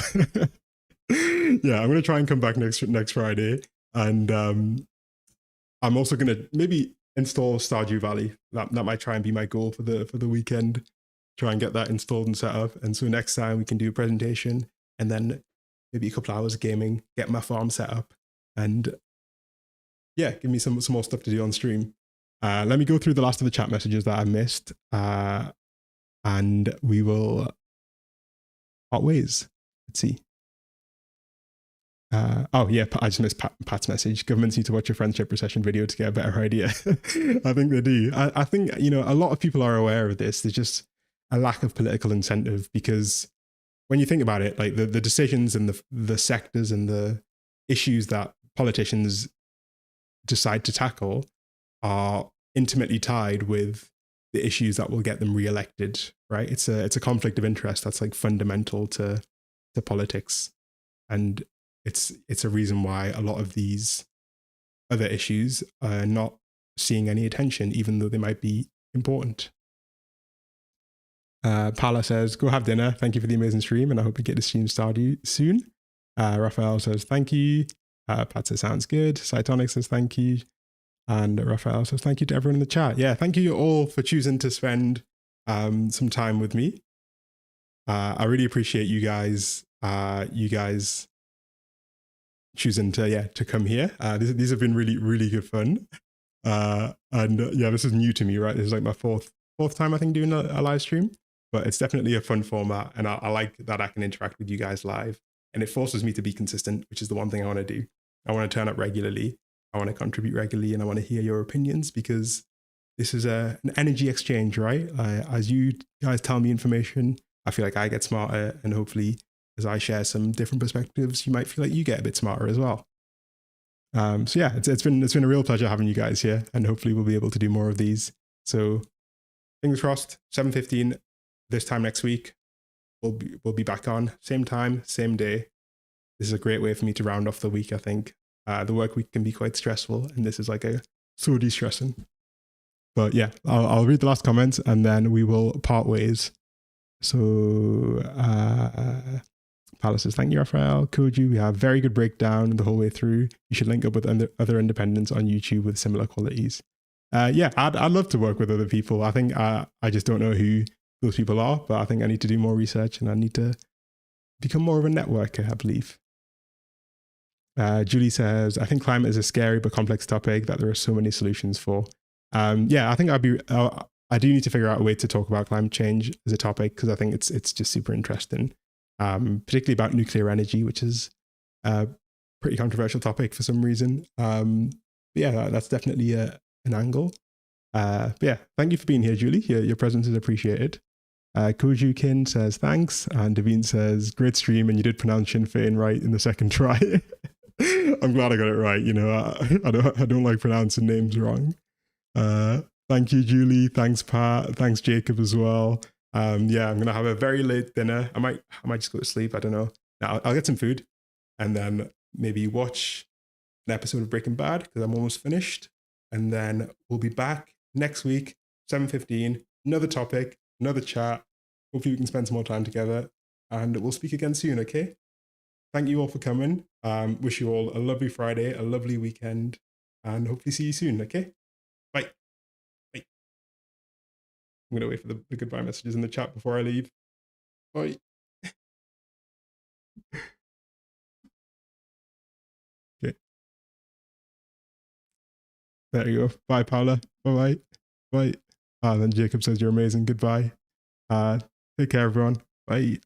[SPEAKER 1] Yeah, I'm gonna try and come back next Friday, and I'm also gonna maybe install Stardew Valley. That might try and be my goal for the weekend. Try and get that installed and set up. And so next time we can do a presentation, and then maybe a couple hours of gaming, get my farm set up, and yeah, give me some more stuff to do on stream. Let me go through the last of the chat messages that I missed, and we will part ways. Let's see. Oh yeah, I just missed Pat's message. Governments need to watch a friendship recession video to get a better idea. I think they do. I think a lot of people are aware of this. There's just a lack of political incentive because when you think about it, like the decisions and the sectors and the issues that politicians decide to tackle are intimately tied with the issues that will get them reelected. Right? It's a conflict of interest that's like fundamental to politics, and it's a reason why a lot of these other issues are not seeing any attention, even though they might be important. Paula says, go have dinner. Thank you for the amazing stream, and I hope we get the stream started soon. Raphael says, thank you. Pat says, sounds good. Cytonic says, thank you. And Raphael says, thank you to everyone in the chat. Yeah, thank you all for choosing to spend some time with me. I really appreciate you guys choosing to come here. These have been really, really good fun. And yeah, this is new to me, right? This is like my fourth time I think doing a live stream, but it's definitely a fun format, and I like that I can interact with you guys live, and it forces me to be consistent, which is the one thing I want to do. I want to turn up regularly, I want to contribute regularly, and I want to hear your opinions because this is an energy exchange, right? As you guys tell me information, I feel like I get smarter, and hopefully as I share some different perspectives, you might feel like you get a bit smarter as well. So yeah, it's been a real pleasure having you guys here, and hopefully we'll be able to do more of these. So fingers crossed, 7:15 this time next week. We'll be back on same time, same day. This is a great way for me to round off the week. I think the work week can be quite stressful, and this is like so de-stressing. But yeah, I'll read the last comments and then we will part ways. So Palace says, thank you, Raphael. Koju, we have very good breakdown the whole way through. You should link up with other independents on YouTube with similar qualities. Yeah, I'd love to work with other people. I think I just don't know who those people are, but I think I need to do more research and I need to become more of a networker, I believe. Julie says, I think climate is a scary but complex topic that there are so many solutions for. Yeah, I think I do need to figure out a way to talk about climate change as a topic because I think it's just super interesting, particularly about nuclear energy, which is a pretty controversial topic for some reason. But yeah, that's definitely an angle. But yeah, thank you for being here, Julie. Your presence is appreciated. Kojukin says thanks, and Devine says great stream, and you did pronounce Sinn Féin right in the second try. I'm glad I got it right. You know, I don't like pronouncing names wrong. Thank you, Julie. Thanks, Pat. Thanks, Jacob, as well. Yeah, I'm gonna have a very late dinner. I might just go to sleep. I don't know. I'll get some food, and then maybe watch an episode of Breaking Bad because I'm almost finished. And then we'll be back next week, 7:15. Another topic, another chat. Hopefully, we can spend some more time together, and we'll speak again soon. Okay. Thank you all for coming. Wish you all a lovely Friday, a lovely weekend, and hopefully see you soon. Okay. Bye. Bye. I'm going to wait for the goodbye messages in the chat before I leave. Bye. Okay. There you go. Bye, Paula. Bye-bye. Bye. Then Jacob says you're amazing. Goodbye. Take care, everyone. Bye.